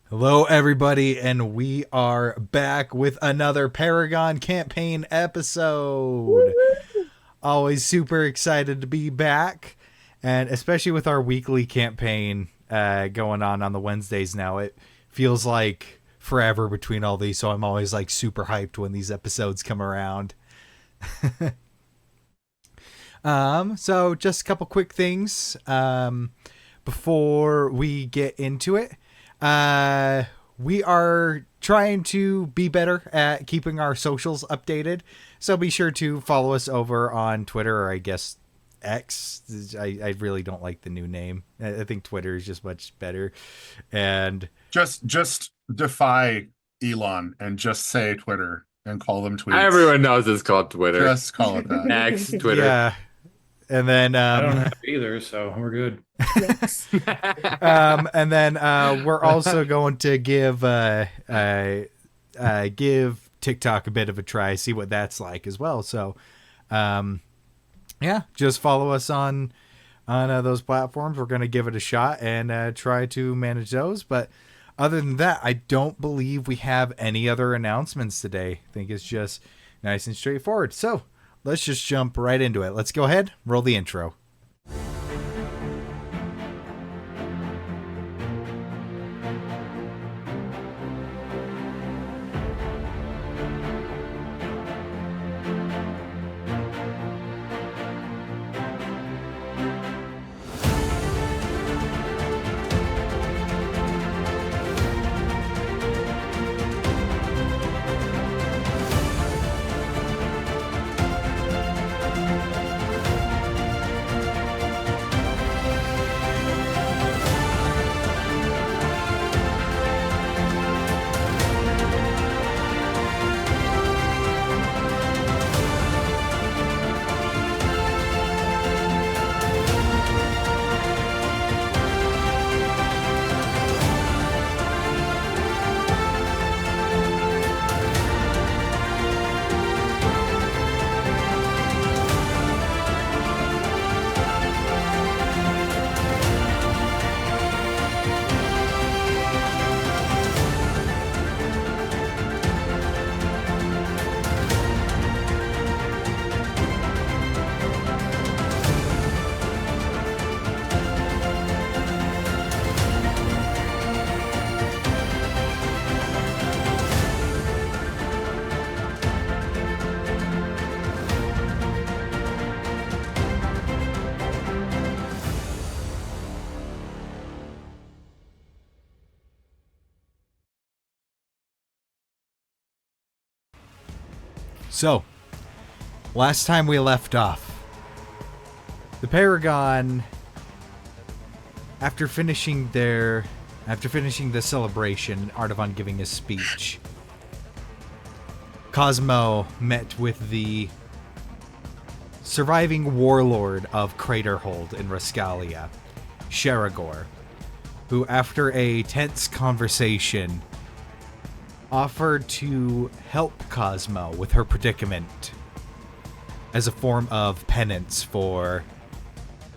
Hello, everybody, and we are back with another Paragon campaign episode. Always super excited to be back, and especially with our weekly campaign going on the Wednesdays now. It feels like forever between all these, so I'm always like super hyped when these episodes come around. So just a couple quick things before we get into it. We are trying to be better at keeping our socials updated, so be sure to follow us over on Twitter, or I guess X. I really don't like the new name. I think Twitter is just much better. And Just defy Elon and just say Twitter and call them tweets. Everyone knows it's called Twitter. Just call it that. X, Twitter. yeah, and then I don't have either, so we're good. Yes. and then we're also going to give TikTok a bit of a try, see what that's like as well. So, yeah, just follow us on those platforms. We're going to give it a shot and try to manage those. But other than that, I don't believe we have any other announcements today. I think it's just nice and straightforward. So let's just jump right into it. Let's go ahead, roll the intro. So, last time we left off, the Paragon, after finishing the celebration, Artavan giving his speech, Cosmo met with the surviving warlord of Craterhold in Rascalia, Sheragor, who, after a tense conversation, offered to help Cosmo with her predicament as a form of penance for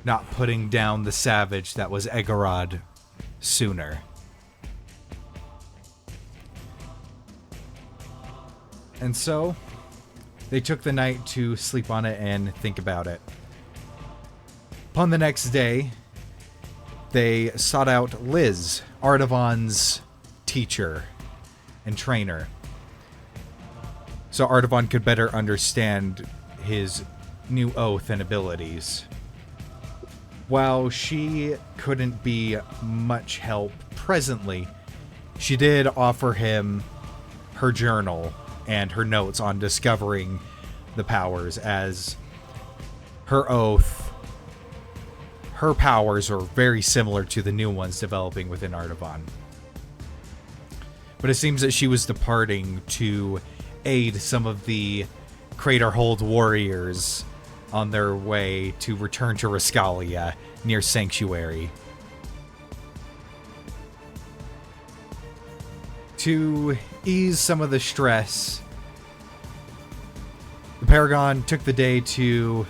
not putting down the savage that was Egorod sooner. And so, they took the night to sleep on it and think about it. Upon the next day, they sought out Liz, Artavan's teacher and trainer, so Artavan could better understand his new oath and abilities. While she couldn't be much help presently, she did offer him her journal and her notes on discovering the powers, as her oath, her powers are very similar to the new ones developing within Artavan. But it seems that she was departing to aid some of the Craterhold warriors on their way to return to Rascalia near Sanctuary. To ease some of the stress, the Paragon took the day to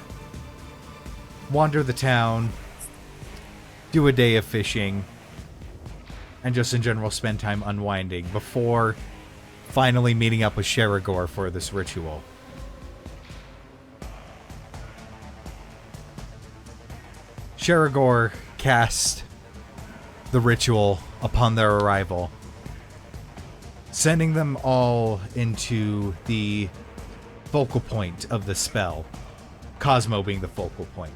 wander the town, do a day of fishing, and just in general spend time unwinding before finally meeting up with Sherigor for this ritual. Sherigor cast the ritual upon their arrival, sending them all into the focal point of the spell, Cosmo being the focal point.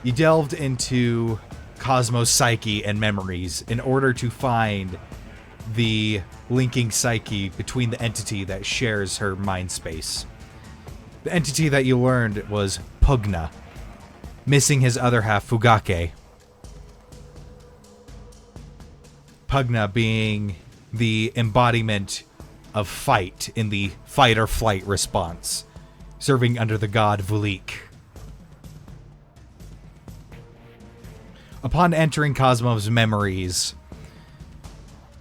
You delved into Cosmo's psyche and memories in order to find the linking psyche between the entity that shares her mind space. The entity that you learned was Pugna, missing his other half, Fugake. Pugna being the embodiment of fight in the fight or flight response, serving under the god Vulik. Upon entering Cosmo's memories,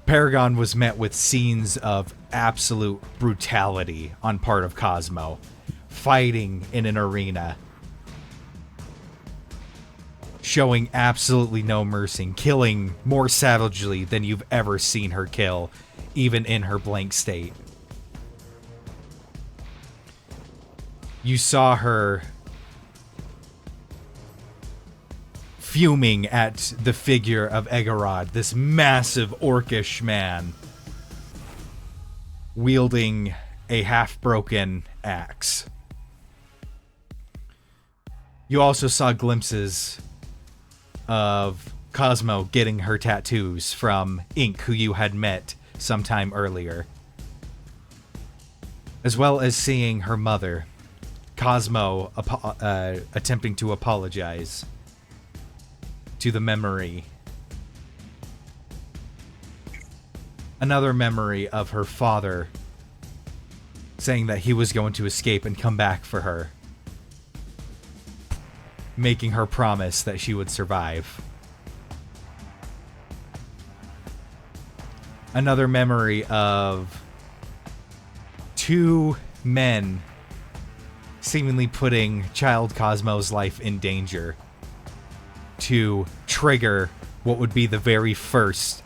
Paragon was met with scenes of absolute brutality on part of Cosmo, fighting in an arena, showing absolutely no mercy, killing more savagely than you've ever seen her kill, even in her blank state. You saw her fuming at the figure of Egorod, this massive orcish man wielding a half-broken axe. You also saw glimpses of Cosmo getting her tattoos from Ink, who you had met sometime earlier, as well as seeing her mother, Cosmo, attempting to apologize to the memory. Another memory of her father saying that he was going to escape and come back for her, making her promise that she would survive. Another memory of two men seemingly putting child Cosmo's life in danger to trigger what would be the very first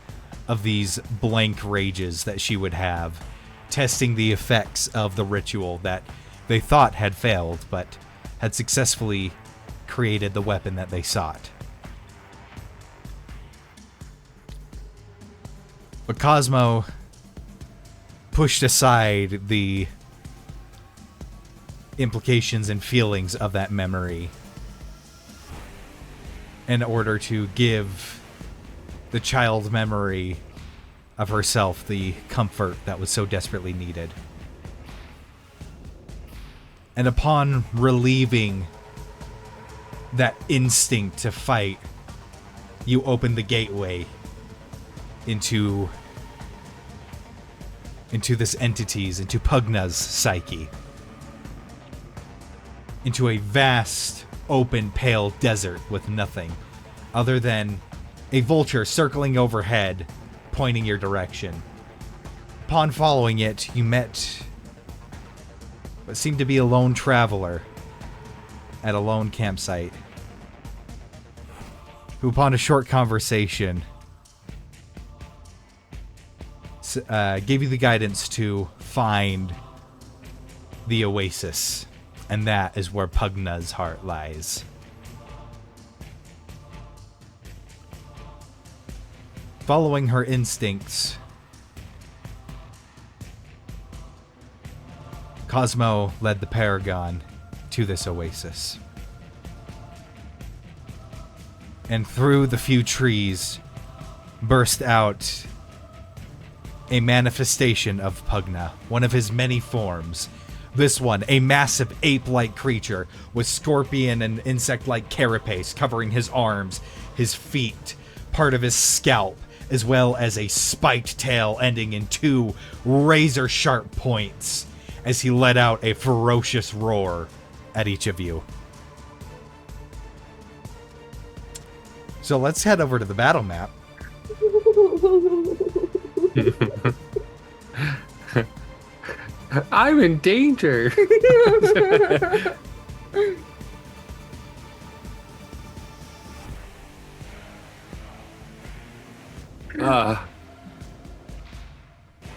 of these blank rages that she would have, testing the effects of the ritual that they thought had failed, but had successfully created the weapon that they sought. But Cosmo pushed aside the implications and feelings of that memory in order to give the child memory of herself the comfort that was so desperately needed. And upon relieving that instinct to fight, you open the gateway into this entity's, into Pugna's psyche. Into a vast, open, pale desert with nothing other than a vulture circling overhead, pointing your direction. Upon following it, you met what seemed to be a lone traveler at a lone campsite, who, upon a short conversation, gave you the guidance to find the oasis, and that is where Pugna's heart lies. Following her instincts, Cosmo led the Paragon to this oasis. And through the few trees burst out a manifestation of Pugna, one of his many forms. This one, a massive ape-like creature with scorpion and insect-like carapace covering his arms, his feet, part of his scalp, as well as a spiked tail ending in two razor-sharp points as he let out a ferocious roar at each of you. So let's head over to the battle map. I'm in danger.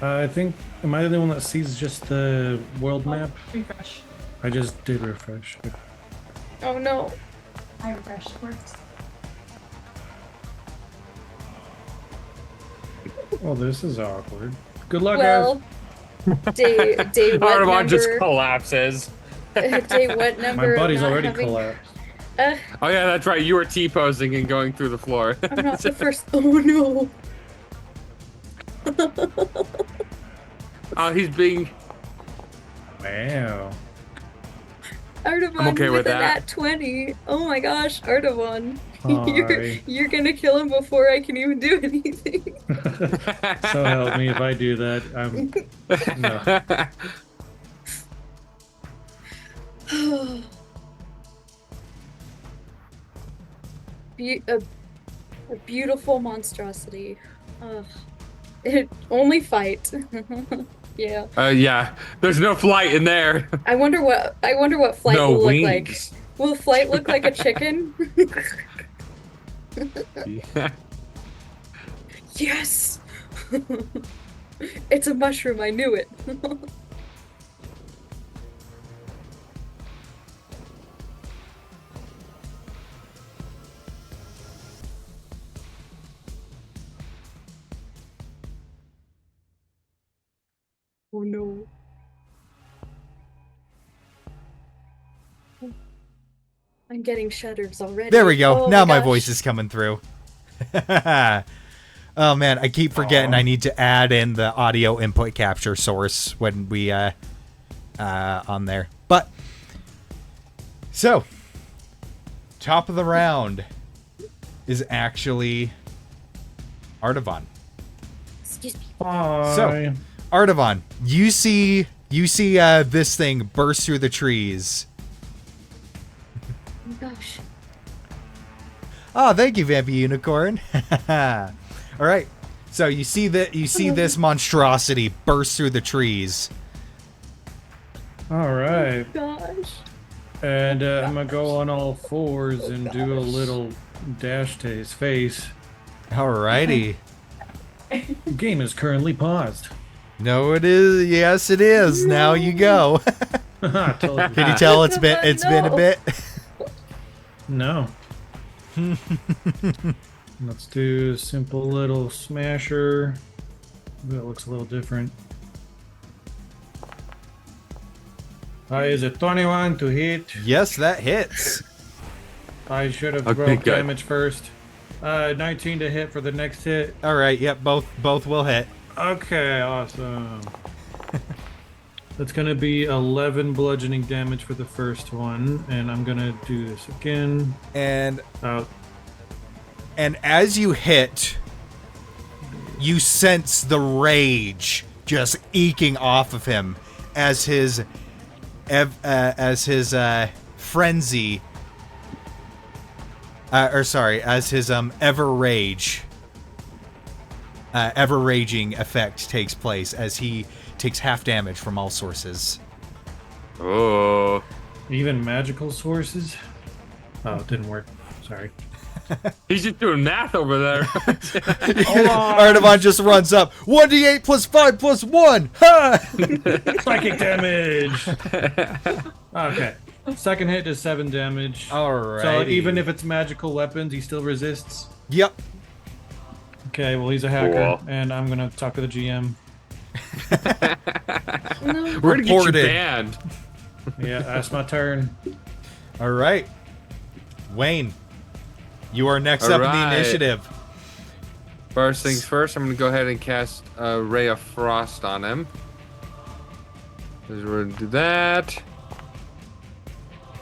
I think, am I the only one that sees just the world map? Refresh. I just did refresh. Oh no. I refreshed first. Oh, this is awkward. Good luck, Well, day what Armand number? just collapses. Day what guys. number? My buddy's of not already having, collapsed. Oh yeah, that's right. You were T-posing and going through the floor. I'm not the first. Oh no. Oh, he's being. Wow. Artavon I'm okay with a that. nat 20. Oh my gosh, Artavon. Hi. You're gonna kill him before I can even do anything. So help me if I do that. No. A beautiful monstrosity. Only fight. Yeah. Yeah. There's no flight in there. I wonder what flight No will wings. look like. Will flight look like a chicken? Yeah. Yes. It's a mushroom. I knew it. Oh no. I'm getting shudders already. There we go. Oh Now my gosh. voice is coming through. Oh man, I keep forgetting I need to add in the audio input capture source when we on there. But so top of the round is actually Artavon. Excuse me. Hi. So, Artavon, you see this thing burst through the trees. Oh gosh. Oh, thank you, Vampy Unicorn. All right. So you see this monstrosity burst through the trees. All right. Gosh. And I'm gonna go on all fours and do a little dash to his face. Alrighty. Game is currently paused. No, it is. Yes, it is. Now you go. I told you. Can you tell it's been a bit? No. Let's do a simple little smasher. That looks a little different. Is it 21 to hit? Yes, that hits. I should have Okay, broke good. damage first. 19 to hit for the next hit. All right. Yep. Both will hit. Okay, awesome. That's gonna be 11 bludgeoning damage for the first one, and I'm gonna do this again. And Oh, as you hit, you sense the rage just eking off of him as his frenzy. As his ever raging effect takes place as he takes half damage from all sources. Oh. even magical sources? Oh, it didn't work. Sorry. He's just doing math over there. Artavon just runs up. 1d8 plus 5 plus 1. Ha! Psychic damage! Okay. Second hit is 7 damage. Alright. So even if it's magical weapons, he still resists? Yep. Okay, well, he's a hacker, Cool. and I'm gonna talk to the GM. We're gonna get you Reported. banned. Yeah, that's my turn. Alright. Wayne, you are next up in the Alright. initiative. First things first, I'm gonna go ahead and cast a Ray of Frost on him. We're gonna do that.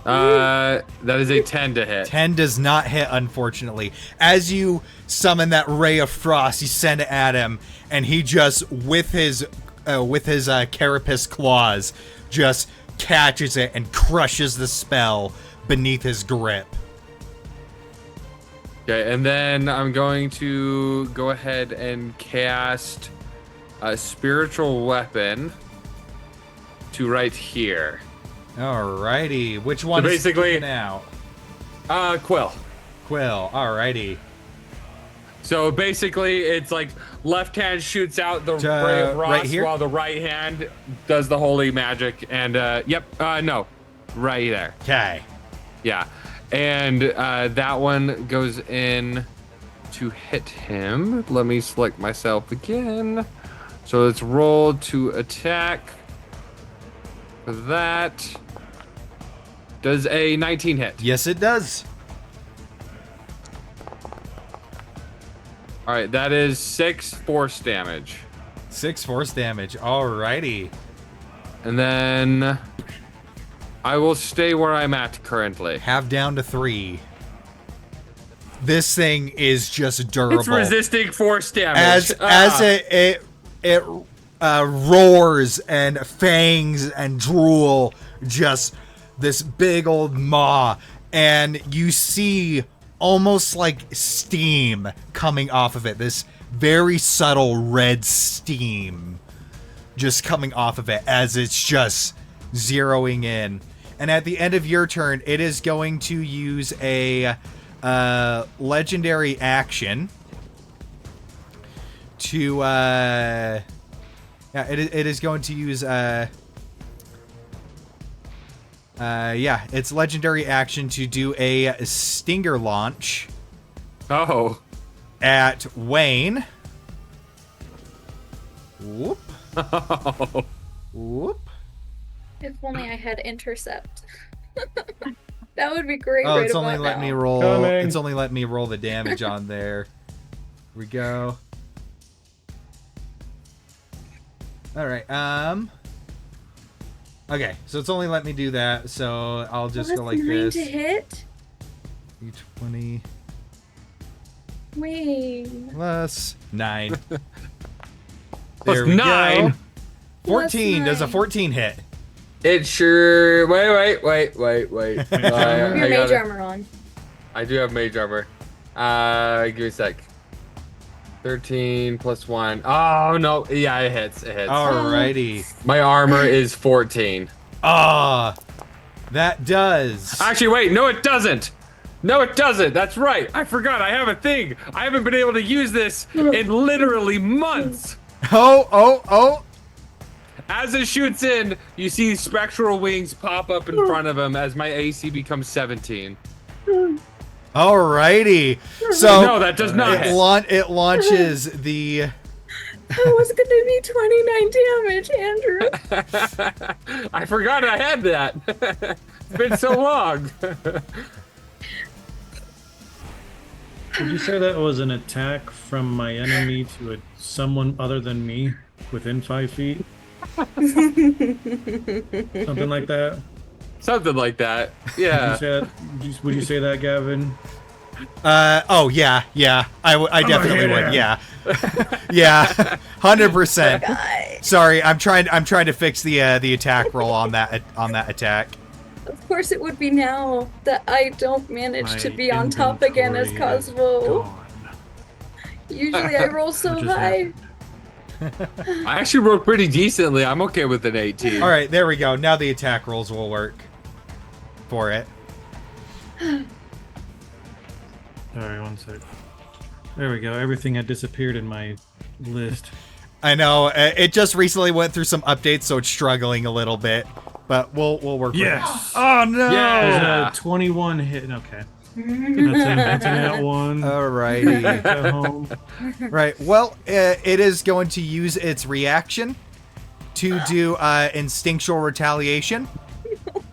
That is a 10 to hit. 10 does not hit, unfortunately. As you summon that ray of frost, you send it at him, and he just, with his carapace claws, just catches it and crushes the spell beneath his grip. Okay, and then I'm going to go ahead and cast a spiritual weapon to right here. Alrighty, which one So is basically- sticking out? Quill. Quill, alrighty. So basically, it's like left hand shoots out the ray of right Ross here? while the right hand does the holy magic. And no, right there. Okay. Yeah, and that one goes in to hit him. Let me select myself again. So let's roll to attack. For that, does a 19 hit? Yes, it does. All right, that is 6 force damage. 6 force damage. Alrighty. And then I will stay where I'm at currently. Half down to 3. This thing is just durable. It's resisting force damage. As it roars and fangs and drool, just this big old maw, and you see almost like steam coming off of it. This very subtle red steam just coming off of it as it's just zeroing in. And at the end of your turn, it is going to use a legendary action to it is going to use its legendary action to do a stinger launch Oh. at Wayne. Whoop. Oh. Whoop. If only I had intercept. That would be great. Oh, right it's only about let now. me roll. Coming. It's only let me roll the damage on there. Here we go. All right. Okay, so it's only let me do that. So I'll just go like 9 this. to hit. D20 Wait. plus 9. Plus There we 9? go. 14. Does a 9. 14 hit? It sure. Wait. Your mage armor on. I do have mage armor. Give me a sec. 13 plus 1. Oh, no. Yeah, it hits. It hits. Alrighty. My armor is 14. Ah, that does. Actually, wait. No, it doesn't. No, it doesn't. That's right. I forgot. I have a thing. I haven't been able to use this in literally months. Oh. As it shoots in, you see spectral wings pop up in front of him as my AC becomes 17. Alrighty. So No, that does not hit. it launches the. That was gonna be 29 damage, Andrew. I forgot I had that. It's been so long. Did you say that was an attack from my enemy to someone other than me within 5 feet? Something like that? Something like that. Would you Yeah. say that, would you say that, Gavin? Oh yeah. I definitely would. Yeah. Yeah. 100%. Guy. Sorry, I'm trying to fix the attack roll on that attack. Of course, it would be now that I don't manage to My be on top again as inventory is Cosmo. gone. Usually, I roll so What just high. I actually rolled pretty decently. I'm okay with an 18. All right, there we go. Now the attack rolls will work for it. Sorry, one sec. There we go. Everything had disappeared in my list. I know it just recently went through some updates, so it's struggling a little bit, but we'll work with it. Yes! Oh no! Yeah. There's a 21 hit. Okay. That's that one. Alrighty. Take that home. Right. Well, it is going to use its reaction to do instinctual retaliation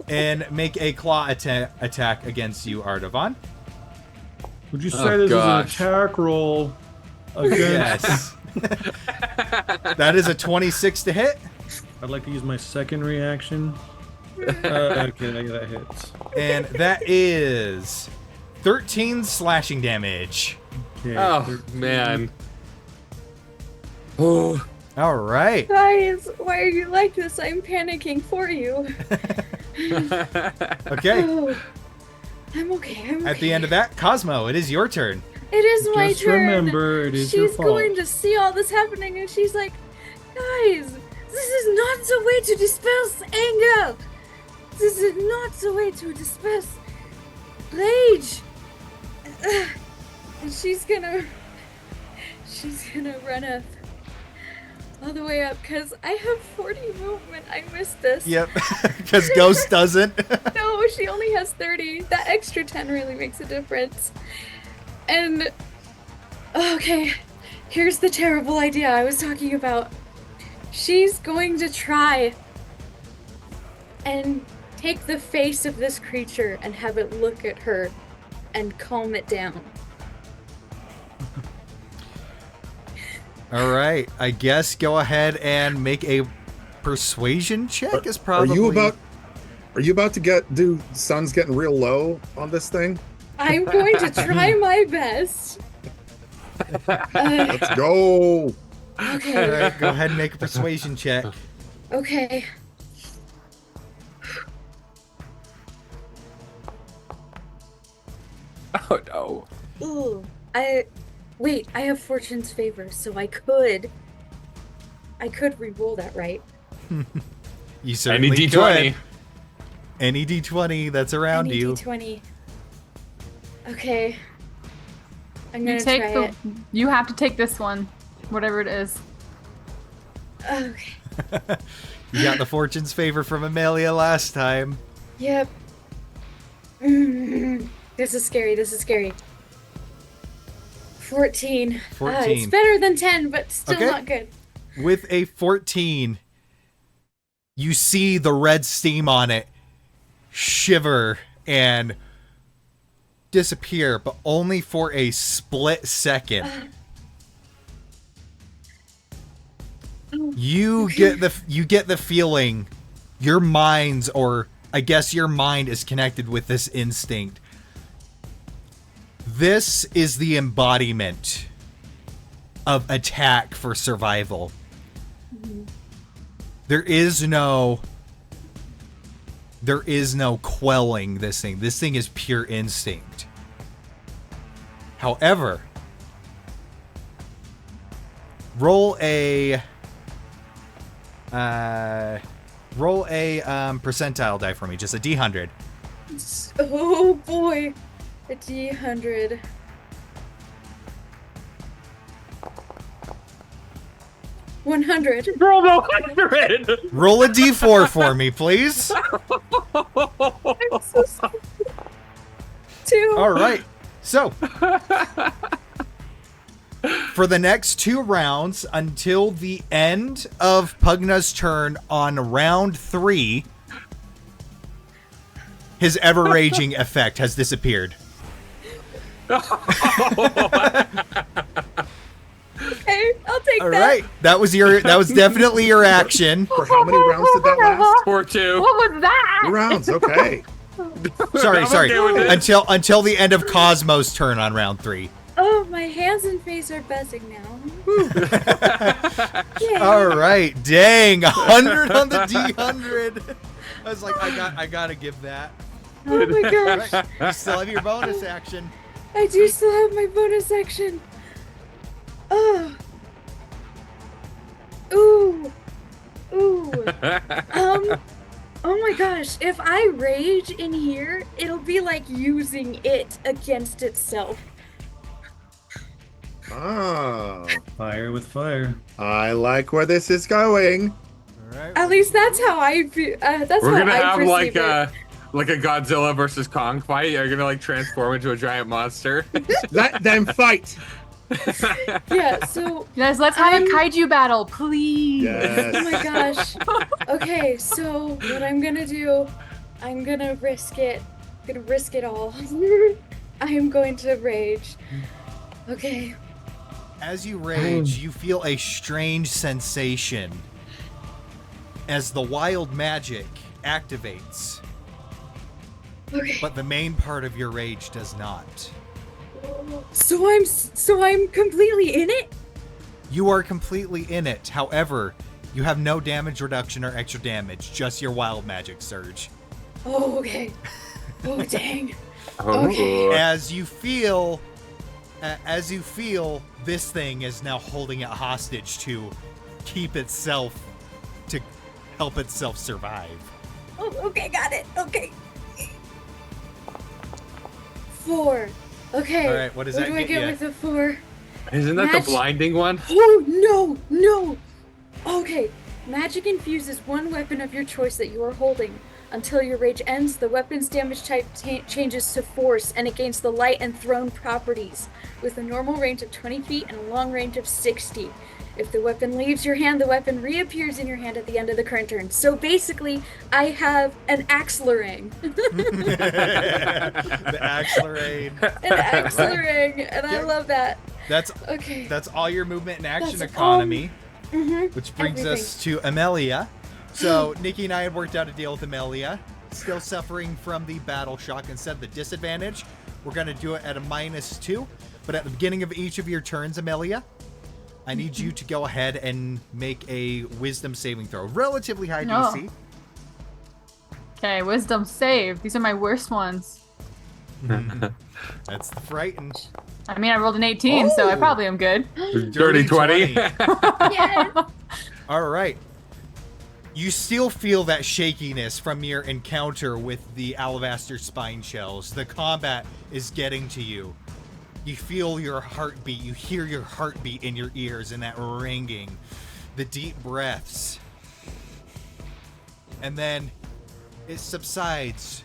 and make a claw attack against you, Ardavan. Would you say Oh, this gosh. is an attack roll against... Yes. That is a 26 to hit, I'd like to use my second reaction. Okay, that hits. and that is 13 slashing damage. Okay, Oh, 13. man. Oh. All right. Guys, why are you like this? I'm panicking for you. Okay. Oh, I'm okay. I'm okay. At the end of that, Cosmo, it is your turn. It is my Just turn. remember, it is your She's fault. going to see all this happening, and she's like, "Guys, this is not the way to disperse anger. This is not the way to disperse rage." And she's gonna she's gonna run up all the way up because I have 40 movement. I missed this. Yep, because Ghost doesn't. No, she only has 30. That extra 10 really makes a difference. And okay, here's the terrible idea I was talking about. She's going to try and take the face of this creature and have it look at her and calm it down. All right, I guess go ahead and make a persuasion check. Is probably. Are you about to do sun's getting real low on this thing? I'm going to try my best. Let's go. Okay. All right, go ahead and make a persuasion check. Okay. Oh no. Ooh. I have Fortune's favor, so I could re-roll that, right? You certainly Any D20. could. Any D20 that's around Any you. D20. Okay. I'm You gonna try it. You have to take this one, whatever it is. Okay. You got the Fortune's favor from Amelia last time. Yep. This is scary. 14. 14. It's better than 10, but still Okay. not good. With a 14, you see the red steam on it shiver and disappear, but only for a split second. You get the feeling your minds, or I guess your mind is connected with this instinct. This is the embodiment of attack for survival. There is no quelling this thing. This thing is pure instinct. However, roll a percentile die for me, just a D100. Oh boy. A D100. $100. Roll 100. Roll a D4 for me, please. I'm so sorry. 2. All right. So, for the next 2 rounds until the end of Pugna's turn on round 3, his ever-raging effect has disappeared. Okay, I'll take All that. right. That was definitely your action. For how many rounds did that last? 4-2. What was that? 2 rounds, okay. Sorry. okay with this. Until the end of Cosmo's turn on round 3. Oh, my hands and face are buzzing now. Yay. All right. Dang, 100 on the D100. I was like, I gotta give that. Oh my gosh. Right. You still have your bonus action. I do still have my bonus action. Oh. Ooh. Oh my gosh. If I rage in here, it'll be like using it against itself. Oh, Fire with fire. I like where this is going. All right. At least that's how I feel. That's We're how gonna I have perceive it. like a Godzilla versus Kong fight. You're gonna like transform into a giant monster. Let them fight. Yeah, so Guys, let's have a kaiju battle, please. oh my Yes. gosh. Okay, so what I'm gonna do, I'm gonna risk it. I'm gonna risk it all. I am going to rage. Okay. As you rage, you feel a strange sensation as the wild magic activates, Okay. but the main part of your rage does not. So I'm completely in it? You are completely in it. However, you have no damage reduction or extra damage, just your wild magic surge. Oh, okay. Oh, dang. Oh. Okay. As you feel this thing is now holding it hostage to help itself survive. Oh, okay, got it. Okay. 4. Okay. All right, what does that do I get get ya? with the 4? Isn't that the blinding one? Oh, no! Okay. Magic infuses one weapon of your choice that you are holding. Until your rage ends, the weapon's damage type changes to force, and it gains the light and thrown properties, with a normal range of 20 feet and a long range of 60. If the weapon leaves your hand, the weapon reappears in your hand at the end of the current turn. So basically, I have an Axlerang. The Axlerade. An Axlerang, and I love that. That's Okay. That's all your movement and action That's economy. Mm-hmm. Which brings us to Amelia. So Nikki and I had worked out a deal with Amelia. Still suffering from the battle shock. Instead of the disadvantage, we're going to do it at a -2. But at the beginning of each of your turns, Amelia, I need you to go ahead and make a wisdom saving throw. Relatively high DC. Okay, wisdom save. These are my worst ones. That's the frighten. I mean, I rolled an 18, so I probably am good. Dirty 20. Yes. All right. You still feel that shakiness from your encounter with the alabaster spine shells. The combat is getting to you. You feel your heartbeat. You hear your heartbeat in your ears and that ringing. The deep breaths. And then it subsides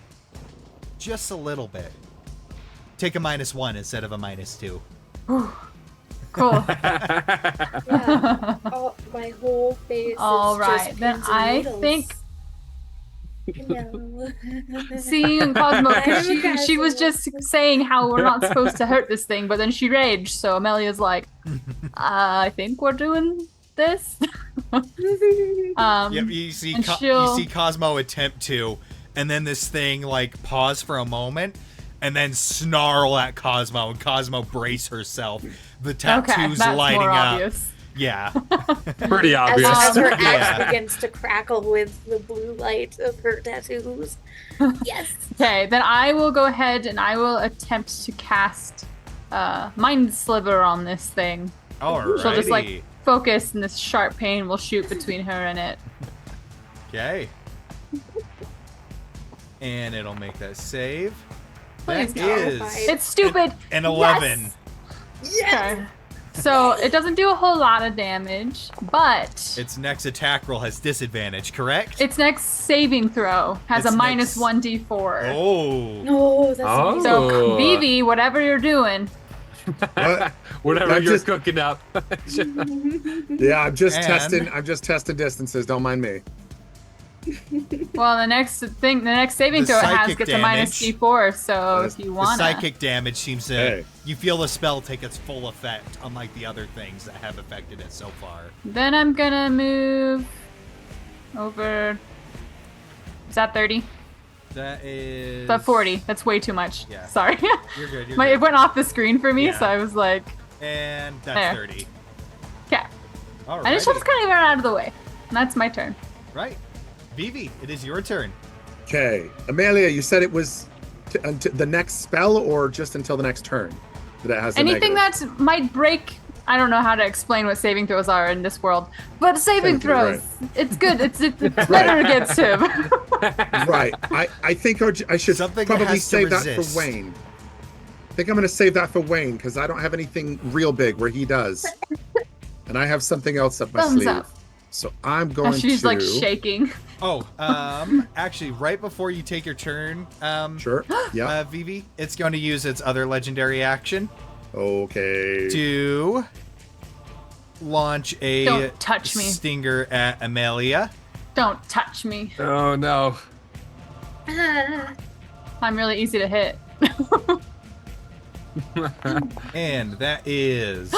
just a little bit. Take a -1 instead of a -2. Cool. Yeah. Oh, my whole face. All is right, just then pins and I needles. think. No. Seeing Cosmo, because I'm she was just saying how we're not supposed to hurt this thing, but then she raged. So Amelia's like, I think we're doing this. Yep, you see, and you see Cosmo attempt to, and then this thing like pause for a moment, and then snarl at Cosmo, and Cosmo brace herself. The tattoos that's lighting more up. obvious. Yeah. Pretty obvious. As her Yeah. axe begins to crackle with the blue light of her tattoos. Yes. Okay, then I will go ahead and I will attempt to cast Mind Sliver on this thing. Alrighty. She'll just like focus, and this sharp pain will shoot between her and it. Okay. And it'll make that save. Please That no. is It's stupid. an 11. Okay. So it doesn't do a whole lot of damage, but Its next attack roll has disadvantage, correct? its next saving throw has Its a next- -1 d4. Oh. Oh, that's Oh. amazing. So Vivi, whatever you're doing, What? Whatever I'm you're just- cooking up. Yeah, I'm just And- testing. I'm just testing distances. Don't mind me. well, the next saving The throw it has psychic gets damage. a -d4. So if you The wanna, psychic damage seems to... Hey. You feel the spell take its full effect, unlike the other things that have affected it so far. then I'm gonna move over. Is that 30? That is... Is that 40? That's way too much. Yeah. Sorry. You're good, you're It good. went off the screen for me, Yeah. so I was like, And that's There. 30. yeah. All I just right. was kind of get out of the way. And that's my turn. Right. Vivi, it is your turn. Okay, Amelia, you said it was until the next spell or just until the next turn that it has the Anything negative? that might break. I don't know how to explain what saving throws are in this world, but saving Saving throw, throws, it's good. It's better against him. Right. I think I should Something that probably has to save that resist. for Wayne. I think I'm going to save that for Wayne because I don't have anything real big where he does, and I have something else up my Thumbs sleeve. up. So I'm going She's to. like shaking. Oh, actually, right before you take your turn, Sure. Yeah. Vivi, it's going to use its other legendary action Okay. to launch a Don't touch me. stinger at Amelia. Don't touch me. Oh no. I'm really easy to hit. And that is...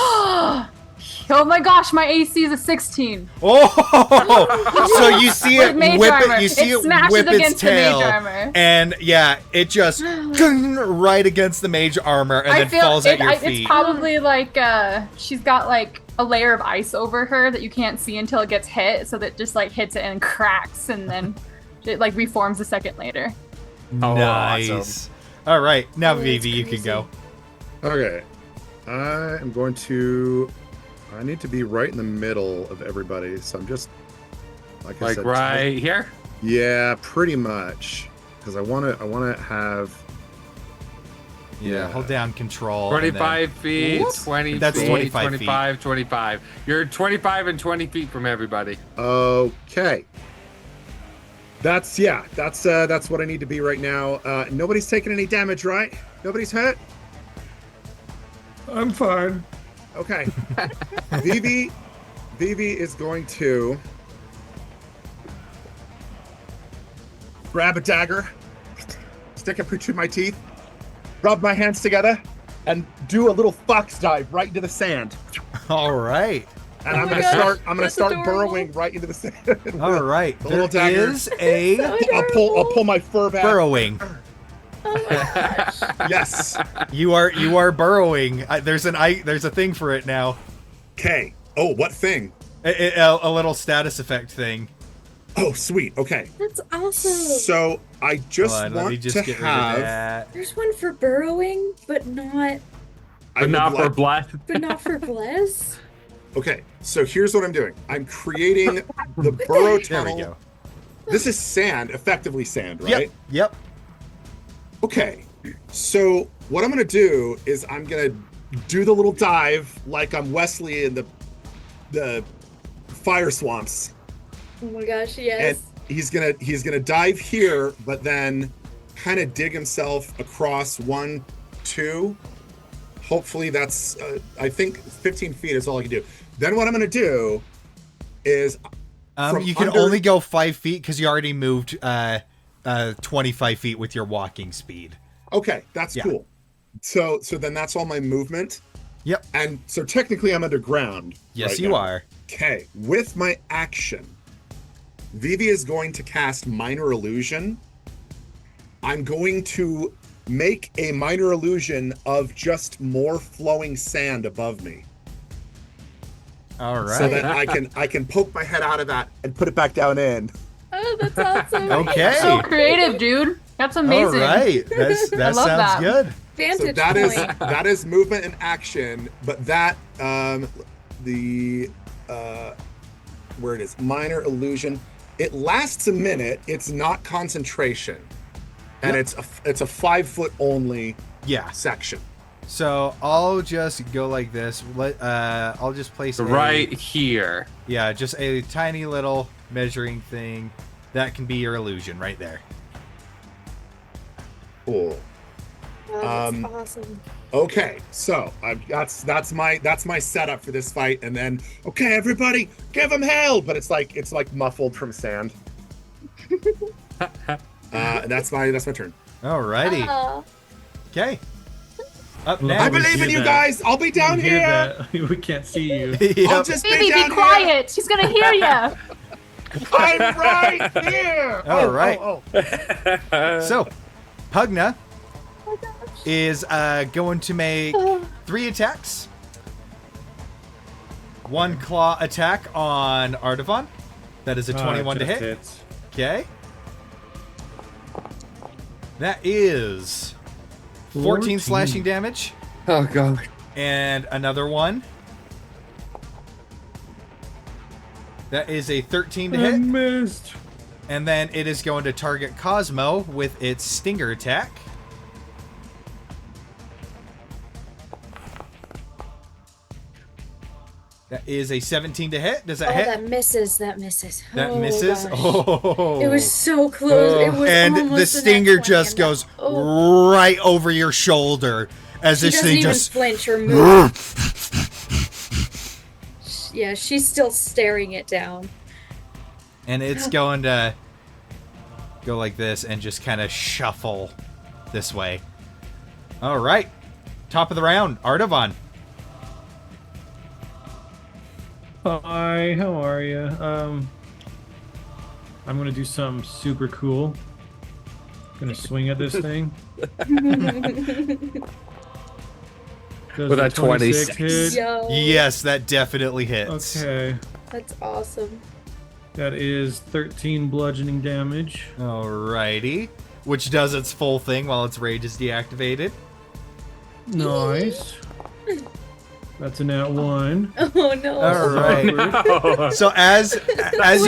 Oh my gosh, my AC is a 16. Oh! So you see it With mage whip armor. it, you see It it smashes whip its against the mage tail, armor. and yeah, it just right against the mage armor and then falls at your feet. It's probably like she's got like a layer of ice over her that you can't see until it gets hit, so that just like hits it and cracks, and then it like reforms a second later. Oh, Nice. awesome. All right, now Oh, that's Vivi, you can crazy. go. Okay. I am going to. I need to be right in the middle of everybody, so I'm just I Like said, right here? Yeah, pretty much. Because I want to have Yeah, hold down control. and then- 25 feet, Whoops. 20 That's feet, 25 feet. 25, 25. You're 25 and 20 feet from everybody. Okay. That's what I need to be right now. Nobody's taking any damage, right? Nobody's hurt? I'm fine. Okay. Vivi is going to grab a dagger, stick it between my teeth, rub my hands together, and do a little fox dive right into the sand. All right. And I'm my gonna gosh, start. I'm gonna that's start adorable. burrowing right into the sand. All right. The There little dagger. is a I'll pull my fur back. burrowing. Oh my gosh. Yes. You are burrowing. There's a thing for it now. Okay. Oh, what thing? A little status effect thing. Oh, sweet. Okay. That's awesome. So I just Hold on, let me want just to get rid of have. that. There's one for burrowing, but not But not for blood. for bless. Okay, so here's what I'm doing. I'm creating the burrow There tunnel. we go. This is sand, effectively sand, right? Yep. Okay, so what I'm gonna do is I'm gonna do the little dive like I'm Wesley in the fire swamps, Oh my gosh, yes. and he's gonna dive here, but then kind of dig himself across 1, 2. Hopefully that's I think 15 feet is all I can do. Then what I'm gonna do is from You can under- only go 5 feet because you already moved 25 feet with your walking speed. Okay, that's Yeah. cool. So then that's all my movement. Yep. And so technically I'm underground. Yes, right you now. are. Okay, with my action, Vivi is going to cast Minor Illusion. I'm going to make a minor illusion of just more flowing sand above me. All right. So that I can poke my head out of that and put it back down in. Oh, that's awesome. Okay. So creative, dude. That's amazing. All right. That I love sounds that. good. Vantage So that is point. that is movement and action, but that where it is minor illusion. It lasts a minute. It's not concentration, and Yep. it's a 5 foot only Yeah. section. So I'll just go like this. I'll just place a- Right here. Yeah, just a tiny little measuring thing. That can be your illusion right there. Cool. Oh, that's Um, awesome. Okay, so that's my setup for this fight, and then okay, everybody, give him hell, but it's like muffled from sand. That's my turn. Alrighty. Aw. Okay. Up Well, I next. believe in hear you that. guys. I'll be down You hear here. that? We can't see you. I'll Yep. just Baby, be down be quiet. She's gonna hear you. here. I'm right here. All right. Oh. So, Pugna is going to make 3 attacks. 1 claw attack on Artavan. That is a 21 to just hit. hits. Okay. That is 14 slashing damage. Oh god. And another one. That is a 13 to I hit. missed. And then it is going to target Cosmo with its stinger attack. That is a 17 to hit. Does that Oh, hit? that misses. That misses. That Oh, misses. gosh. Oh. It was so close. It was And almost the a nat stinger 20 just and goes that- Oh, right over your shoulder as she this doesn't thing even just. flinch or move. Yeah, she's still staring it down. And it's going to go like this and just kind of shuffle this way. All right. Top of the round, Artavan. Hi, how are you? I'm gonna do something super cool. Gonna swing at this thing. Does With a a 26. hit? Yo, Yes, that definitely hits. Okay, that's awesome. that is 13 bludgeoning damage. Alrighty. Which does its full thing while its rage is deactivated. Nice. That's a nat 1. Oh no. Alright. No. So as you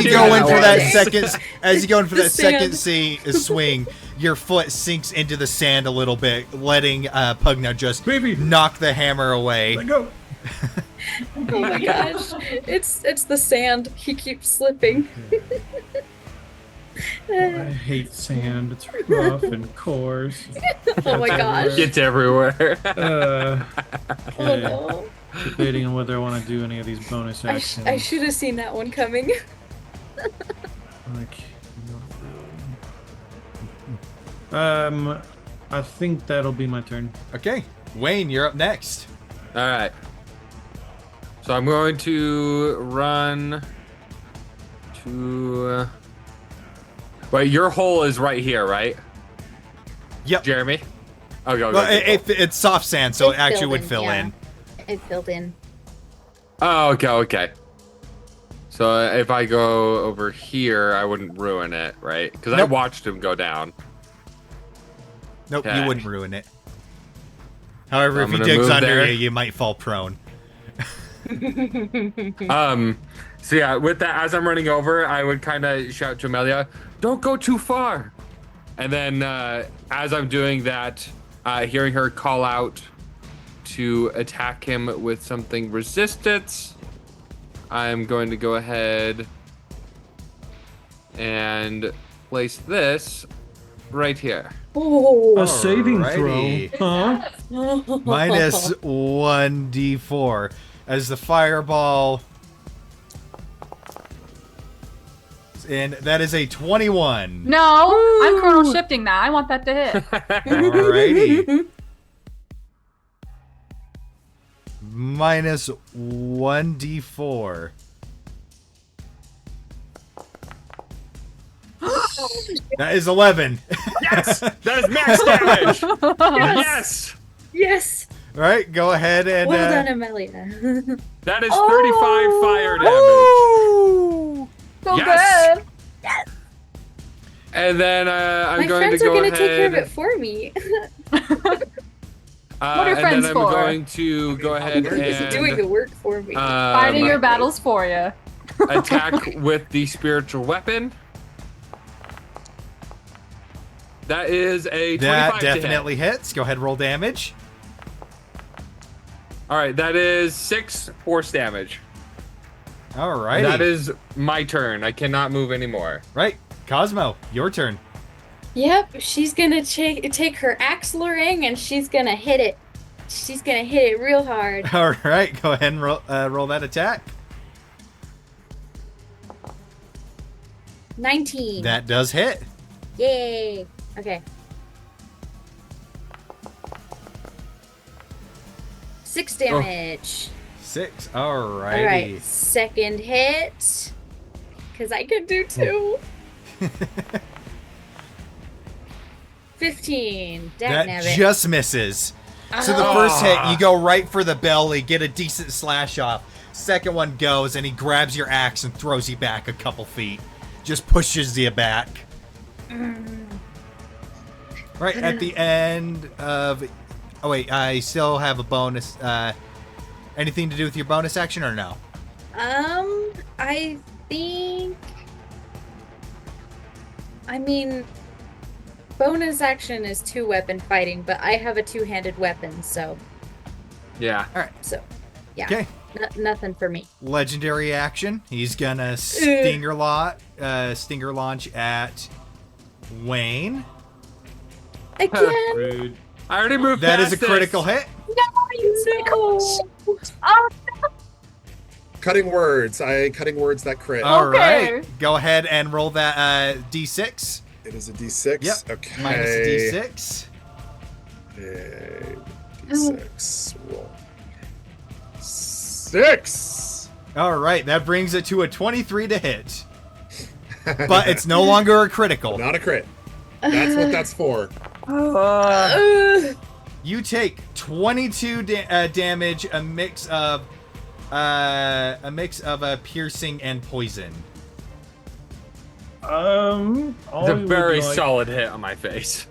Yeah, go in for that right. second as you go in for that The sand. second swing, your foot sinks into the sand a little bit, letting Pugna just Baby. knock the hammer away. Let go. Oh my gosh. It's the sand. He keeps slipping. I hate sand. It's rough and coarse. Oh my gosh. It's everywhere. Oh Okay. no. Debating on whether I want to do any of these bonus actions. I should have seen that one coming. Like, I think that'll be my turn. Okay, Wayne, you're up next. All right. So I'm going to run to. Wait, your hole is right here, right, Yep. Jeremy? Oh, go. Well, it's soft sand, so it It's actually filled would in, fill yeah. in. It filled in. Oh, okay. So if I go over here, I wouldn't ruin it, right? Because I Nope. watched him go down. Nope, Okay. you wouldn't ruin it. However, I'm if he gonna digs move under there. you, you might fall prone. So yeah, with that, as I'm running over, I would kind of shout to Amelia, "Don't go too far." And then as I'm doing that, hearing her call out to attack him with something resistance, I'm going to go ahead and place this right here. Oh. A saving Alrighty. throw. Huh? Minus 1d4 as the fireball. And that is a 21. No, I'm chronal shifting that. I want that to hit. Alrighty. Minus 1d4. That is 11. Yes, that is max damage. Yes, Yes. All right, go ahead and. Well done, Amelia. that is 35 fire damage. Woo! So Yes. good. And then I'm My going friends to are go gonna ahead. take care of it for me. What are and friends then I'm for? going to go ahead He's doing the and work for me. Fighting your battles for you. attack with the spiritual weapon. That is a 25 That to hit. definitely hits. Go ahead, roll damage. All right, that is 6 force damage. All right. That is my turn. I cannot move anymore. Right. Cosmo, your turn. Yep, she's gonna take her axle-ring and she's gonna hit it. She's gonna hit it real hard. All right. Go ahead and roll that attack. 19. That does hit. Yay. Okay. 6 damage. 6. All righty. All right, second hit. Because I can do 2. 15. That Dagnabbit. just misses. So the first hit, you go right for the belly, get a decent slash off. Second one goes, and he grabs your axe and throws you back a couple feet. Just pushes you back. Right at the end of... Oh, wait, I still have a bonus. Anything to do with your bonus action or no? I think... I mean, bonus action is 2-weapon fighting, but I have a 2-handed weapon, so... Yeah. So, yeah. Okay. Nothing for me. Legendary action. He's gonna stinger launch at Wayne. Again? Rude. I already moved That is past a critical this. hit. No! Cutting words. Cutting words that crit. All Okay. right. Go ahead and roll that d6. It is a D6. Yep. Okay. Minus a d6. Okay. D6. Roll. 6. All right. That brings it to a 23 to hit. But it's no longer a critical. Not a crit. That's what that's for. You take 22 damage, a mix of piercing and poison. All It's a we would very like- solid hit on my face.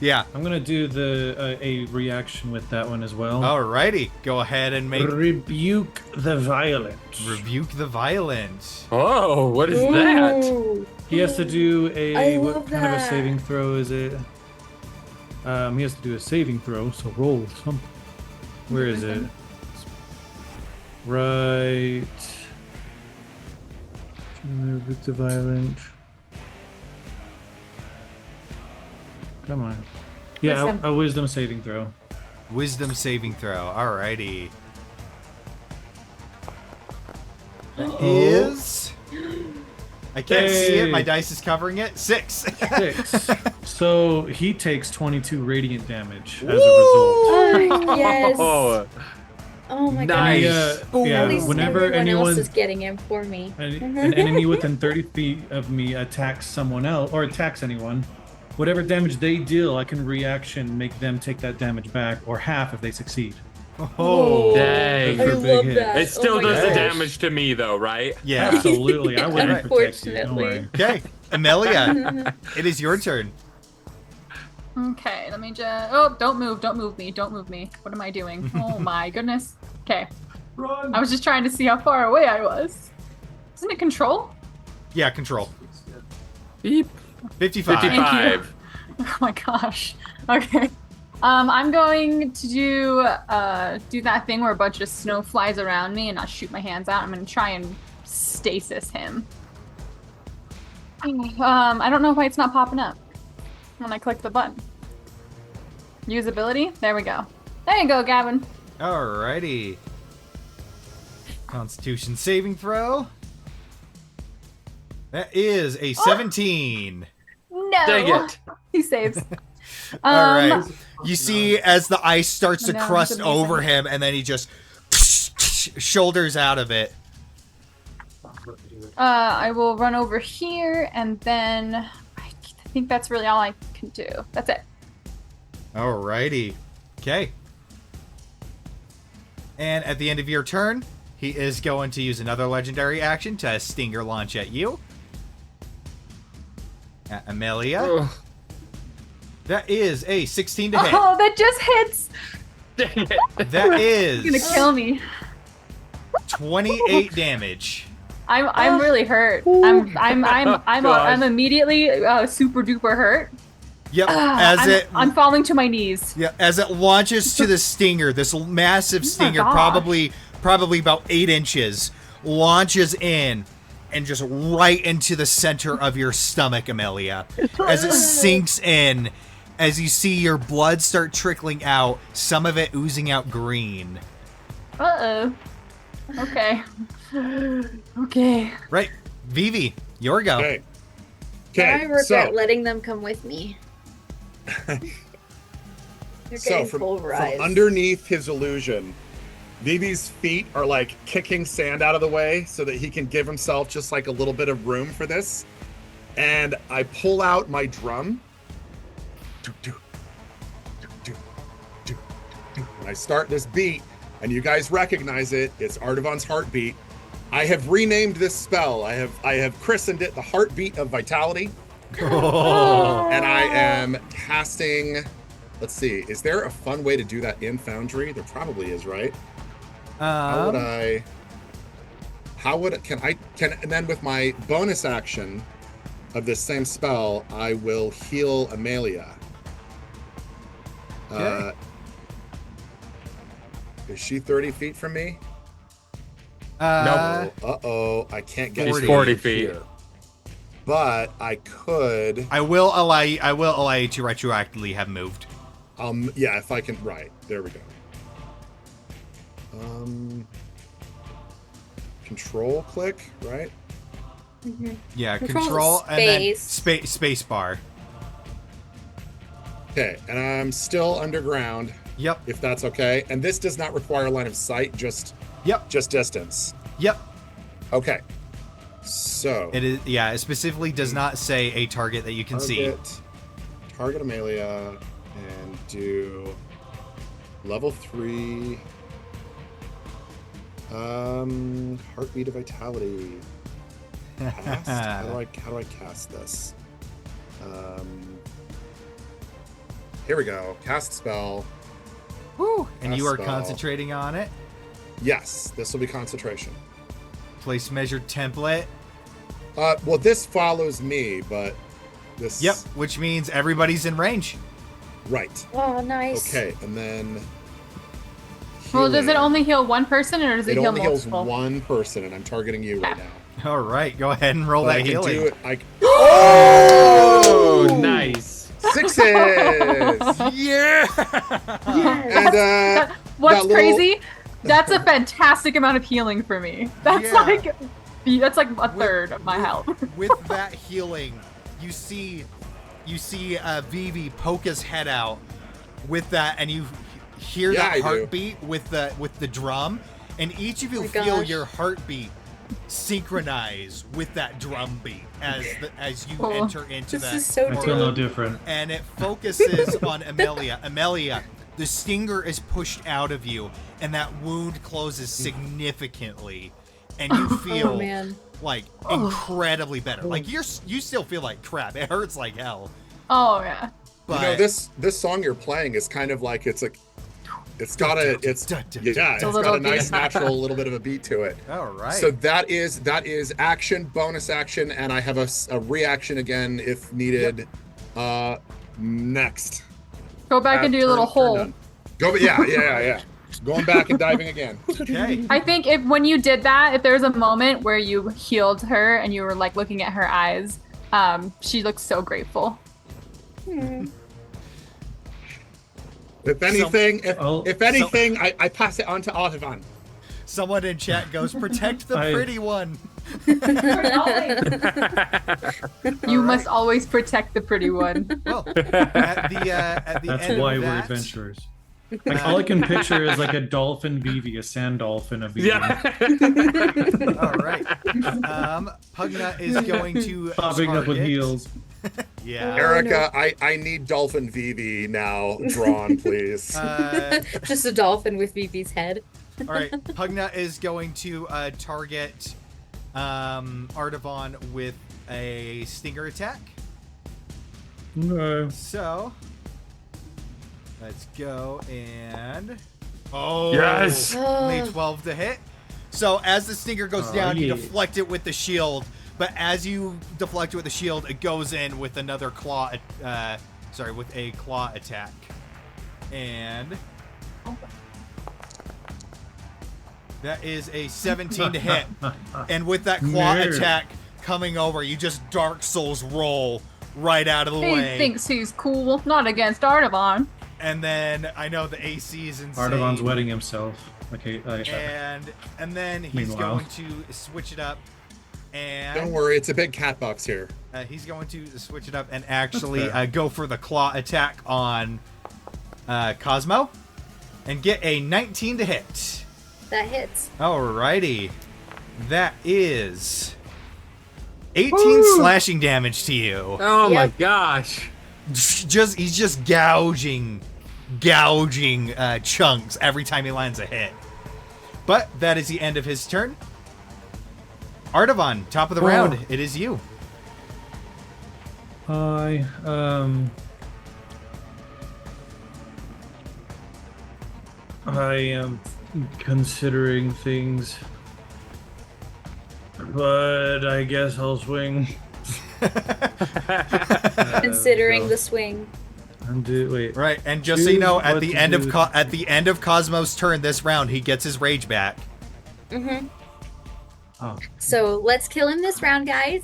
Yeah. I'm gonna do the a reaction with that one as well. Alrighty. Go ahead and make Rebuke the violent. Rebuke the Violent. Oh, what is that? Ooh. He has to do I what love kind of a that. saving throw is it? He has to do a saving throw, so roll something. Where is it? Right. Rebuke the violent. Come on. Yeah, Wisdom. a wisdom saving throw. Wisdom saving throw. Alrighty. That is. I can't see it. My Hey. dice is covering it. 6. 6. So he takes 22 radiant damage as a result. Oh, yes. Oh, Oh my Nice. god. Yeah, At least whenever everyone anyone, else is getting him for me. an enemy within 30 feet of me attacks someone else or attacks anyone, whatever damage they deal, I can reaction make them take that damage back, or half if they succeed. Oh. dang. I For big love hit. that. It still Oh my does the gosh. damage to me, though, right? Yeah. Absolutely, I wouldn't protect you. Don't Unfortunately. worry. Okay. Amelia, it is your turn. Okay, let me just. Oh, don't move me. What am I doing? Oh my goodness. Okay. I was just trying to see how far away I was. Isn't it control? Yeah, control. Beep. 55. 55. Oh my gosh. Okay. I'm going to do that thing where a bunch of snow flies around me and I'll shoot my hands out. I'm gonna try and stasis him. I don't know why it's not popping up when I click the button. Usability? There we go. There you go, Gavin. Alrighty. Constitution saving throw. That is a 17. No. Dang it. He saves. All right. You see as the ice starts to No, crust it's amazing. over him, and then he just shoulders out of it. I will run over here, and then I think that's really all I can do. That's it. Alrighty. Okay. And at the end of your turn, he is going to use another legendary action to stinger launch at you. At Amelia. Ugh. That is a 16 to hit. Oh, that just hits. Dang it. That It's gonna is kill me. 28 damage. I'm really hurt. I'm immediately super duper hurt. Yep. As I'm falling to my knees. Yeah, as it launches to the stinger, this massive stinger, gosh. probably about 8 inches, launches in and just right into the center of your stomach, Amelia. As it sinks in, as you see your blood start trickling out, some of it oozing out green. Uh-oh. Okay. Okay. Right, Vivi, your go. Okay. I Okay. regret So, letting them come with me. They're getting from pulverized. underneath his illusion, Vivi's feet are like kicking sand out of the way so that he can give himself just like a little bit of room for this. And I pull out my drum. Do, do, do, do, do, do. And I start this beat, and you guys recognize it. It's Ardavon's heartbeat. I have renamed this spell. I have christened it the Heartbeat of Vitality. And I am casting. Let's see. Is there a fun way to do that in Foundry? There probably is, right? How would I? And then with my bonus action of this same spell, I will heal Amelia. Okay. Is she 30 feet from me? Uh-oh, I can't get She's to 40 here. feet. But I could. I will allow you to retroactively have moved. Yeah, if I can. Right, there we go. Control click, right? Yeah, Control control and then space. space bar. Okay, and I'm still underground, Yep. if that's okay. And this does not require line of sight, just Yep. distance. Yep. Okay. So It is. Yeah. It specifically does not say a target that you can see. Target Amelia and do level 3. Heartbeat of Vitality. Cast? How do I cast this? Here we go. Cast spell. Woo! And you are Spell. concentrating on it. Yes, this will be concentration. Place measured template. Well, this follows me, but this. Yep, which means everybody's in range. Right. Oh, nice. Okay, and then. Well, does it healing. only heal one person or does it, It heal only heals multiple? one person, and I'm targeting you right now. All right, go ahead and roll But that I can healing. do it. Oh, nice. 6s! Yeah! And What's that little- crazy? That's a fantastic amount of healing for me. That's Yeah. that's like a third of my health. With that healing, you see Vivi poke his head out with that, and you hear Yeah, I that do. heartbeat with the drum, and each of you Oh my feel gosh. your heartbeat synchronize with that drum beat as you Cool. enter into This that, is so I feel no dope. different. and it focuses on Amelia. Amelia, the stinger is pushed out of you, and that wound closes significantly, and you feel Oh man. like incredibly better. Like you still feel like crap. It hurts like hell. Oh yeah. But You know, this song you're playing is kind of like it's got a nice natural little bit of a beat to it. all right. So that is action, bonus action, and I have a reaction again if needed. Next. Go back into your little hole. done. Go, yeah. Going back and diving again. okay. I think when you did that, if there's a moment where you healed her and you were like looking at her eyes, she looks so grateful. If anything, Oh, if anything, I pass it on to Artavan. Someone in chat goes, "Protect the I- pretty one." You must always protect the pretty one. Well, at the That's end why of we're that, adventurers. Like, all I can picture is like a dolphin Vivi, a sand dolphin, a Vivi. Yeah. all right. Pugna is going to Popping up with target- heels. Yeah. Erica, I need Dolphin Vivi now drawn, please. Just a dolphin with Vivi's head. All right. Pugna is going to target Artavan with a stinger attack. No. So let's go and oh Yes! only 12 to hit. So as the stinger goes down, you yeah. deflect it with the shield, but as you deflect it with the shield, it goes in with another claw with a claw attack. And that is a 17 to hit. And with that claw Nerd. attack coming over, you just Dark Souls roll right out of the He way. thinks he's cool, not against Artavan. And then I know the AC is insane. Artavan's wetting himself. Okay. And then he's Meanwhile. going to switch it up, and Don't worry, it's a big cat box here. he's going to switch it up and actually fair. go for the claw attack on Cosmo, and get a 19 to hit. That hits. Alrighty, that is 18 slashing damage to you. Oh my Yep. gosh. He's just gouging chunks every time he lands a hit. But that is the end of his turn. Artavan, top of the round. It is you. I am considering things, but I guess I'll swing. Considering the swing. Wait. Right, and just so you know, at What the to end of do. at the end of Cosmo's turn this round, he gets his rage back. Mm-hmm. Oh, So let's kill him this round, guys.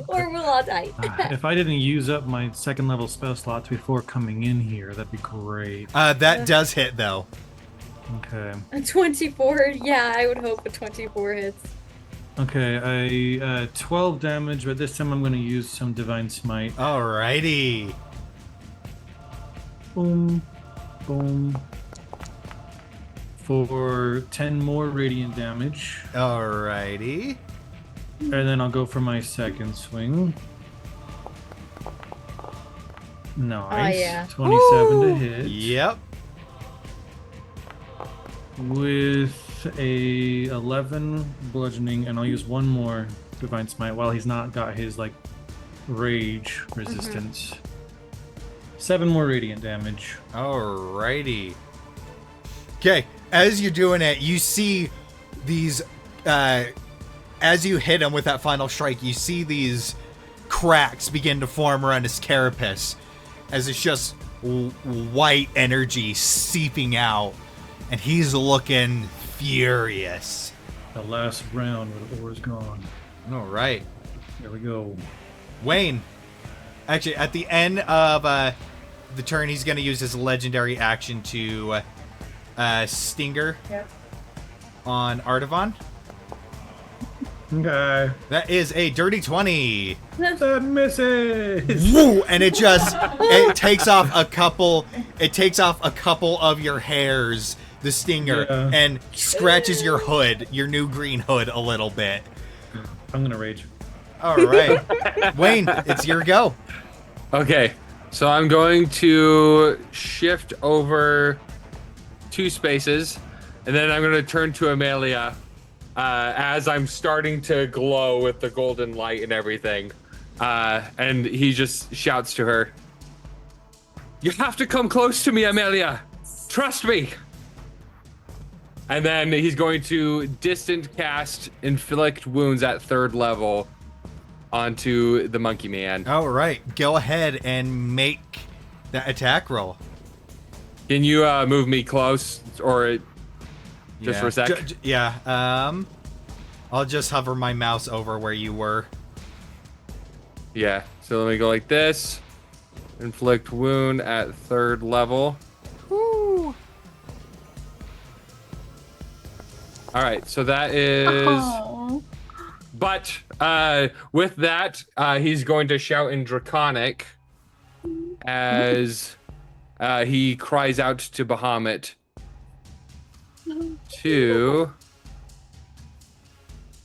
Or we'll all die. if I didn't use up my second level spell slots before coming in here, that'd be great. That does hit though. Okay. A 24. Yeah, I would hope a 24 hits. Okay, 12 damage, but this time I'm going to use some Divine Smite. Alrighty. Boom, boom. For 10 more radiant damage. Alrighty. And then I'll go for my second swing. Nice. Oh, yeah. 27 to hit. Yep. With a 11 bludgeoning, and I'll use one more Divine Smite while he's not got his, like, rage resistance. 7 more radiant damage. Alrighty. Okay, as you're doing it, you see these, as you hit him with that final strike, you see these cracks begin to form around his carapace as it's just white energy seeping out, and he's looking furious. The last round where the ore is gone. Alright. There we go. Wayne. Actually, at the end of the turn, he's going to use his legendary action to Stinger on Artavan. Okay. That is a dirty 20. That misses. Woo! And it takes off a couple of your hairs, the stinger, Yeah. and scratches your hood, your new green hood, a little bit. I'm gonna rage. All right. Wayne, it's your go. Okay, so I'm going to shift over 2 spaces, and then I'm going to turn to Amelia as I'm starting to glow with the golden light and everything. And he just shouts to her, "You have to come close to me, Amelia. Trust me." And then he's going to distant cast Inflict Wounds at 3rd level onto the monkey man. All right. Go ahead and make that attack roll. Can you move me close, or just for a sec? Yeah. I'll just hover my mouse over where you were. Yeah. So let me go like this. Inflict wound at 3rd level. Woo. All right. So that is. Oh. But with that, he's going to shout in Draconic as he cries out to Bahamut to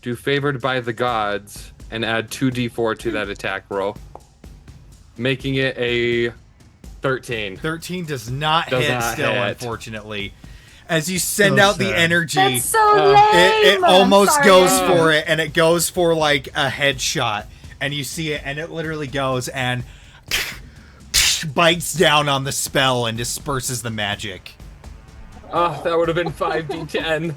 do Favored by the Gods and add 2d4 to that attack roll, making it a 13. 13 does not Does hit not still, hit. Unfortunately. As you send So out the sad. energy, That's so lame. it almost Sorry. goes for it, and it goes for like a headshot, and you see it, and it literally goes and bites down on the spell and disperses the magic. Oh, that would have been 5d10.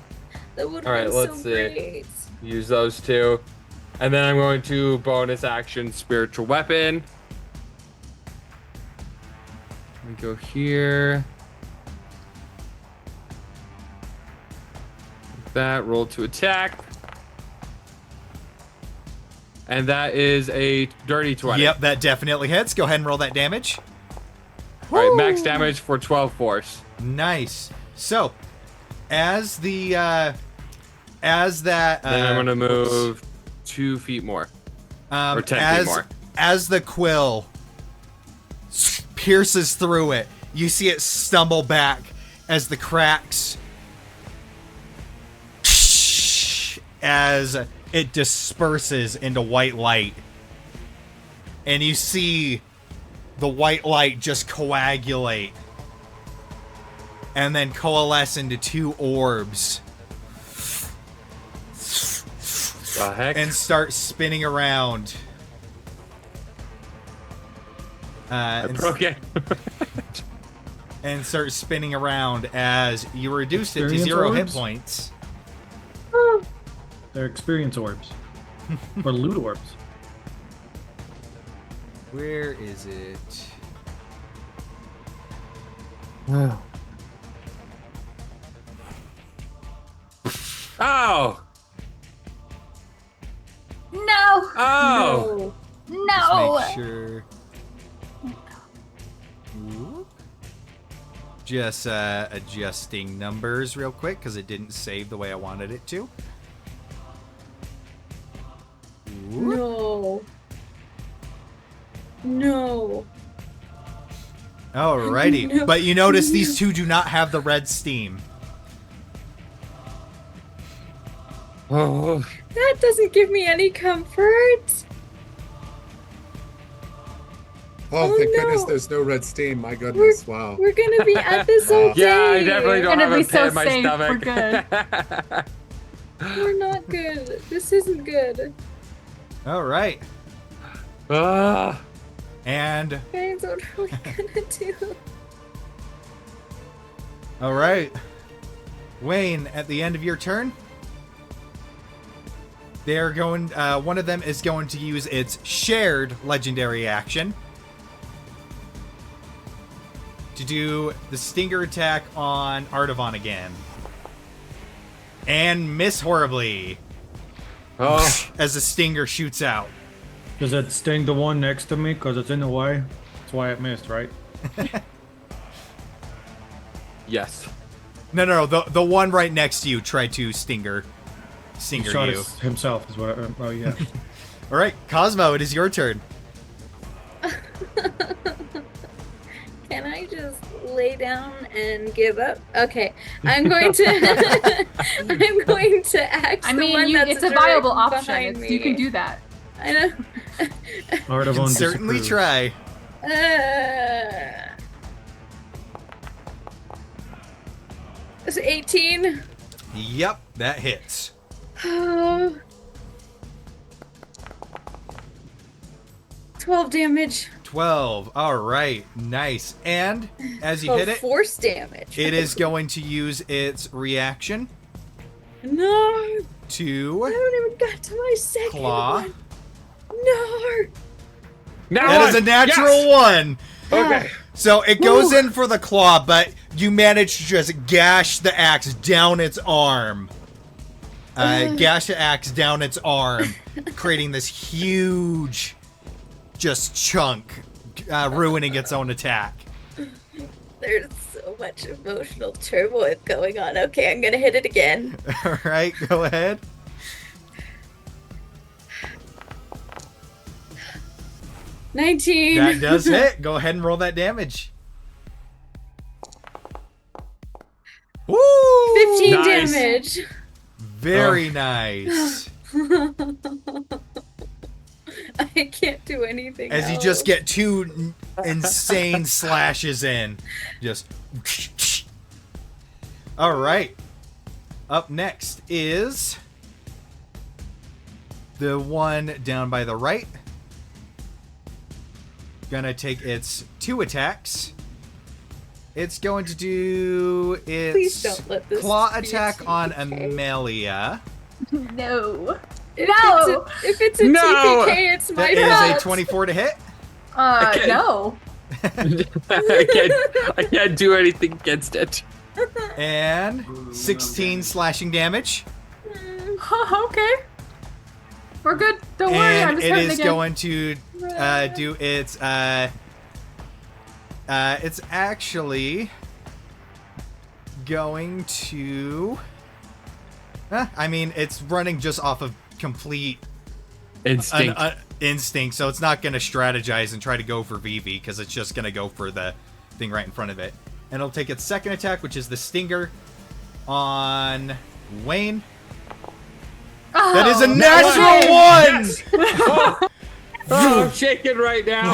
That would All right, have been let's so see. great. Use those 2. And then I'm going to bonus action Spiritual Weapon. Let me go here. That, roll to attack. And that is a dirty 20. Yep, that definitely hits. Go ahead and roll that damage. All right, max damage for 12 force. Nice. So, as that, Then I'm gonna move 2 feet more, or 10 feet more. As the quill pierces through it, you see it stumble back as the cracks, as it disperses into white light, and you see the white light just coagulate and then coalesce into 2 orbs The heck? and start spinning around. And Okay. and start spinning around as you reduce it to Experience 0 hit orbs? points. They're experience orbs. Or loot orbs. Where is it? Oh! No. Oh! No. Just make sure. Whoop. Just adjusting numbers real quick because it didn't save the way I wanted it to. Whoop. No. No. Alrighty, No. but you notice these 2 do not have the red steam. Oh. That doesn't give me any comfort. Oh, Oh, thank goodness no. there's no red steam. My goodness, wow. We're gonna be at this all day. Yeah, I definitely don't Gonna have be a pit so in my safe. stomach. We're not good. This isn't good. Alright. Ah. And Guys, what are we gonna do? all right, Wayne. At the end of your turn, they're going. One of them is going to use its shared legendary action to do the stinger attack on Artavan again, and miss horribly. Oh, As the stinger shoots out. Does it sting the one next to me? Because it's in the way. That's why it missed, right? yes. No. The one right next to you tried to stinger He shot you. himself is what. Oh yeah. All right, Cosmo, it is your turn. Can I just lay down and give up? Okay, I'm going to. I'm going to axe. I the one mean, that's it's a viable direct option. behind me. You can do that. I know. Artavan Can certainly disapproves. try. It's 18. Yep, that hits. Oh. 12 damage. 12. All right, nice. And as you hit it, Force damage. it is going to use its reaction No. I to haven't even got to my second claw. one. No. Now That is a natural one. Okay. So it goes in for the claw, but you manage to just gash the axe down its arm. Gash the axe down its arm, creating this huge, just chunk, ruining its own attack. There's so much emotional turmoil going on. Okay, I'm gonna hit it again. All right, go ahead. $19. That does hit. Go ahead and roll that damage. Woo! 15 Nice. damage. Very nice. I can't do anything As you else. just get two insane slashes in. Just. All right. Up next is the one down by the right. Gonna take its 2 attacks. It's going to do Please its don't let this claw be a attack on TPK. Amelia. No. If No! If it's a No! TPK, it's my That is a fault. 24 to hit. Okay. No. I can't do anything against it. And 16 slashing damage. Okay. We're good. Don't worry. I'm And just it hurting is again. going to do its it's actually going to I mean, it's running just off of complete Instinct. instinct, so it's not going to strategize and try to go for Vivi because it's just going to go for the thing right in front of it. And it'll take its second attack, which is the stinger on Wayne. Oh, That is a no natural way. one! Oh, I'm shaking right now.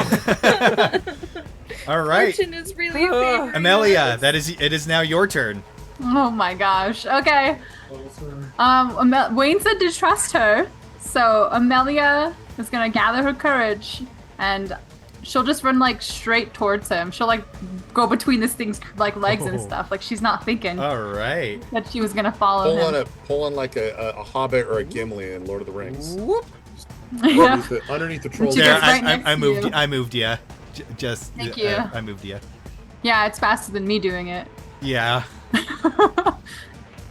All right. Fortune is really favoring Amelia, us. it is now your turn. Oh my gosh. Okay. Wayne said to trust her, so Amelia is gonna gather her courage and she'll just run like straight towards him. She'll like go between this thing's like legs and stuff. Like she's not thinking All right. that she was gonna follow him. Pull on like a Hobbit or a Gimli in Lord of the Rings. Whoop. Yeah. Underneath the troll. She There, gets right next I to moved. you. I moved you. Just. Thank you. I moved you. Yeah, it's faster than me doing it. Yeah.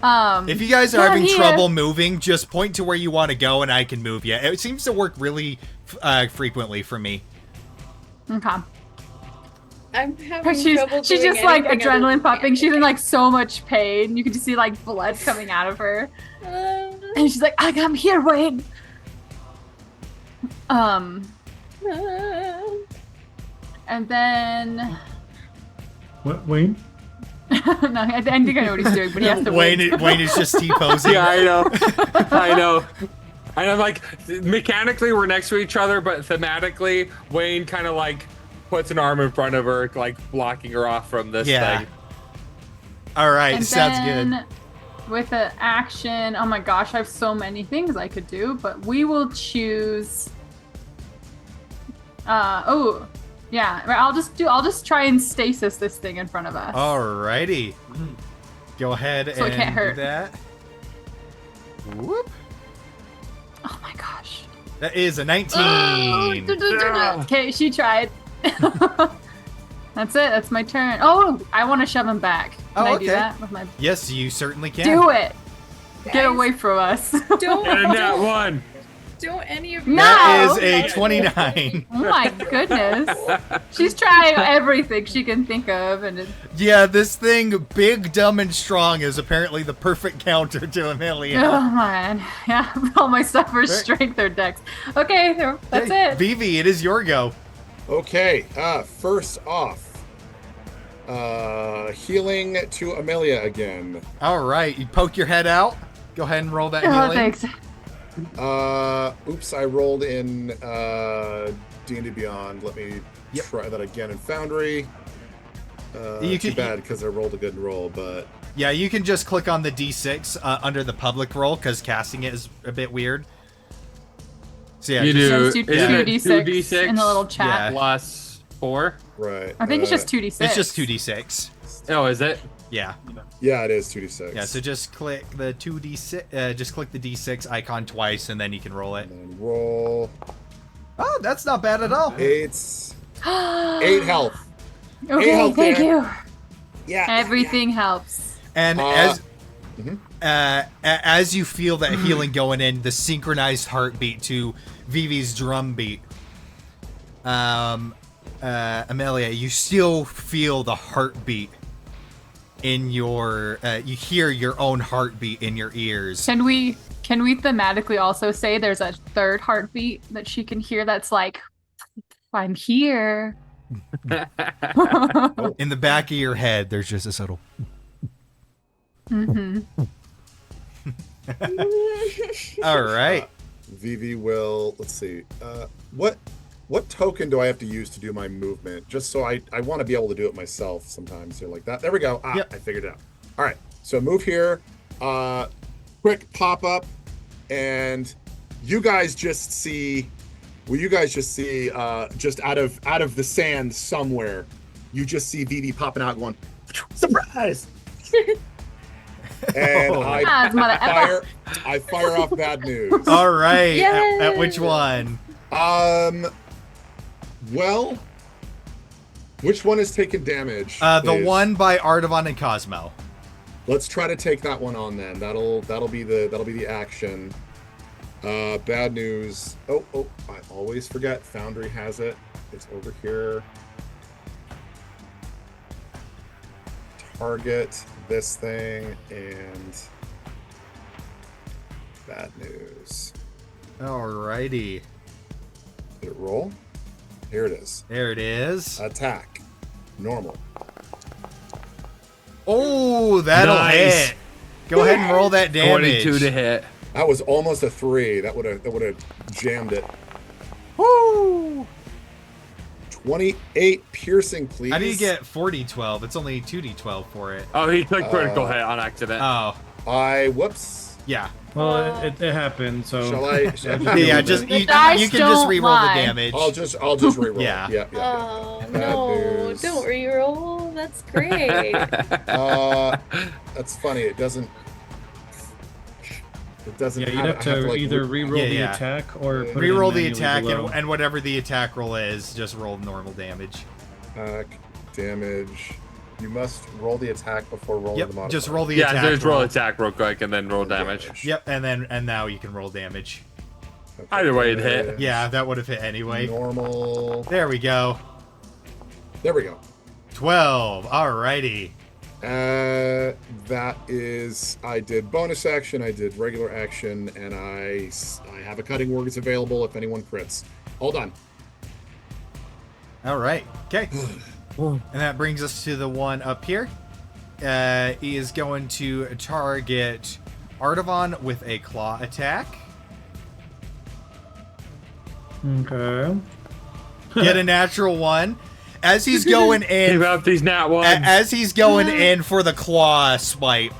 Um, If you guys are Yeah, having here. trouble moving, just point to where you want to go, and I can move you. It seems to work really frequently for me. okay. I'm having She's trouble she's doing just like anything other adrenaline than pumping. She's in panic. like so much pain. You can just see like blood coming out of her, and she's like, "I'm here, Wayne." And then What, Wayne? no, I think I know what he's doing, but he has to wait. Wayne is just T-posing. Yeah, I know. I know. And I'm like, mechanically we're next to each other, but thematically, Wayne kind of like puts an arm in front of her, like blocking her off from this Yeah. thing. All right, And sounds then good. with the action, oh my gosh, I have so many things I could do, but we will choose. Yeah, right, I'll just try and stasis this thing in front of us. Alrighty. Go ahead So it and can't hurt. do that. Whoop. Oh my gosh. That is a 19. Okay, she tried. That's it. That's my turn. Oh, I want to shove him back. Can I do that with my? Yes, you certainly can. Do it. Get Guys, away from us. Don't. And that one. Don't any of you. No! That is a 29. Oh my goodness. She's trying everything she can think of, and Yeah, this thing, big, dumb, and strong, is apparently the perfect counter to Amelia. oh man, yeah, all my stuff are strength or dex. Okay, that's Hey, it. Vivi, it is your go. Okay, first off, healing to Amelia again. All right, you poke your head out. Go ahead and roll that Oh, healing. thanks. Oops, I rolled in D&D Beyond. Let me try that again in Foundry. Too bad because I rolled a good roll, but Yeah, you can just click on the D6 under the public roll because casting it is a bit weird. So yeah, You just- do. Just do Isn't it 2d6 in the little chat. Yeah. Plus 4? right. I think it's just 2d6. It's just 2d6. Oh, is it? Yeah. Yeah, it is 2d6. Yeah, so just click the 2d6, just click the D6 icon twice and then you can roll it. And then roll. Oh, that's not bad at all. 8 health. Okay, health thank there. you. Yeah. Everything helps. And Mhm. as you feel that healing going in, the synchronized heartbeat to Vivi's drum beat, Amelia, you still feel the heartbeat in your, you hear your own heartbeat in your ears. Can we thematically also say there's a third heartbeat that she can hear that's like, I'm here. In the back of your head, there's just this little. Mm-hmm. All right. Vivi will. Let's see. What token do I have to use to do my movement? Just so I want to be able to do it myself sometimes. So like that. There we go. Yep. I figured it out. All right. So move here. Quick pop up, and you guys just see. Well, you guys just see. Just out of the sand somewhere, you just see Vivi popping out, going, surprise. And I fire off bad news. All right. Yay! At which one? Well, which one is taking damage? The one by Artavan and Cosmo. Let's try to take that one on then. That'll be the action. Bad news. Oh, I always forget. Foundry has it. It's over here. Target this thing and bad news. Alrighty. Did it roll? Here it is. There it is. Attack. Normal. Oh, that'll Nice. hit. Go ahead and roll that damage. 22 to hit. That was almost a 3. That would have jammed it. Woo! 28 piercing, please. How do you get 4d12? It's only 2d12 for it. Oh, he took critical hit on accident. Oh, Whoops. yeah. Well, it happened. So Shall I? Yeah, just The you dice can just don't re-roll lie. the damage. I'll just reroll. Yeah. Yep. Oh Bad no! news. Don't reroll. That's great. That's funny. It doesn't. yeah, you'd have to like, either re-roll Yeah, the yeah. attack or put Reroll it in the manually attack below. and whatever the attack roll is, just roll normal damage. attack damage. You must roll the attack before rolling the Yep, modifier. just roll the Yeah, attack. just roll attack real quick and then roll damage. Yep, and now you can roll damage. Okay, Either way, it hit. damage, Yeah, that would have hit anyway. Normal. There we go. There we go. 12. Alrighty. That is, I did bonus action, I did regular action, and I have a cutting words available if anyone crits. All done. All right. Okay. And that brings us to the one up here. He is going to target Artavan with a claw attack. Okay. Get a natural one. As he's going in, Give up these nat ones. as he's going in for the claw swipe,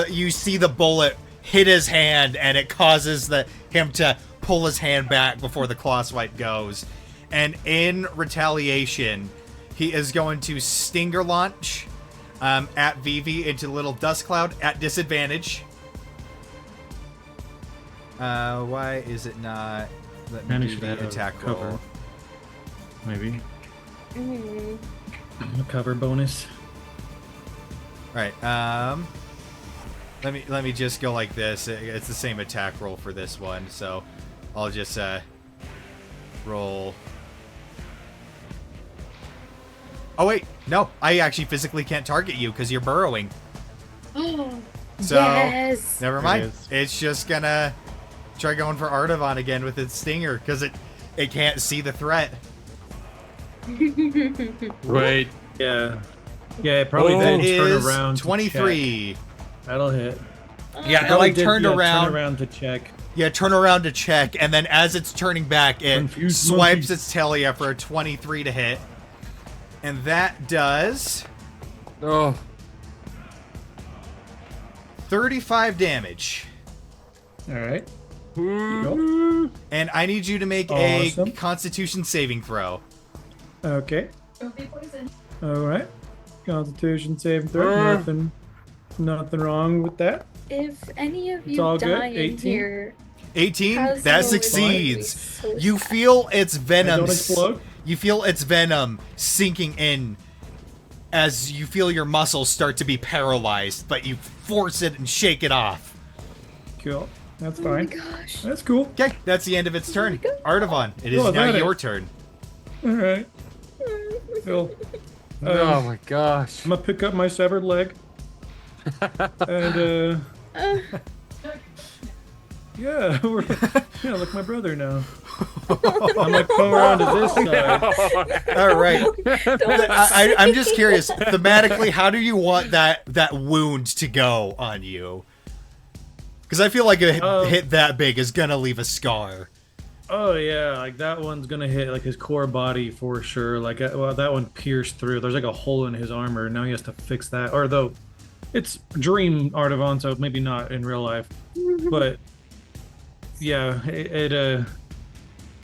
you see the bullet hit his hand, and it causes him to pull his hand back before the claw swipe goes. and in retaliation, he is going to Stinger Launch at Vivi into a little dust cloud at disadvantage. Why is it not? Let me Manage do that the attack roll. cover. Maybe Mm. a cover bonus. Right. Let me just go like this. It's the same attack roll for this one, so I'll just roll. Oh wait, no, I actually physically can't target you because you're burrowing. Oh, So yes. never There mind. it is. It's just gonna try going for Artavan again with its stinger because it can't see the threat. Wait. Yeah. Yeah, it probably Oh, did That turn is around. to 23. check. That'll hit. Yeah, it Probably like did, turned yeah, around. Turn around to check. Yeah, turn around to check, and then as it's turning back, it Confused swipes monkey. its tail at you for a 23 to hit. And that does Oh. 35 damage. All right. Here you go. And I need you to make Awesome. a Constitution saving throw. Okay. Don't be poisoned. All right. Constitution saving throw. Nothing wrong with that. If any of It's you all good. die in 18? here, 18, How's that the succeeds. so You sad. feel its I venom. don't explode. You feel its venom sinking in as you feel your muscles start to be paralyzed, but you force it and shake it off. Cool. That's Oh my fine. gosh. That's cool. Okay, that's the end of its turn. God. Artavan, it is Oh, now that your is- turn. All right. Cool. Oh my gosh. I'm gonna pick up my severed leg. And yeah, like my brother now. I'm gonna come around to this side. All right. I'm just curious, thematically, how do you want that wound to go on you? Because I feel like a hit that big is gonna leave a scar. Oh yeah, like that one's gonna hit like his core body for sure. Like well, that one pierced through. There's like a hole in his armor. Now he has to fix that. Or though, it's Dream Artavan, so maybe not in real life. But yeah,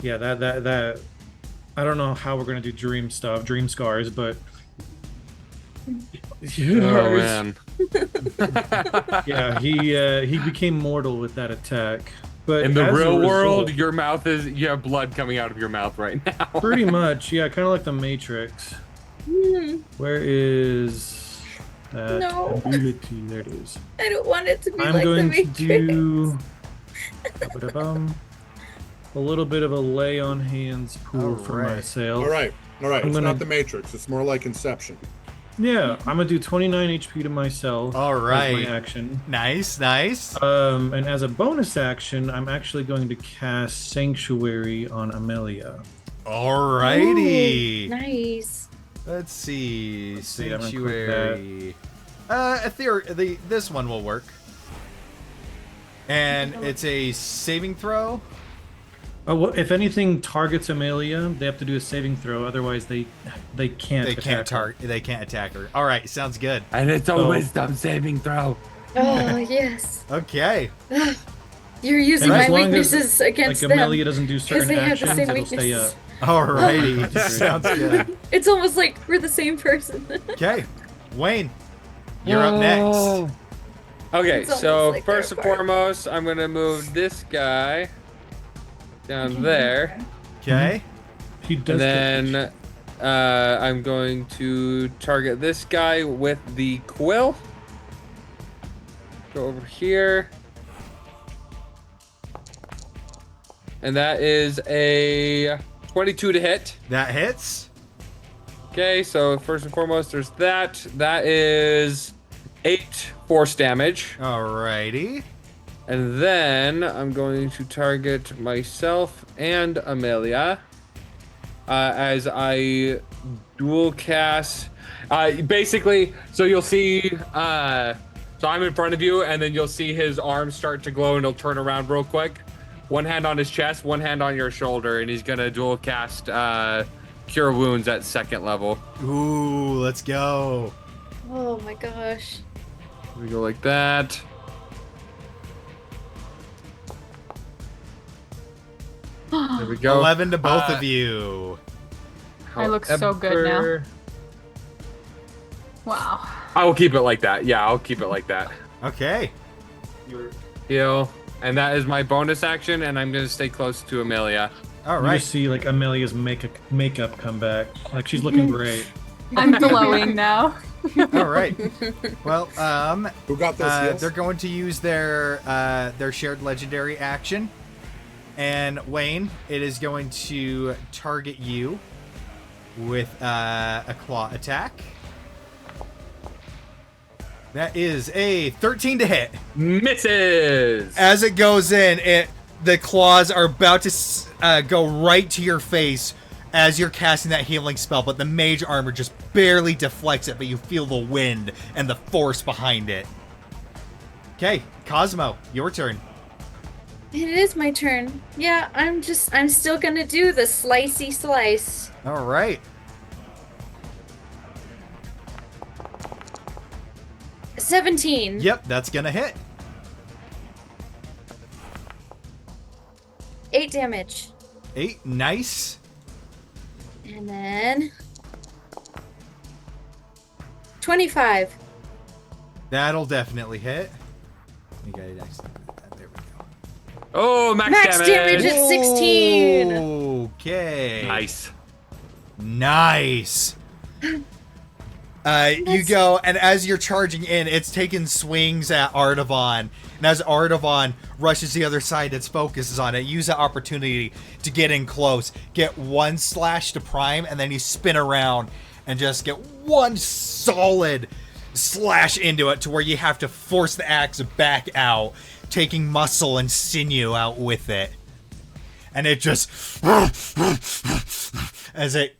yeah, that. I don't know how we're gonna do dream stuff, dream scars, but. Oh man. Yeah, he became mortal with that attack. But In the as a real world, result- you have blood coming out of your mouth right now. pretty much, yeah, kind of like the Matrix. Where is that No. ability? There it is. I don't want it to be I'm like going the to Matrix. do a little bit of a lay on hands pool for Alright. myself. All right. I'm It's gonna- not the Matrix. It's more like Inception. Yeah, I'm gonna do 29 HP to myself. All as right. my action. Nice, nice. And as a bonus action, I'm actually going to cast Sanctuary on Amelia. Alrighty. Ooh, nice. Let's see. Let's see, I'm gonna click Sanctuary. This one will work. And it's a saving throw. Oh, well, if anything targets Amelia, they have to do a saving throw. Otherwise, they can't. They attack can't her. They can't attack her. All right, sounds good. And it's a Oh. wisdom saving throw. Oh, yes. Okay. You're using And my as long as, weaknesses against like them. Amelia doesn't do certain they have the actions, same it'll stay up. weakness. Alrighty, Oh. sounds good. It's almost like we're the same person. Okay, Wayne, you're up next. Okay, It's so almost like first they're and apart. foremost, I'm gonna move this guy down there, Okay. He does. and get- then I'm going to target this guy with the quill. Go over here, and that is a 22 to hit. That hits. Okay, so first and foremost, there's that. That is 8 force damage. Alrighty. And then I'm going to target myself and Amelia as I dual cast. Basically, so you'll see. So I'm in front of you, and then you'll see his arms start to glow, and he'll turn around real quick. One hand on his chest, one hand on your shoulder, and he's gonna dual cast Cure Wounds at 2nd level. Ooh, let's go. Oh my gosh. We go like that. There we go. 11 to both of you. I look so good now. However- Wow. I will keep it like that. Yeah, I'll keep it like that. Okay. Heal. And that is my bonus action, and I'm going to stay close to Amelia. All You right. see like Amelia's makeup come back. Like she's looking great. I'm glowing now. All right. Well, Who got those heals? they're going to use their shared legendary action, and Wayne, it is going to target you with a claw attack. That is a 13 to hit. Misses! As it goes in, the claws are about to go right to your face as you're casting that healing spell, but the mage armor just barely deflects it, but you feel the wind and the force behind it. Okay, Cosmo, your turn. It is my turn. Yeah, I'm still gonna do the slicey slice. All right. 17. Yep, that's gonna hit. 8 damage. 8, nice. And then 25. That'll definitely hit. You got it next. There we go. Oh, Max damage at 16. Okay. Nice. Nice. You go, and as you're charging in, it's taking swings at Artavan. And as Artavan rushes the other side, its focus is on it. Use that opportunity to get in close. Get one slash to prime, and then you spin around and just get one solid slash into it to where you have to force the axe back out, taking muscle and sinew out with it. And it just... as it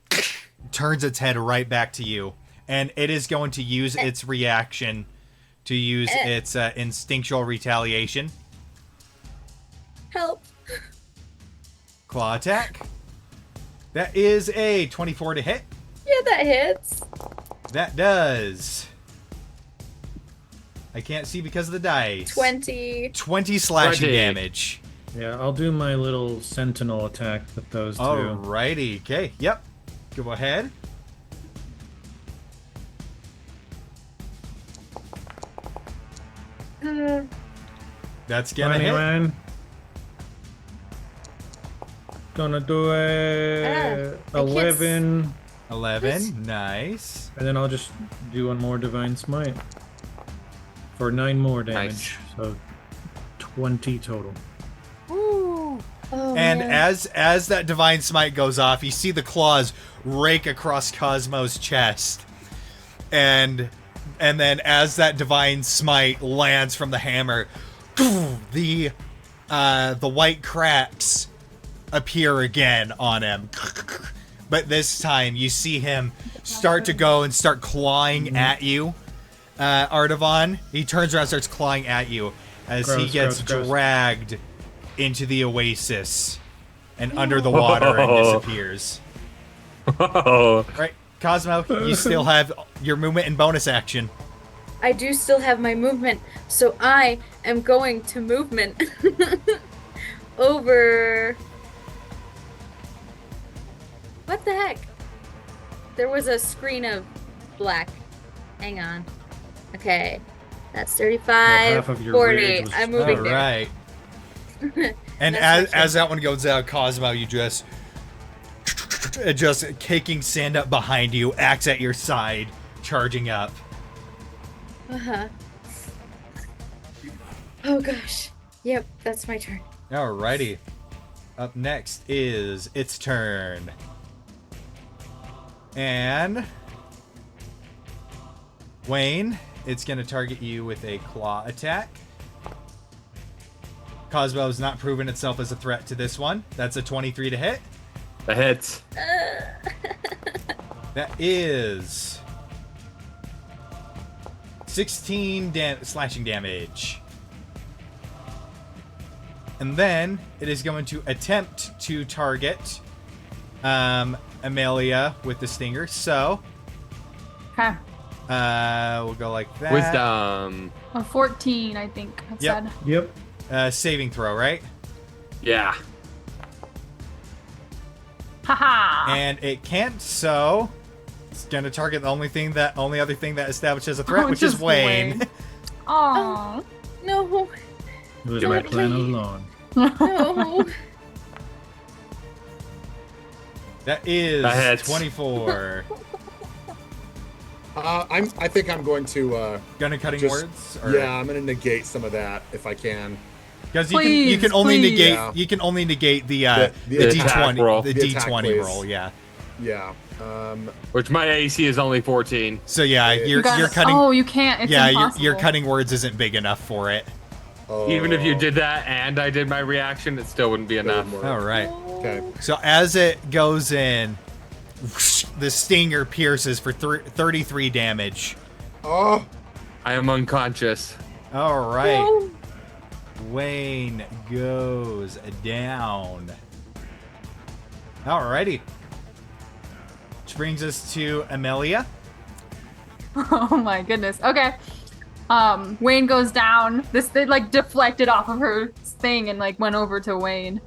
turns its head right back to you. And it is going to use its reaction to use its instinctual retaliation. Help. Claw attack. That is a 24 to hit. Yeah, that hits. That does. I can't see because of the dice. 20. 20 slashing 20. damage. Yeah, I'll do my little sentinel attack with those two. Alrighty. Okay. Yep. Go ahead. That's gonna hit. 21. Gonna do a I 11, 11. Nice. and then I'll just do one more divine smite for 9 more damage. Nice. So 20 total. Oh, And man. as that divine smite goes off, you see the claws rake across Cosmo's chest. And then as that divine smite lands from the hammer, the white cracks appear again on him. But this time you see him start to go and start clawing at you. Artavan, he turns around and starts clawing at you as he Gross, gets gross, gross. dragged into the oasis and under the water and disappears. Oh, Right, Cosmo, you still have your movement and bonus action. I do still have my movement, so I am going to movement over. What the heck? There was a screen of black. Hang on. Okay. That's 35, half of your 40. rage was- I'm moving All there. right. And That's as that one goes out, Cosmo, you just kicking sand up behind you, axe at your side, charging up. Uh-huh. Oh gosh. Yep, that's my turn. Alrighty. Up next is its turn. And Wayne, it's going to target you with a claw attack. Cosmo has not proven itself as a threat to this one. That's a 23 to hit. the hits. That is 16 slashing damage. And then it is going to attempt to target Amelia with the stinger. So Okay. we'll go like that. Wisdom. 14, I think. I've Yep. said. Yep. Saving throw, right? Yeah. Haha. And it can't, so it's gonna target the only other thing that establishes a threat, which is Just Wayne. Oh. No. It was my plan all along. No. That is That hits. 24. I think I'm going to Gonna cutting Just- words? Or, yeah, I'm gonna negate some of that if I can. Because you can only Please. negate Yeah. you can only negate the The attack D20 roll. the The attack, D20 please. roll, yeah. Yeah. Which my AC is only 14. So yeah, you're Guys, cutting Oh, you can't. It's yeah, impossible. your cutting words isn't big enough for it. Oh, Even if you did that and I did my reaction, it still wouldn't be enough. All right. Okay. So as it goes in, whoosh, the stinger pierces for 33 damage. Oh, I am unconscious. All right. No. Wayne goes down. Alrighty. Which brings us to Amelia. Oh my goodness. Okay. Wayne goes down. They like deflected off of her thing and like went over to Wayne.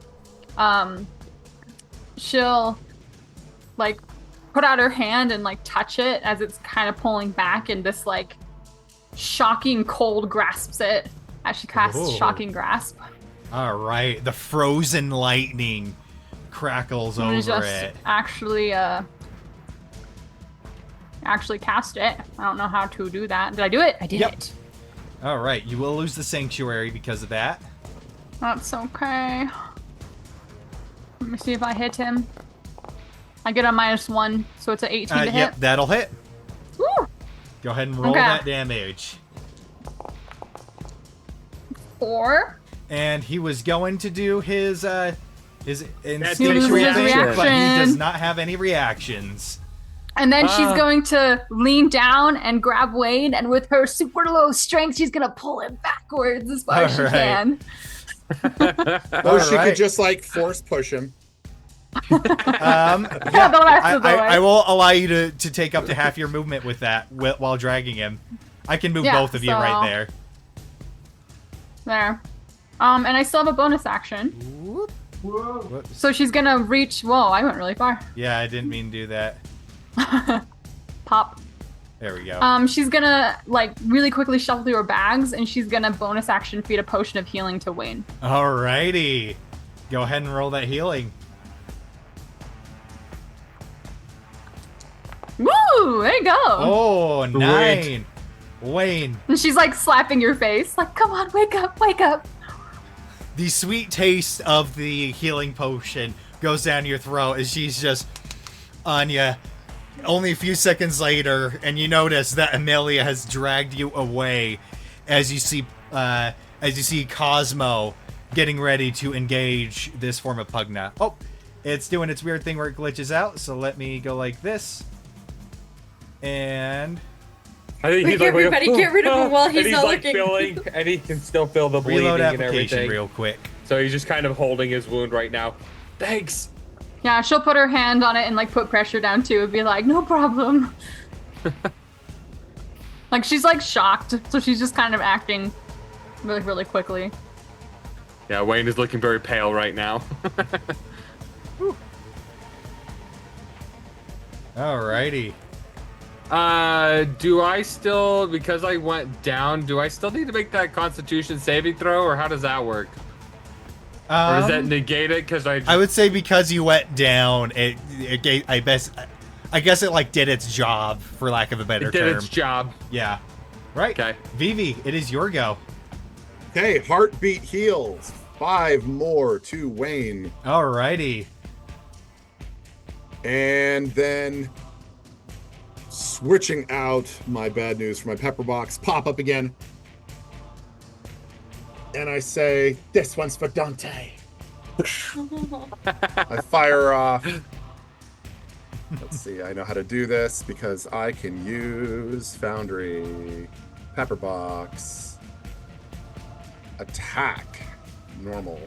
She'll like put out her hand and like touch it as it's kind of pulling back, and this like shocking cold grasps it as she casts Oh. shocking grasp. All right. The frozen lightning crackles I'm gonna over just it. actually cast it. I don't know how to do that. Did I do it? I did Yep. it. All right. You will lose the sanctuary because of that. That's okay. Let me see if I hit him. I get a -1, so it's an 18 to hit. Yep, that'll hit. Woo! Go ahead and roll Okay. that damage. 4. And he was going to do his His instinctual reaction. thing, but he does reaction. not have any reactions. And then she's going to lean down and grab Wayne, and with her super low strength, she's gonna pull him backwards as far as she Alright. can. or she right. could just like force push him. Yeah, The rest of the way. I will allow you to take up to half your movement with that while dragging him. I can move Yeah, both of you so- right there. There. And I still have a bonus action. Whoops. So she's gonna reach. Whoa, I went really far. Yeah, I didn't mean to do that. Pop. There we go. She's gonna like really quickly shuffle through her bags, and she's gonna bonus action feed a potion of healing to Wayne. Alrighty. Go ahead and roll that healing. Woo! There you go. Oh, Great. 9. Wayne, And she's like slapping your face, like, "Come on, wake up, wake up." the sweet taste of the healing potion goes down your throat as she's just on you. Only a few seconds later, and you notice that Amelia has dragged you away as you see Cosmo getting ready to engage this form of Pugna. Oh, it's doing its weird thing where it glitches out, so let me go like this. And I think he's Like, like, everybody get rid of him while he's and he's not like looking. filling, and he can still feel the bleeding reload and application everything. real quick. So he's just kind of holding his wound right now. Thanks. Yeah, she'll put her hand on it and like put pressure down too, and be like, "No problem." Like she's like shocked, so she's just kind of acting really, really quickly. Yeah, Wayne is looking very pale right now. Alrighty. Do I still, because I went down, do I still need to make that Constitution saving throw, or how does that work? Or does that negate it? Because I would say because you went down, I guess it like did its job, for lack of a better it did term. its job. Yeah. Right. Okay. Vivi, it is your go. Okay, heartbeat heals. 5 more to Wayne. Alrighty. And then switching out my bad news for my pepper box, pop up again. And I say, "This one's for Dante." I fire off. Let's see, I know how to do this because I can use Foundry. Pepper box. Attack. Normal.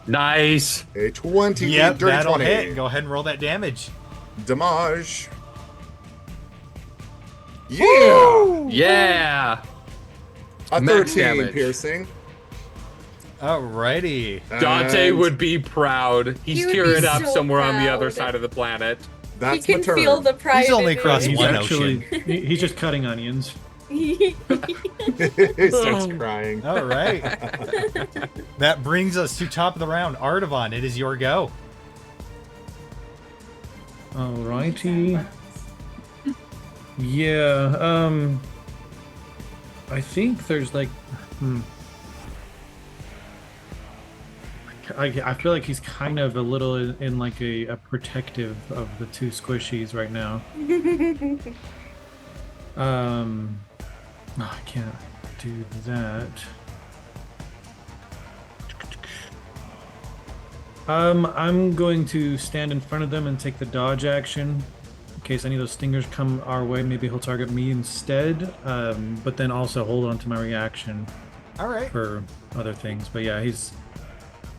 Nice. A 20. Yep, dirty that'll 20. hit. Go ahead and roll that damage. Damage. Yeah! Yeah. A Max 13 damage. piercing. Alrighty. Dante And would be proud. He's He would tearing be up so somewhere on the other proud. side of the planet. That's he my can turn. feel the pride. He's only in it. crossed He's one actually ocean. he's just cutting onions. He starts crying. All right. That brings us to top of the round. Artavan, it is your go. Alrighty. Yeah. I think there's like. I feel like he's kind of a little in like a protective of the two squishies right now. I can't do that. I'm going to stand in front of them and take the dodge action. In case any of those stingers come our way, maybe he'll target me instead. But then also hold on to my reaction All right. for other things. But yeah, he's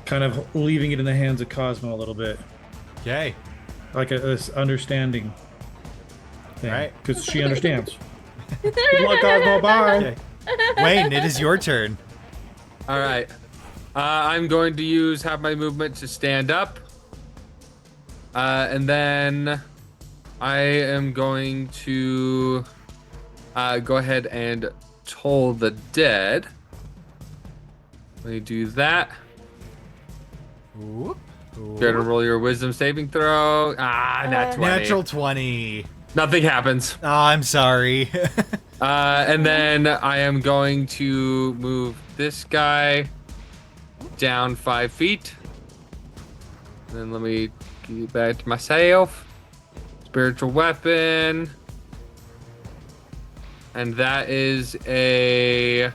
kind of leaving it in the hands of Cosmo a little bit. Okay. Like this understanding thing. Right. Because she understands. Good luck, Cosmo. Bye. Okay. Wayne, it is your turn. All right. I'm going to have my movement to stand up. And then I am going to go ahead and toll the dead. Let me do that. Whoop. Go to roll your wisdom saving throw. Nat 20. Natural 20. Nothing happens. Oh, I'm sorry. And then I am going to move this guy down 5 feet. Then let me get back to myself. Spiritual weapon. And that is a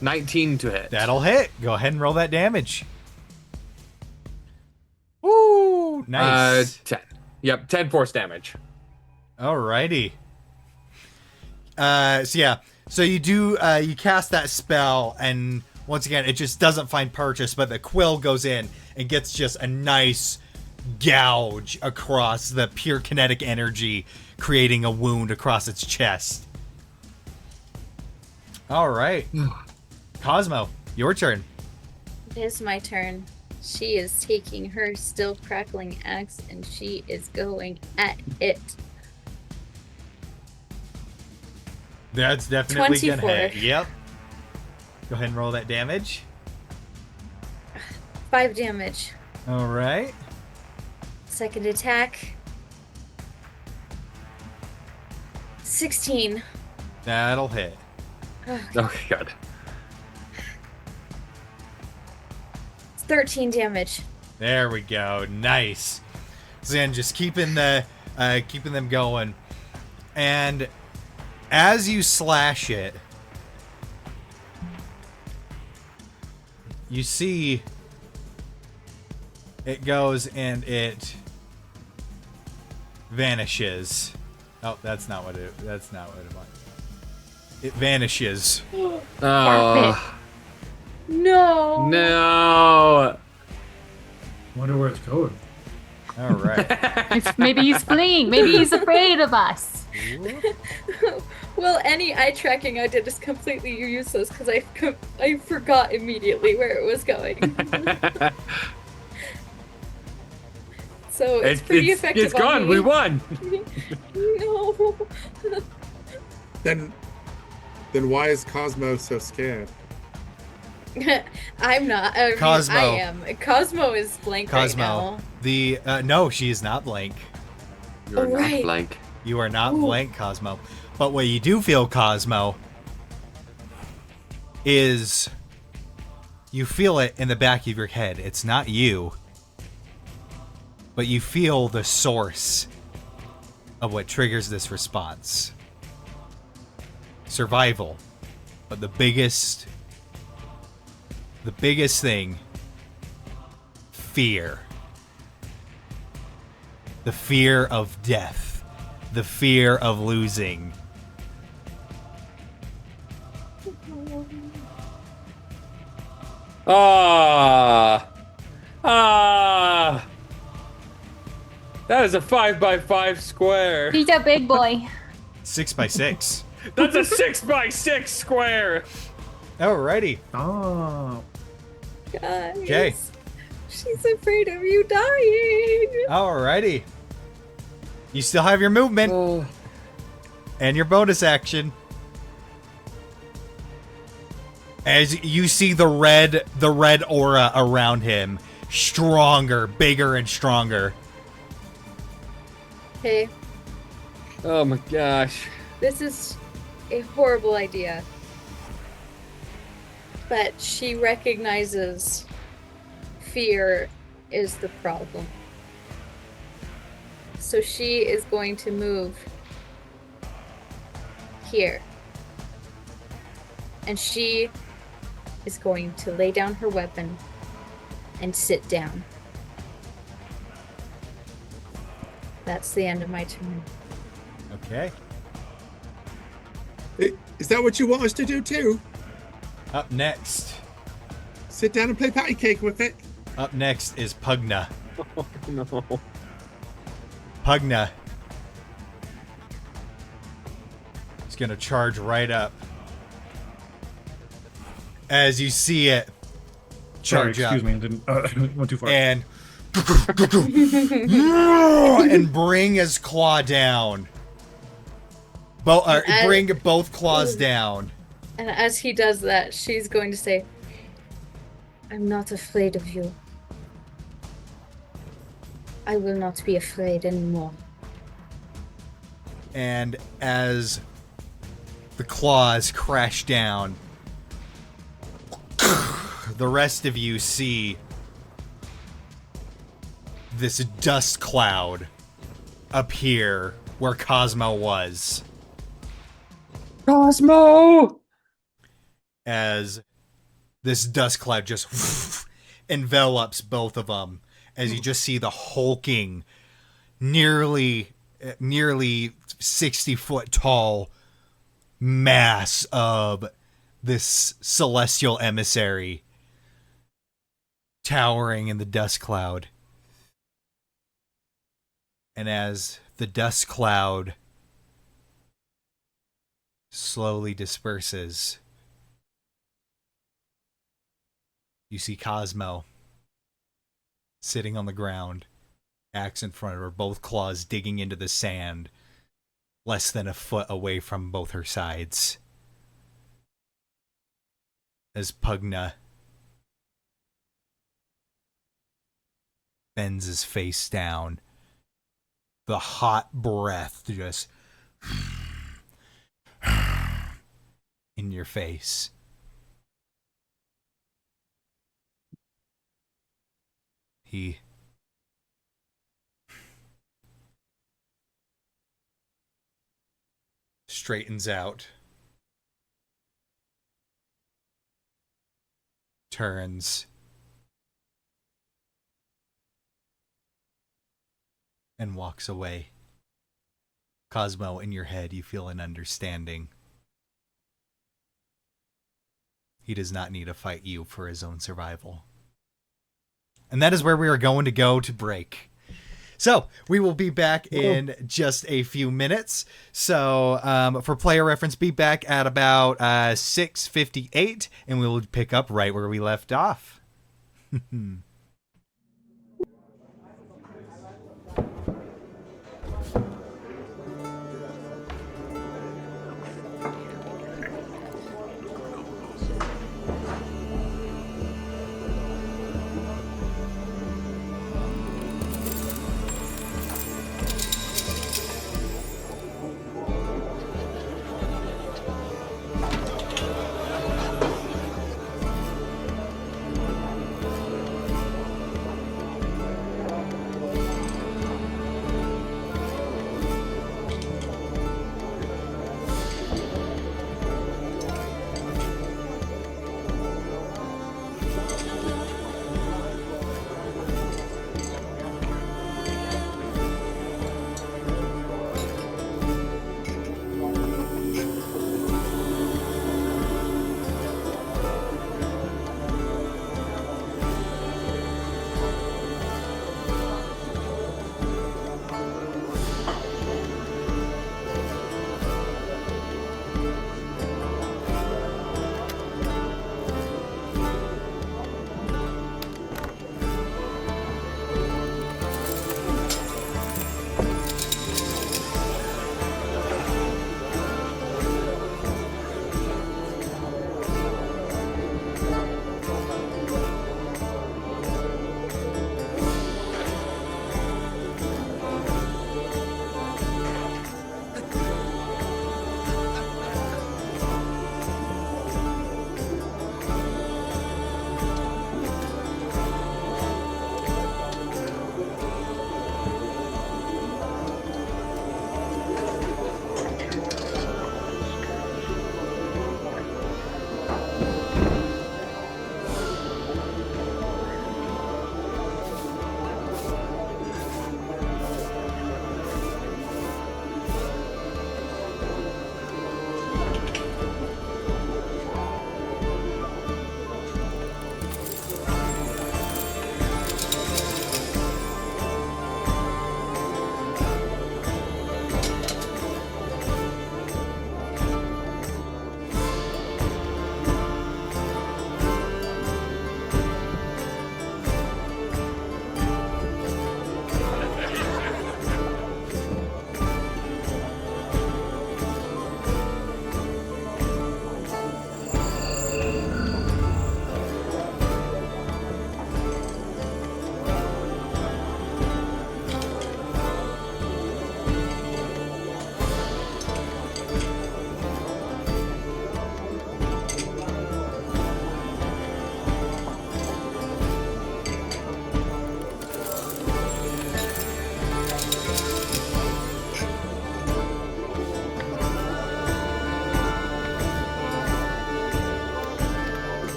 19 to hit. That'll hit. Go ahead and roll that damage. Woo! Nice. 10. Yep, 10 force damage. Alrighty. So you do you cast that spell, and once again it just doesn't find purchase, but the quill goes in and gets just a nice gouge across the pure kinetic energy, creating a wound across its chest. All right. Cosmo, your turn. It is my turn. She is taking her still crackling axe and she is going at it. That's definitely gonna 24. hit. Yep. Go ahead and roll that damage. 5 damage. All right. Second attack. 16. That'll hit. Okay, good. 13 damage. There we go. Nice. Zen just keeping them going. And as you slash it, you see it goes and it vanishes. Oh, that's not what it wants. It vanishes. Oh, No. no. Wonder where it's going. All right. Maybe he's fleeing. Maybe he's afraid of us. Well, any eye tracking I did is completely useless because I forgot immediately where it was going. So it's pretty effective. It's gone. On We me. won. No. Then why is Cosmo so scared? I'm not. I mean, Cosmo. I am. Cosmo is blank Cosmo. right now. The no, she is not blank. You're not Right. blank. You are not Ooh. blank, Cosmo. But what you do feel, Cosmo, is you feel it in the back of your head. It's not you, but you feel the source of what triggers this response. Survival. But the biggest thing, fear. The fear of death. The fear of losing. That is a 5x5 square. He's a big boy. 6x6. That's a 6x6 square. Alrighty. Oh. Guys. Okay. She's afraid of you dying. Alrighty. You still have your movement Oh. and your bonus action. As you see the red aura around him stronger, bigger and stronger. Okay, Oh my gosh. this is a horrible idea. But she recognizes fear is the problem. So she is going to move here. And she is going to lay down her weapon and sit down. That's the end of my turn. Okay. Is that what you want us to do too? Up next. Sit down and play patty cake with it? Up next is Pugna. Oh no. Pugna is gonna charge right up. As you see it Sorry, charge up. excuse me. Didn't went too far. And and bring his claw down. Bring both claws down. And as he does that, she's going to say, I'm not afraid of you. I will not be afraid anymore. And as the claws crash down, the rest of you see this dust cloud appear where Cosmo was. Cosmo! As this dust cloud just envelops both of them, as you just see the hulking, nearly 60-foot tall mass of this celestial emissary towering in the dust cloud. And as the dust cloud slowly disperses, you see Cosmo sitting on the ground, axe in front of her, both claws digging into the sand, less than a foot away from both her sides. As Pugna bends his face down, the hot breath just in your face. He straightens out, turns, and walks away. Cosmo, in your head, you feel an understanding. He does not need to fight you for his own survival. And that is where we are going to go to break. So, we will be back in just a few minutes. So, for player reference, be back at about 6:58, and we will pick up right where we left off.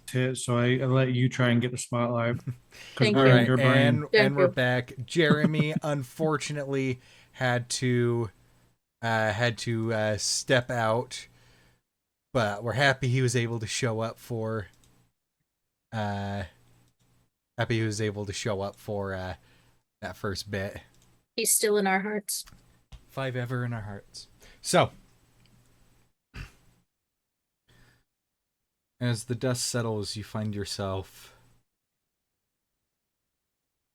hit, so I let you try and get the spotlight. Thank All you. right, Your brain. and we're you. back. Jeremy unfortunately had to step out, but we're happy he was able to show up for that first bit. He's still in our hearts. 5 ever in our hearts. So, as the dust settles, you find yourself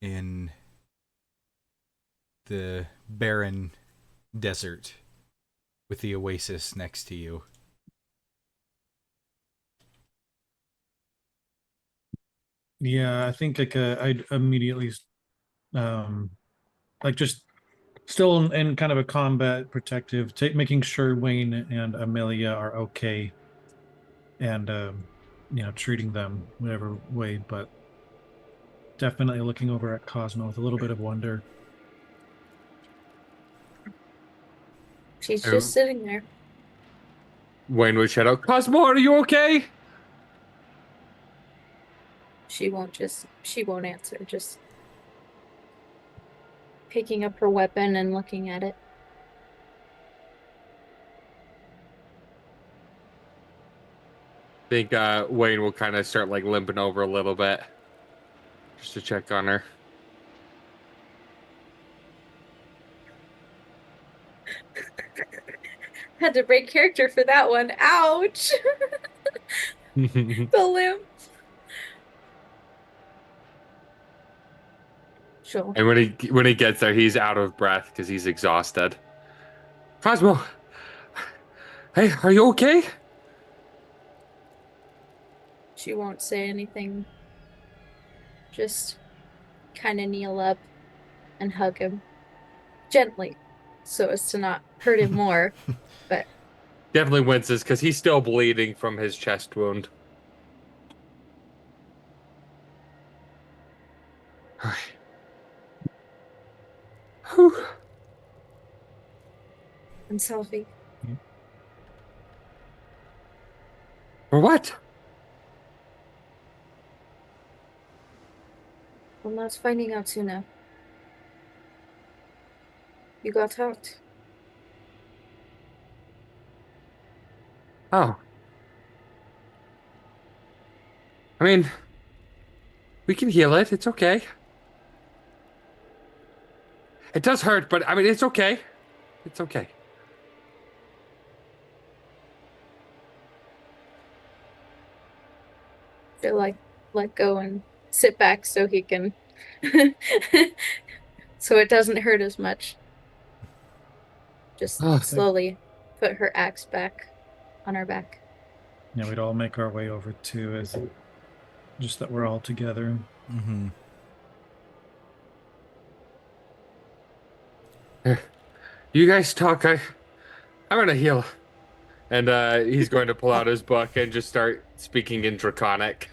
in the barren desert with the oasis next to you. Yeah, I think like I'd immediately, like just still in kind of a combat protective, making sure Wayne and Amelia are okay, and treating them whatever way, but definitely looking over at Cosmo with a little bit of wonder. She's Oh. just sitting there. Wayne would shout out, Cosmo, are you okay? She won't answer, just picking up her weapon and looking at it. I think Wayne will kind of start like limping over a little bit just to check on her. Had to break character for that one. Ouch! The limp. Sure. And when he gets there, he's out of breath because he's exhausted. Cosmo, hey, are you okay? She won't say anything. Just kind of kneel up and hug him gently so as to not hurt him more. But Definitely winces because he's still bleeding from his chest wound. All right. Whew. and Selfie. For what? I'm not finding out sooner. You got out. Oh. I mean, we can heal it. It's okay. It does hurt, but I mean, it's okay. It's okay. She'll let go and sit back so he can so it doesn't hurt as much. Just slowly put her axe back on her back. Yeah, we'd all make our way over too, as just that we're all together. Mm-hmm. You guys talk. I'm gonna heal. And he's going to pull out his book and just start speaking in Draconic.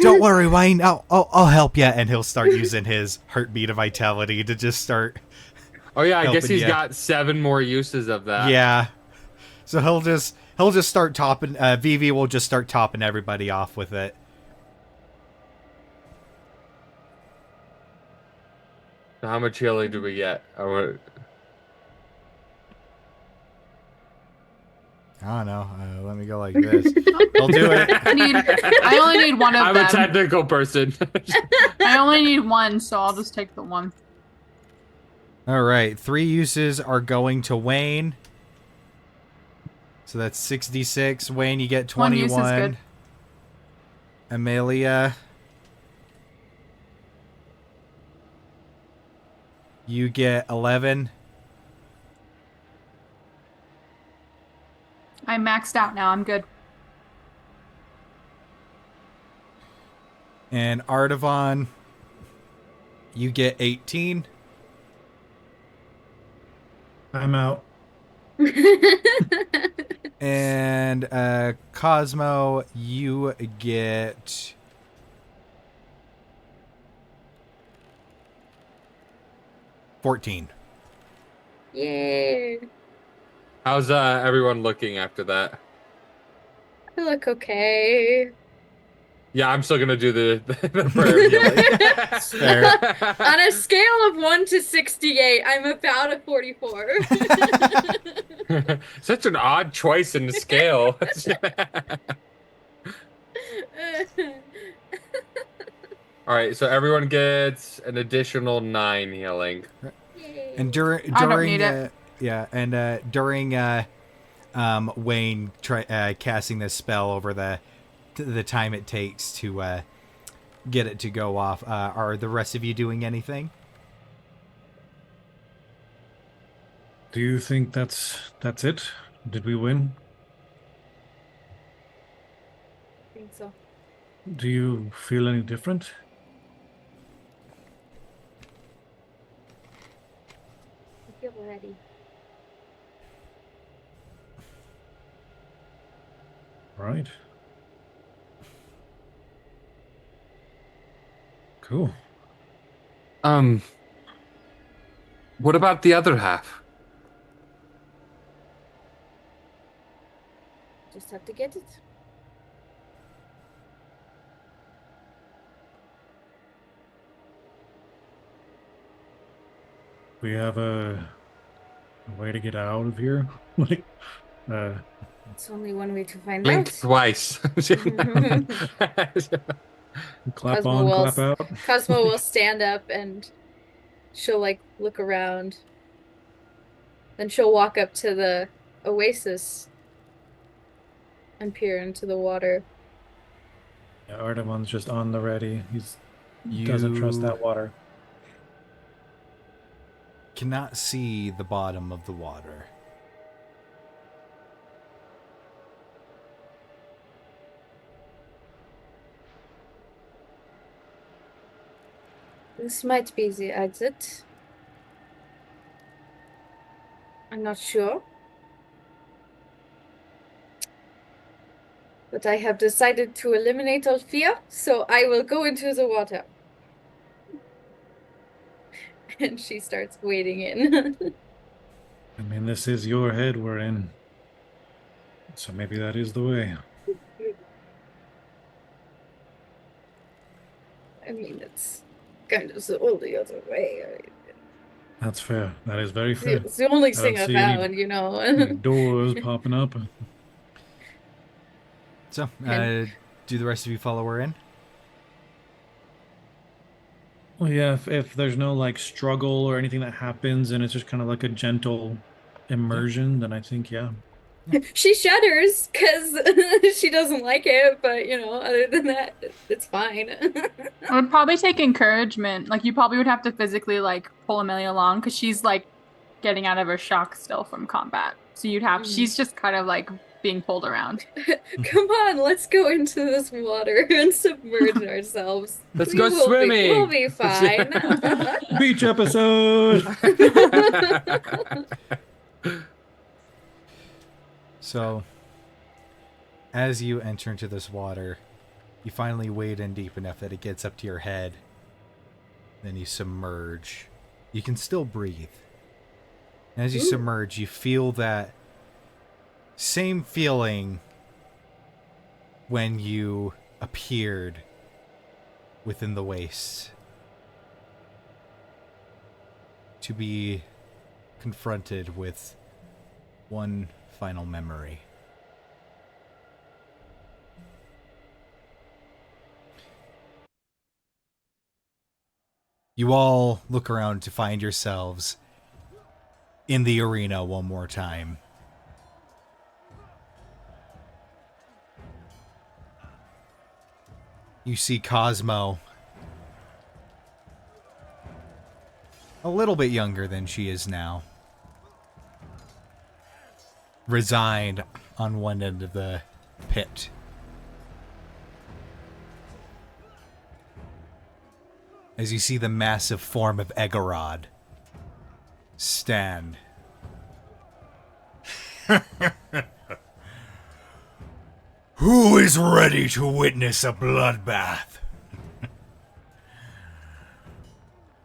Don't worry, Wayne. I'll help you. And he'll start using his heartbeat of vitality to just start. Oh yeah, I guess helping he's ya. got 7 more uses of that. Yeah. So he'll just start topping. Vivi will just start topping everybody off with it. So how much healing do we get? I don't know. Let me go like this. I'll do it. I only need one of I'm them. a technical person. I only need one, so I'll just take the one. All right. 3 uses are going to Wayne. So that's 66. Wayne, you get 21. One use is good. Amelia, you get 11. I'm maxed out now. I'm good. And Artavan, you get 18. I'm out. And Cosmo, you get 14. Yay. How's everyone looking after that? I look okay. Yeah, I'm still gonna do the prayer Fair. On a scale of 1 to 68, I'm about a 44. healing. Such an odd choice in the scale. All right, so everyone gets an additional 9 healing. Yay. And during I don't need it. during Wayne casting this spell over the time it takes to get it to go off, are the rest of you doing anything? Do you think that's it? Did we win? I think so. Do you feel any different? I feel ready. Right. Cool. What about the other half? Just have to get it. We have a way to get out of here. Like, It's only one way to find Blink out. twice. clap Cosmo on, will, clap out. Cosmo will stand up and she'll like look around. Then she'll walk up to the oasis and peer into the water. Yeah, Ardamon's just on the ready. He doesn't trust that water. Cannot see the bottom of the water. This might be the exit. I'm not sure. But I have decided to eliminate all fear, so I will go into the water. And she starts wading in. I mean, this is your head we're in. So maybe that is the way. I mean, it's kind of the only other way. That's fair. That is very fair. It's the only I don't thing I see any- found, you know. Any doors popping up. So, And- do the rest of you follow her in? Well, yeah, if there's no like struggle or anything that happens and it's just kind of like a gentle immersion, then I think, yeah. She shudders because she doesn't like it, but you know, other than that, it's fine. It would probably take encouragement. Like you probably would have to physically like pull Amelia along because she's like getting out of her shock still from combat. So you'd have she's just kind of like being pulled around. Come on, let's go into this water and submerge ourselves. Let's We go will swimming. We'll be fine. Beach episode. So, as you enter into this water, you finally wade in deep enough that it gets up to your head. Then you submerge. You can still breathe. And as you submerge, you feel that same feeling when you appeared within the wastes. To be confronted with one final memory. You all look around to find yourselves in the arena one more time. You see Cosmo, a little bit younger than she is now, resigned on one end of the pit. As you see the massive form of Egorod stand. Who is ready to witness a bloodbath?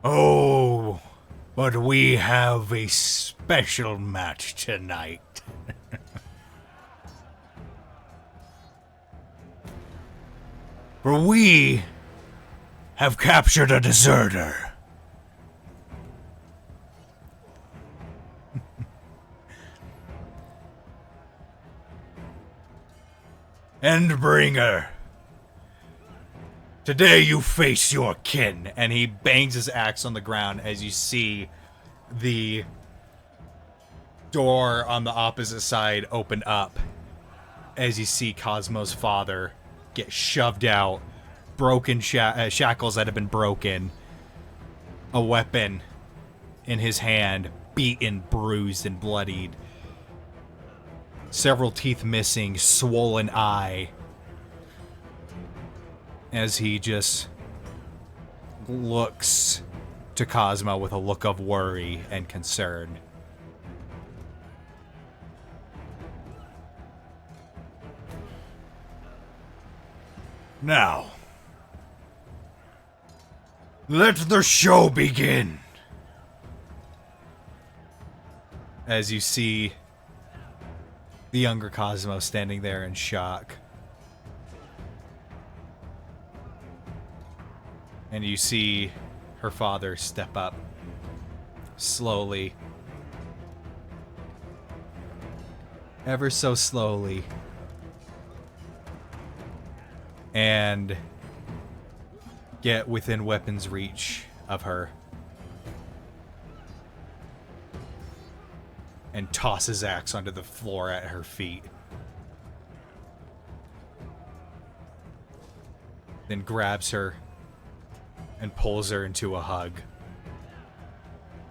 Oh, but we have a special match tonight. For we have captured a deserter. Endbringer. Today you face your kin. And he bangs his axe on the ground as you see the door on the opposite side open up. As you see Cosmo's father get shoved out. Broken shackles that have been broken. A weapon in his hand. Beaten, bruised, and bloodied. Several teeth missing, swollen eye. As he just looks to Cosmo with a look of worry and concern. Now, let the show begin. As you see the younger Cosmo standing there in shock. And you see her father step up slowly. Ever so slowly. And get within weapon's reach of her. And toss his axe onto the floor at her feet. Then grabs her and pulls her into a hug.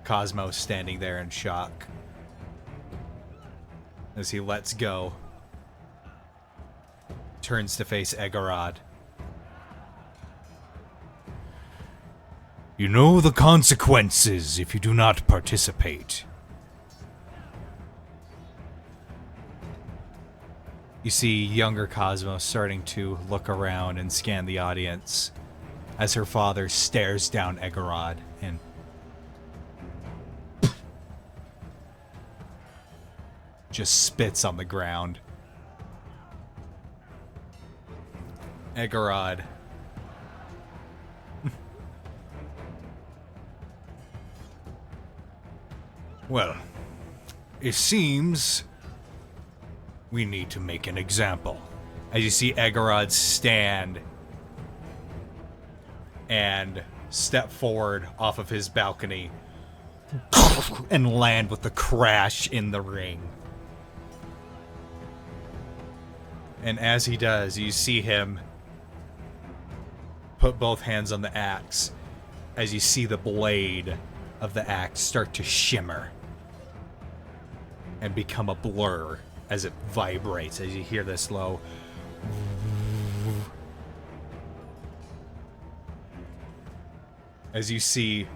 Cosmo standing there in shock. As he lets go, turns to face Egorod. You know the consequences if you do not participate. You see younger Cosmo starting to look around and scan the audience as her father stares down Egorod and just spits on the ground. Egorod well, it seems we need to make an example. As you see Egorod stand and step forward off of his balcony and land with the crash in the ring. And as he does, you see him put both hands on the axe as you see the blade of the axe start to shimmer and become a blur as it vibrates, as you hear this low as you see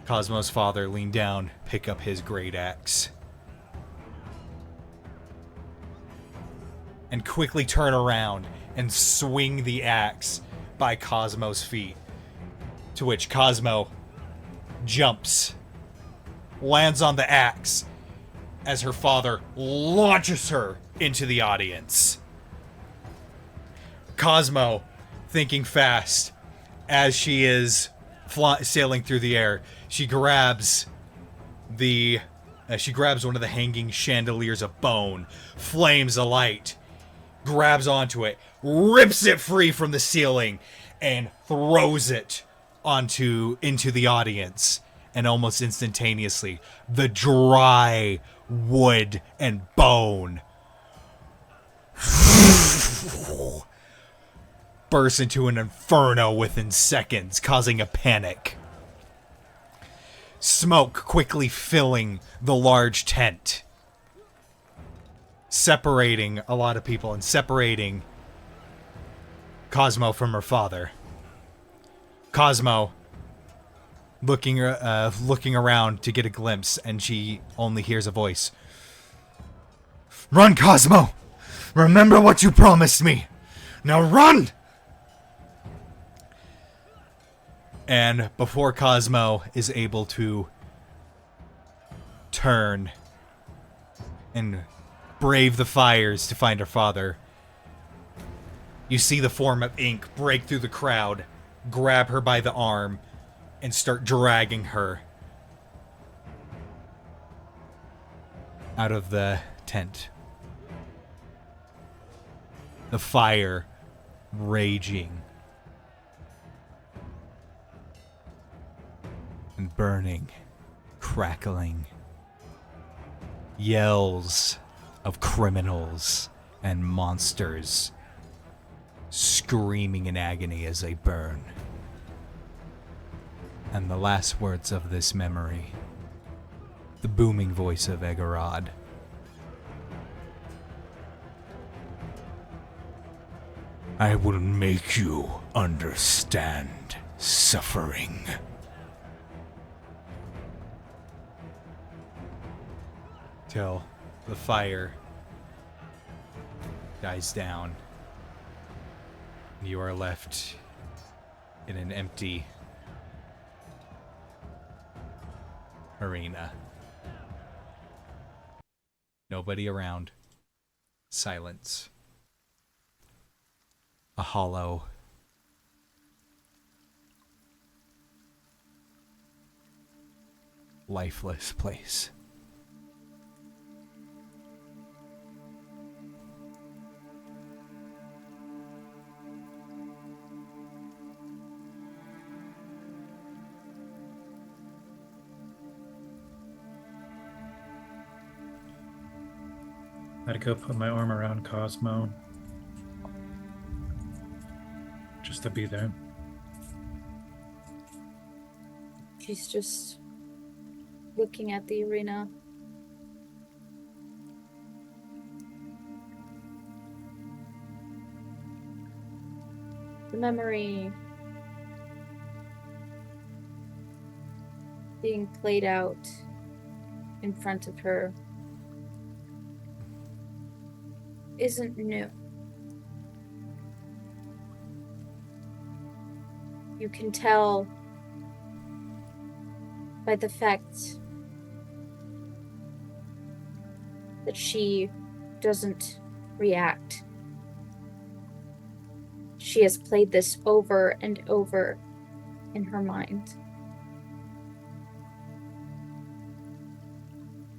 Cosmo's father lean down, pick up his great axe, and quickly turn around and swing the axe by Cosmo's feet, to which Cosmo jumps, lands on the axe, as her father launches her into the audience. Cosmo, thinking fast, as she is sailing through the air, she grabs one of the hanging chandeliers of bone, flames alight, grabs onto it, rips it free from the ceiling, and throws it into the audience. And almost instantaneously, the dry wood and bone bursts into an inferno within seconds, causing a panic. Smoke quickly filling the large tent, separating a lot of people and separating Cosmo from her father. Cosmo looking around to get a glimpse, and she only hears a voice. Run, Cosmo! Remember what you promised me! Now run! And before Cosmo is able to turn and brave the fires to find her father, You see the form of Ink break through the crowd, grab her by the arm, and start dragging her out of the tent. The fire raging and burning, crackling. Yells of criminals and monsters screaming in agony as they burn. And the last words of this memory, the booming voice of Egorod. I will make you understand suffering. Till the fire dies down. You are left in an empty arena. Nobody around. Silence. A hollow, lifeless place. I'd go put my arm around Cosmo. Just to be there. She's just looking at the arena. The memory being played out in front of her isn't new. You can tell by the fact that she doesn't react. She has played this over and over in her mind.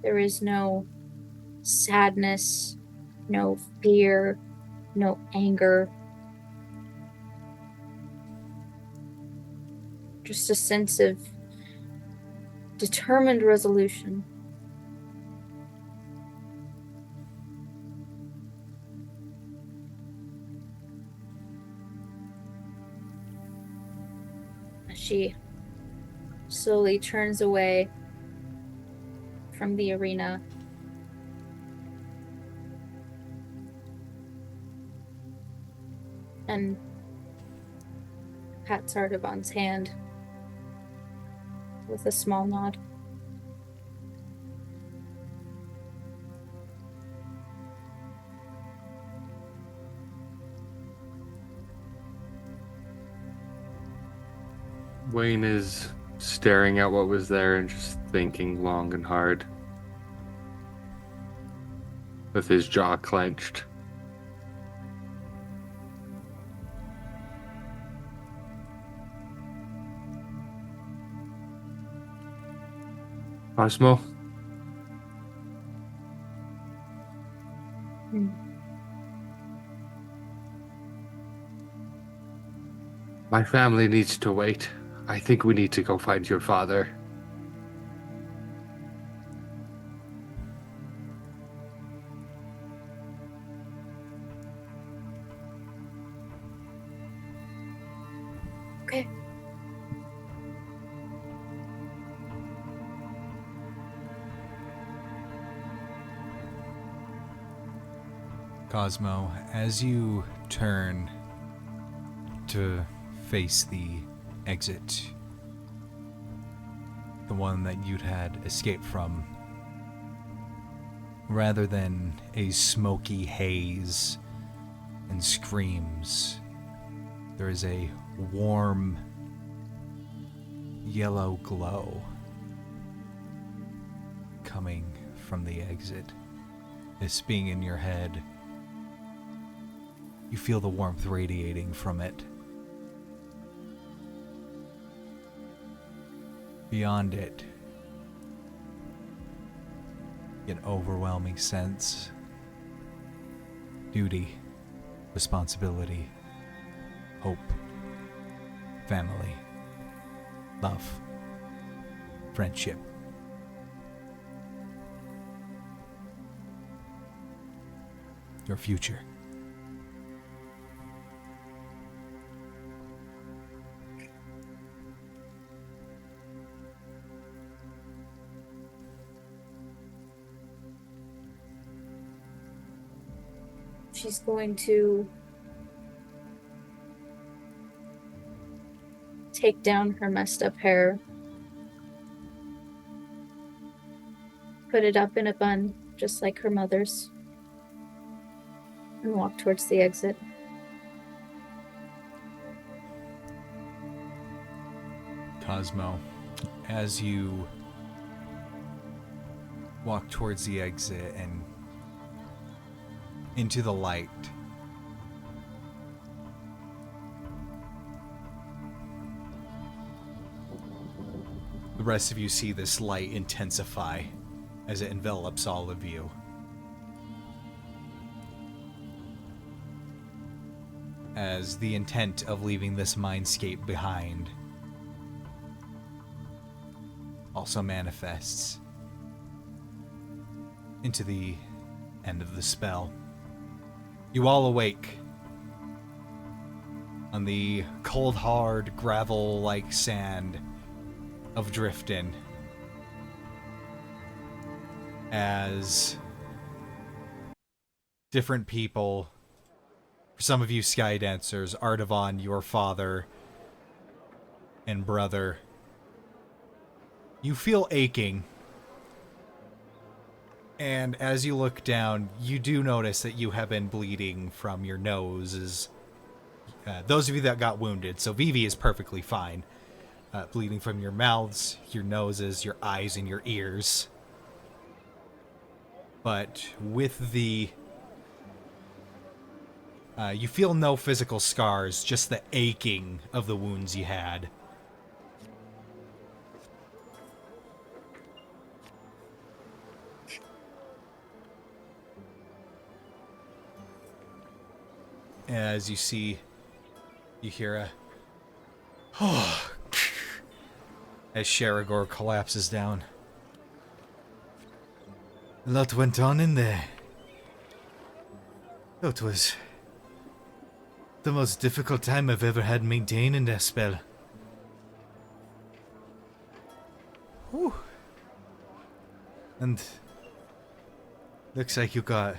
There is no sadness, no fear, no anger. Just a sense of determined resolution. She slowly turns away from the arena. And pats Artaban's hand with a small nod. Wayne is staring at what was there and just thinking long and hard, with his jaw clenched. Cosmo? My family needs to wait. I think we need to go find your father. Okay. Cosmo, as you turn to face the exit, the one that you'd had escaped from, rather than a smoky haze and screams, there is a warm yellow glow coming from the exit. This being in your head, You feel the warmth radiating from it. Beyond it, an overwhelming sense, duty, responsibility, hope, family, love, friendship. Your future. She's going to take down her messed up hair, put it up in a bun, just like her mother's, and walk towards the exit. Cosmo, as you walk towards the exit and into the light, the rest of you see this light intensify as it envelops all of you. As the intent of leaving this mindscape behind also manifests into the end of the spell. You all awake on the cold, hard, gravel-like sand of Driftin, as different people, for some of you sky dancers, Artavan, your father and brother, you feel aching. And as you look down, you do notice that you have been bleeding from your nose. Those of you that got wounded, so Vivi is perfectly fine. Bleeding from your mouths, your noses, your eyes, and your ears. But with the... you feel no physical scars, just the aching of the wounds you had. As you see, you hear a... Oh, as Sherigor collapses down. A lot went on in there. It was the most difficult time I've ever had maintaining that spell. Whew. And looks like you got,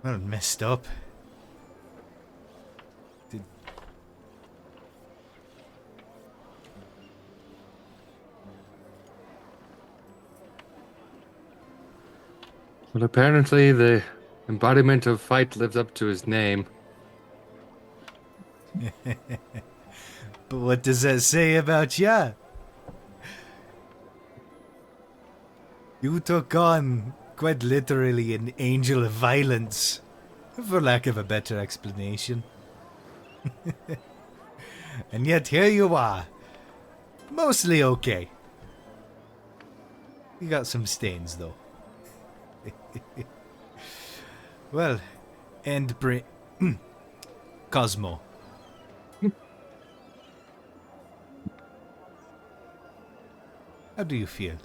well, messed up. Well, apparently the embodiment of fight lives up to his name. But what does that say about ya? You took on, quite literally, an angel of violence, for lack of a better explanation. And yet here you are, mostly okay. You got some stains, though. Well, and Cosmo. How do you feel?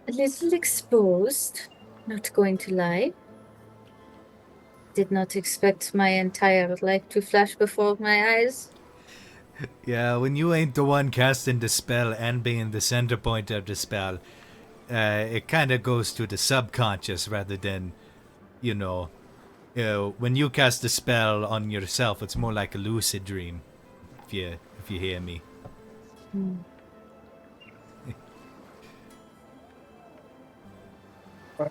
A little exposed, not going to lie. Did not expect my entire life to flash before my eyes. Yeah, when you ain't the one casting the spell and being the center point of the spell, it kind of goes to the subconscious rather than, when you cast the spell on yourself, it's more like a lucid dream, if you hear me. I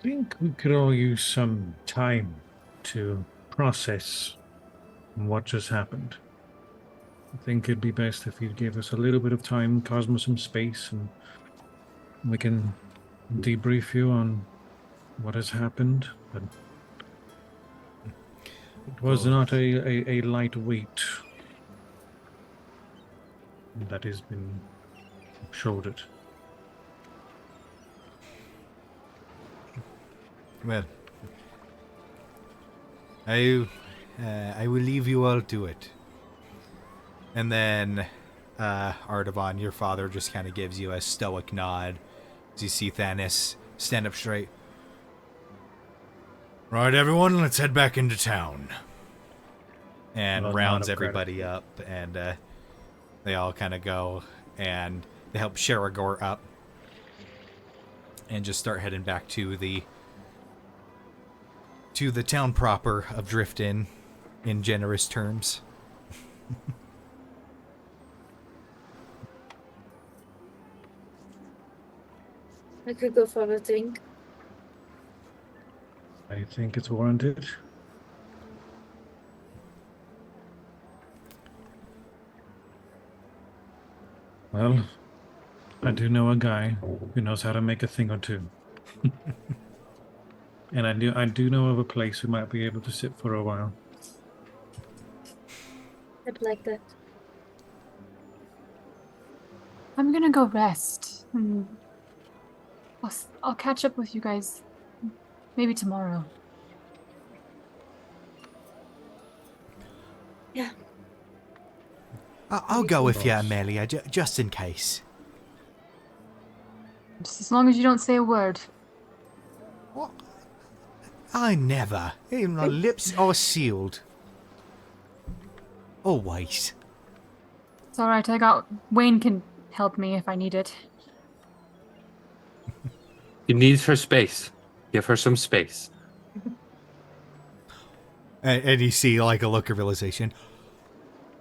think we could all use some time to process what just happened. I think it'd be best if you gave us a little bit of time, Cosmo some space, and we can debrief you on what has happened. But it was not a light weight that has been shouldered. Well, I will leave you all to it. And then, Artavan, your father just kind of gives you a stoic nod as you see Thanos stand up straight. Right, everyone, let's head back into town. And Well, rounds not of everybody up, and they all kind of go, and they help Sheragor up, and just start heading back to the town proper of Driftin, in generous terms. I could go for a drink. I think it's warranted. Well, I do know a guy who knows how to make a thing or two. And I do know of a place we might be able to sit for a while. I'd like that. I'm gonna go rest. I'll catch up with you guys maybe tomorrow. Yeah. I'll go with you, Amelia, just in case. Just as long as you don't say a word. What? I never. Even my lips are sealed. Always. It's alright, Wayne can help me if I need it. She needs her space. Give her some space. And you see, like, a look of realization.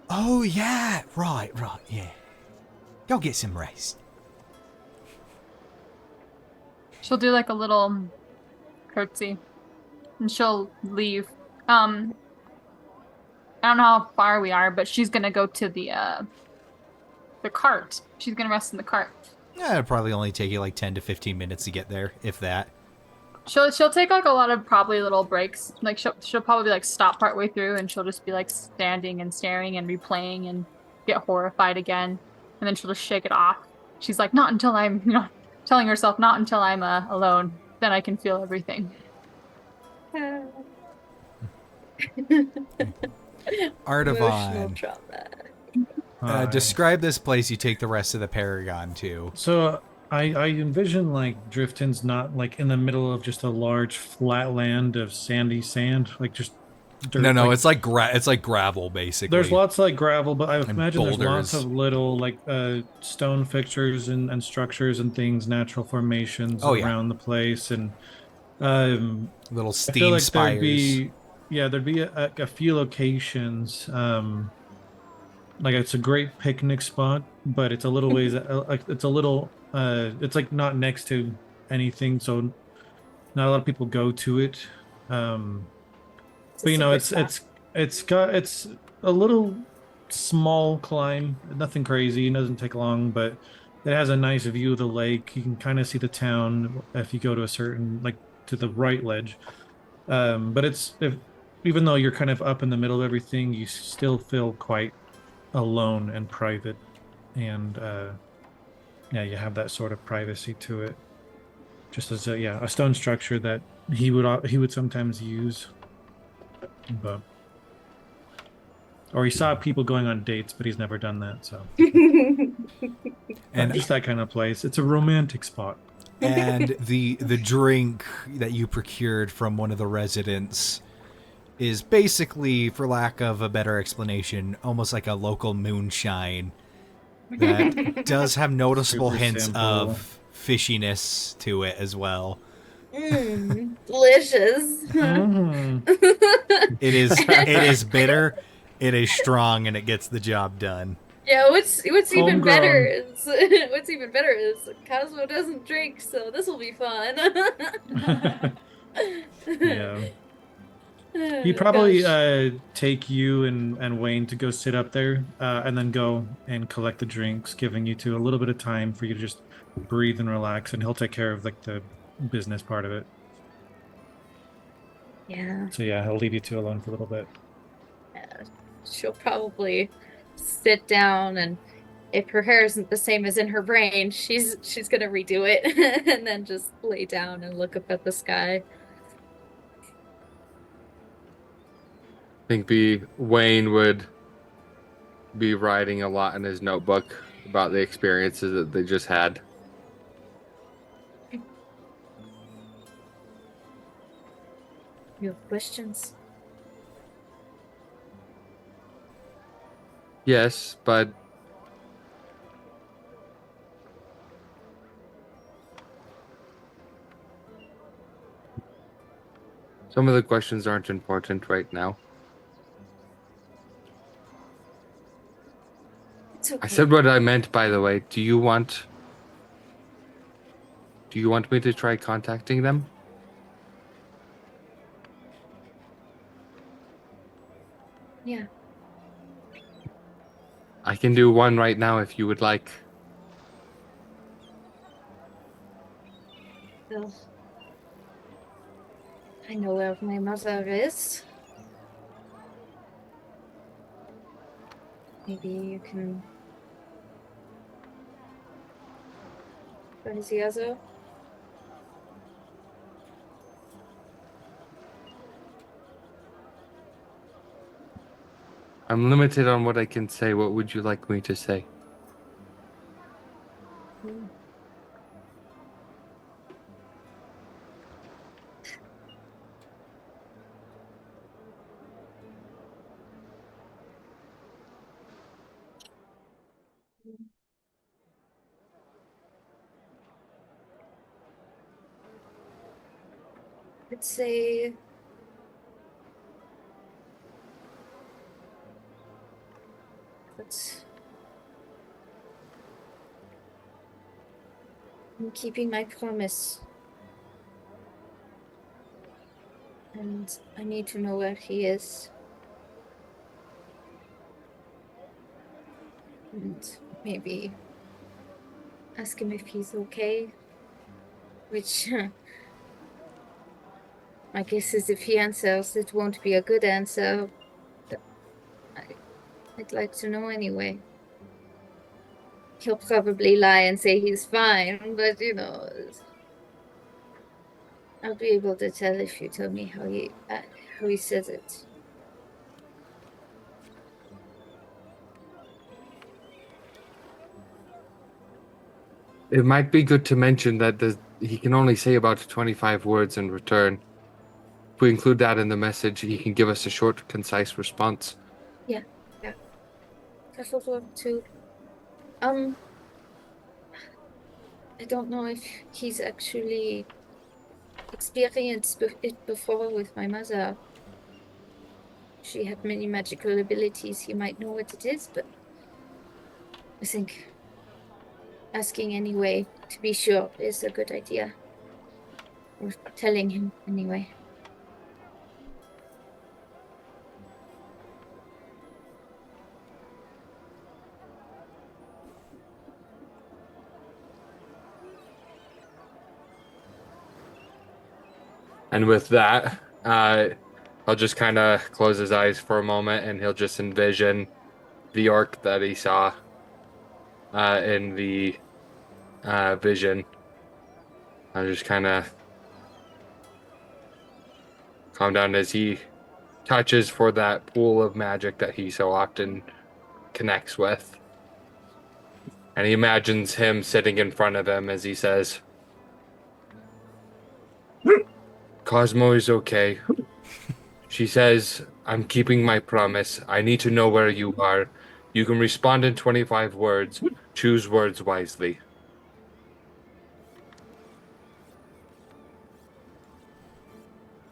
Oh, yeah. Right, yeah. Go get some rest. She'll do like a little curtsy. And she'll leave. I don't know how far we are, but she's gonna go to the cart. She's gonna rest in the cart. Yeah, it'll probably only take you like 10 to 15 minutes to get there, if that. She'll take like a lot of probably little breaks. Like she'll probably like stop partway through and she'll just be like standing and staring and replaying and get horrified again. And then she'll just shake it off. She's like, not until I'm, telling herself, not until I'm alone. Then I can feel everything. Artavan, Emotional trauma. describe this place you take the rest of the Paragon to. So I envision like Drifton's not like in the middle of just a large flat land of sandy sand, like just dirt. No, like, it's like gravel, basically. there's lots of like gravel, but I And imagine there's lots boulders. of little like stone fixtures and structures and things, natural formations Oh, yeah. around the place, and Little I steam feel like spires. there'd be a few locations. Like it's a great picnic spot, but it's a little ways. Like it's a little. It's like not next to anything, so not a lot of people go to it. But it's a little small climb, nothing crazy. It doesn't take long, but it has a nice view of the lake. You can kind of see the town if you go to a certain to the right ledge. But even though you're kind of up in the middle of everything, you still feel quite alone and private, and you have that sort of privacy to it. Just as a stone structure that he would sometimes use, or he saw people going on dates, but he's never done that. So, And just that kind of place. It's a romantic spot. and the drink that you procured from one of the residents is basically, for lack of a better explanation, almost like a local moonshine that does have noticeable Super hints simple. of fishiness to it as well. Delicious. Mhm. It is bitter, it is strong, and it gets the job done. Yeah, what's even Homegrown. better is Cosmo doesn't drink, so this will be fun. Yeah. He'd probably take you and Wayne to go sit up there, and then go and collect the drinks, giving you two a little bit of time for you to just breathe and relax, and he'll take care of like the business part of it. Yeah. So yeah, he'll leave you two alone for a little bit. She'll probably sit down, and if her hair isn't the same as in her brain, she's gonna redo it and then just lay down and look up at the sky. I think Wayne would be writing a lot in his notebook about the experiences that they just had. You have questions? Yes, but some of the questions aren't important right now. It's okay. I said what I meant, by the way. Do you want me to try contacting them? Yeah. I can do one right now if you would like. Well, I know where my mother is. Maybe you can. Where is the other? I'm limited on what I can say. What would you like me to say? Let's say I'm keeping my promise. And I need to know where he is. And maybe ask him if he's okay. Which my guess is if he answers, it won't be a good answer. But I'd like to know anyway. He'll probably lie and say he's fine, but you know, I'll be able to tell if you tell me how he says it. It might be good to mention that he can only say about 25 words in return. If we include that in the message, he can give us a short, concise response. Yeah. Preferable to. I don't know if he's actually experienced it before with my mother. She had many magical abilities. He might know what it is, but I think asking anyway to be sure is a good idea. Or telling him anyway. And with that, I'll just kind of close his eyes for a moment, and he'll just envision the orc that he saw in the vision. I'll just kind of calm down as he touches for that pool of magic that he so often connects with. And he imagines him sitting in front of him as he says, Cosmo is okay. She says, I'm keeping my promise. I need to know where you are. You can respond in 25 words. Choose words wisely.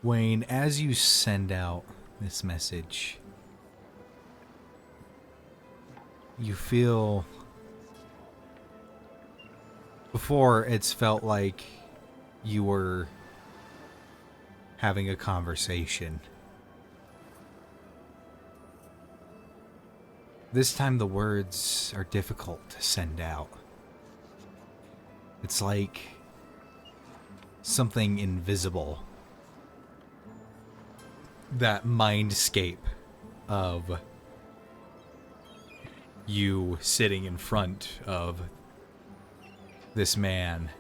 Wayne, as you send out this message, you feel... Before, it's felt like you were having a conversation This time the words are difficult to send out. It's like something invisible. That mindscape of you sitting in front of this man.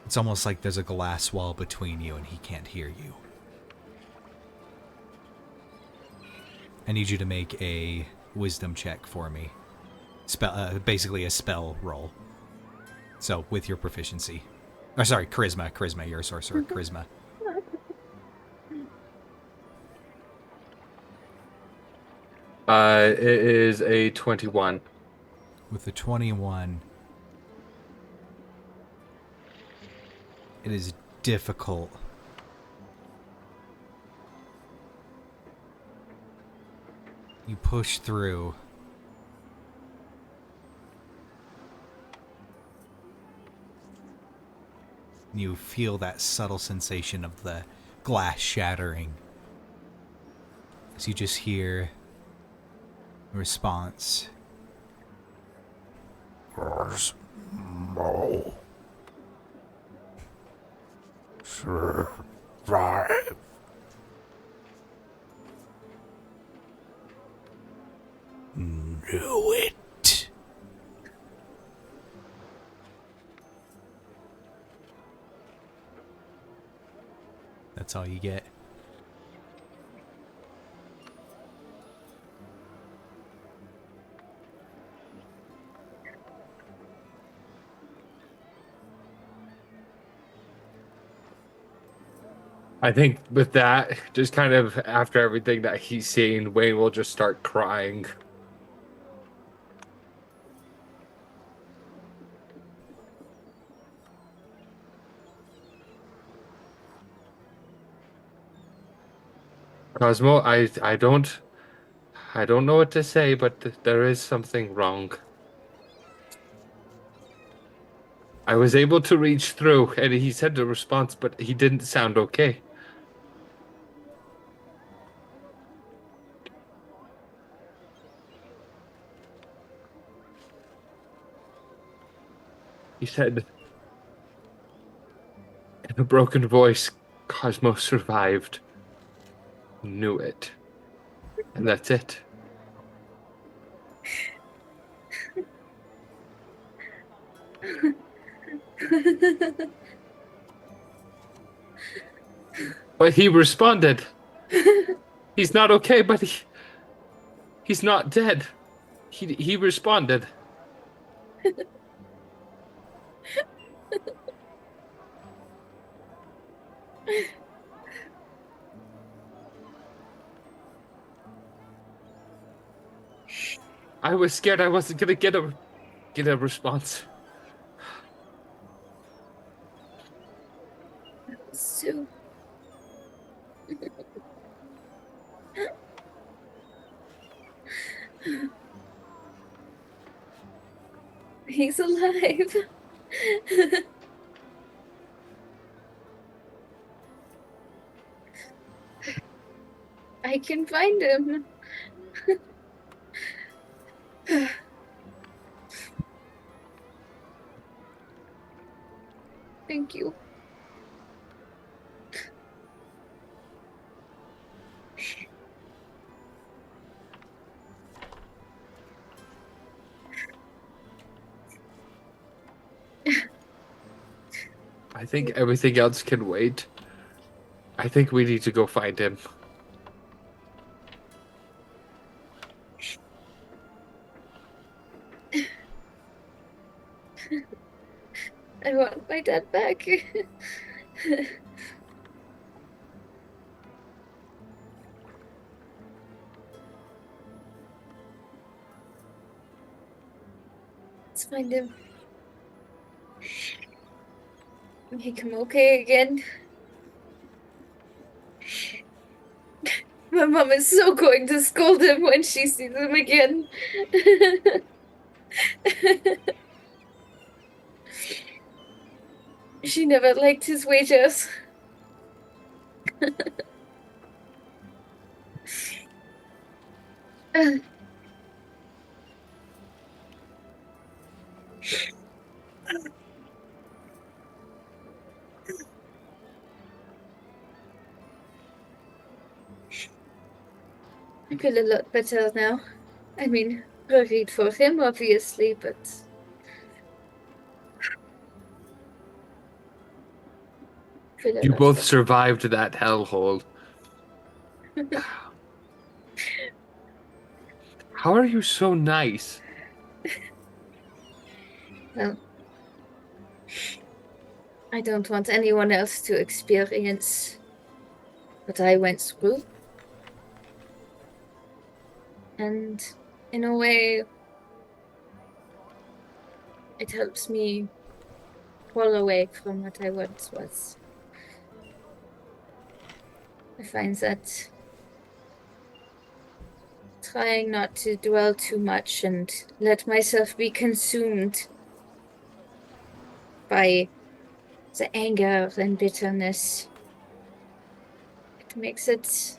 It's almost like there's a glass wall between you and he can't hear you. I need you to make a wisdom check for me. Basically a spell roll. So, with your proficiency. Oh, sorry, charisma. Charisma, you're a sorcerer. Charisma. It is a 21. With the 21, it is difficult. You push through. You feel that subtle sensation of the glass shattering. As you just hear a response. Survive. Knew it. That's all you get. I think with that, just kind of after everything that he's seen, Wayne will just start crying. Cosmo, I don't know what to say, but there is something wrong. I was able to reach through, and he said the response, but he didn't sound okay. He said, in a broken voice, Cosmo survived. Knew it. And that's it. But he responded. He's not okay, but he's not dead. He responded. I was scared I wasn't gonna get a response. So he's alive. I can find him. Thank you. I think everything else can wait. I think we need to go find him. I want my dad back. Let's find him. Make him okay again. My mom is so going to scold him when she sees him again. She never liked his wages. I feel a lot better now. I mean, worried for him, obviously, but feel a You lot both better. survived that hellhole. How are you so nice? Well, I don't want anyone else to experience what I went through. And in a way, it helps me fall away from what I once was. I find that trying not to dwell too much and let myself be consumed by the anger and bitterness, it makes it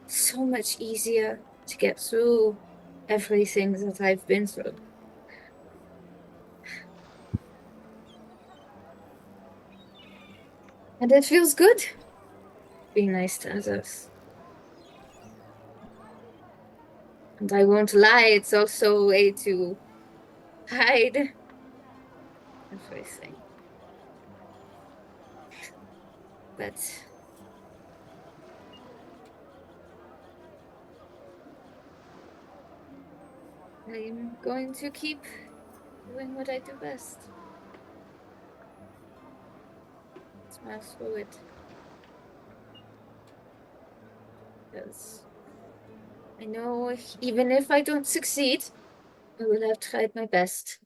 so much easier to get through everything that I've been through. And it feels good being nice to others. And I won't lie, it's also a way to hide everything. But I'm going to keep doing what I do best. Smile through it. Because I know even if I don't succeed, I will have tried my best.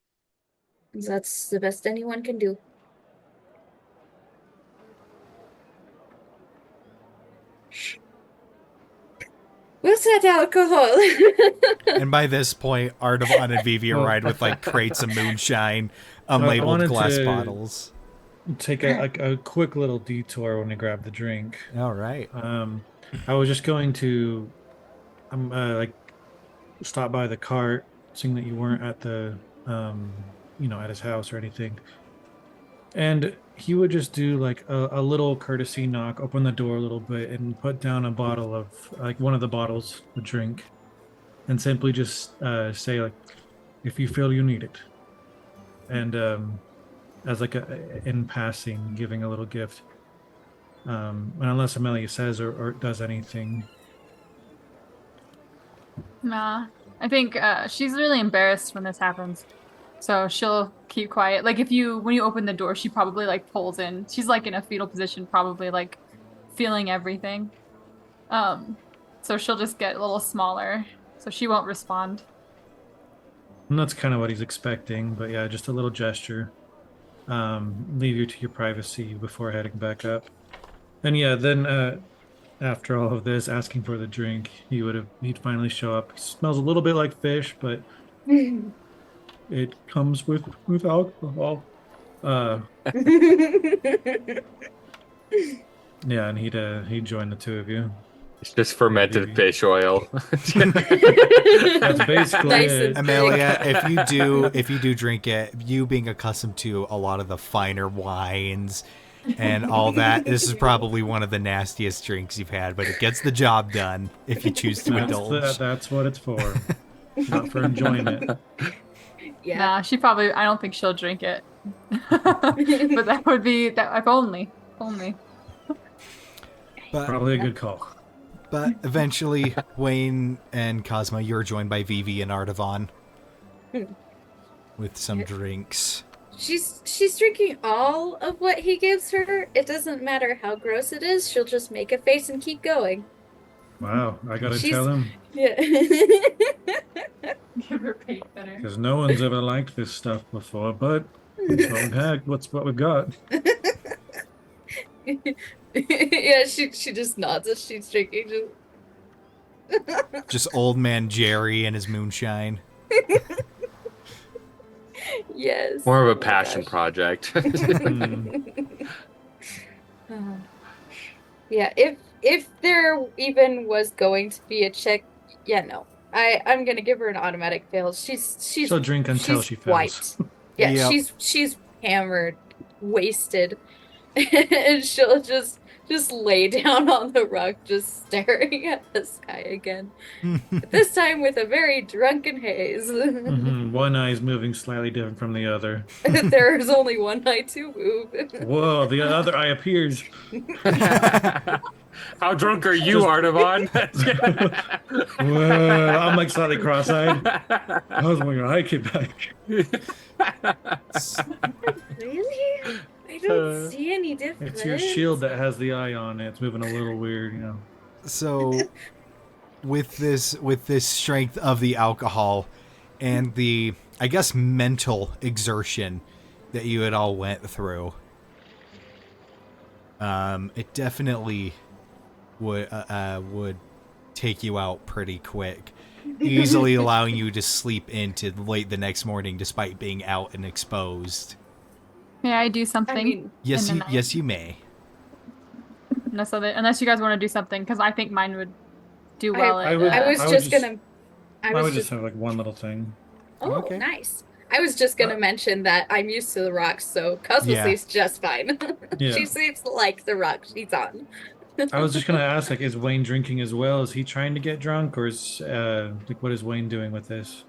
And that's the best anyone can do. Where's that alcohol? And by this point, Artavan and Vivi arrive with like crates of moonshine, unlabeled wanted glass to- bottles. Take a quick little detour when I grab the drink. All right. I was just going to, like, stop by the cart, seeing that you weren't at the, at his house or anything. And he would just do like a little courtesy knock, open the door a little bit, and put down a bottle of like one of the bottles of drink, and simply just say like, if you feel you need it, and as like in passing, giving a little gift. And unless Amelia says or does anything. Nah, I think she's really embarrassed when this happens, so she'll keep quiet. Like when you open the door, she probably like pulls in. She's like in a fetal position, probably like feeling everything. So she'll just get a little smaller, so she won't respond. And that's kind of what he's expecting, but yeah, just a little gesture. Leave you to your privacy before heading back up. And yeah, then after all of this, asking for the drink, he'd finally show up. It smells a little bit like fish, but it comes with alcohol. Yeah, and he'd join the two of you. It's just fermented Maybe. fish oil. That's basically Nice it. and Amelia, if you do drink it, you being accustomed to a lot of the finer wines and all that, this is probably one of the nastiest drinks you've had, but it gets the job done if you choose to indulge. That's what it's for. Not for enjoyment. Yeah. Nah, I don't think she'll drink it. But that would be that if only. Probably a good call. But eventually, Wayne and Cosmo, you're joined by Vivi and Artavan with some drinks. She's drinking all of what he gives her. It doesn't matter how gross it is. She'll just make a face and keep going. Wow, I gotta She's- tell him, Yeah. Give her paint better. because no one's ever liked this stuff before, but what's what we've got. Yeah, she just nods as she's drinking. Just old man Jerry and his moonshine. Yes. More of Oh a my passion gosh. project. Yeah, if there even was going to be a check, yeah, no. I'm gonna give her an automatic fail. She's She'll drink until she's she fails. wiped. Yeah, Yep. she's hammered, wasted. And she'll just just lay down on the rug, just staring at the sky again. This time with a very drunken haze. One eye is moving slightly different from the other. There's only one eye to move. Whoa, the other eye appears. How drunk are you, Artavan? Whoa, I'm like slightly cross-eyed. How's my eye get back? Really? I don't see any difference. It's your shield that has the eye on it. It's moving a little weird, you know. So, with this strength of the alcohol and the, I guess, mental exertion that you had all went through, it definitely would take you out pretty quick, easily allowing you to sleep into late the next morning despite being out and exposed. May I do something? I mean, Yes, you may. Unless you guys want to do something, because I think mine would do well. I was just gonna. I would just have like one little thing. Oh, Okay. nice. I was just gonna mention that I'm used to the rocks, so Cosmo Yeah. sleeps just fine. Yeah. She sleeps like the rock she's on. I was just gonna ask, like, is Wayne drinking as well? Is he trying to get drunk, or is like, what is Wayne doing with this?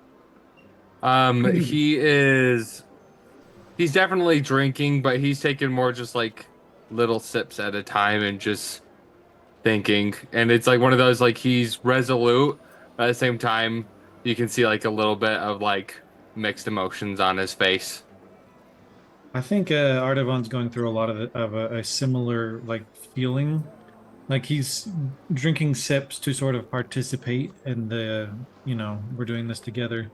He's definitely drinking, but he's taking more just like little sips at a time and just thinking. And it's like one of those, like, he's resolute, but at the same time you can see like a little bit of like mixed emotions on his face. I think Artavan's going through a lot of a similar like feeling. Like he's drinking sips to sort of participate in the, we're doing this together.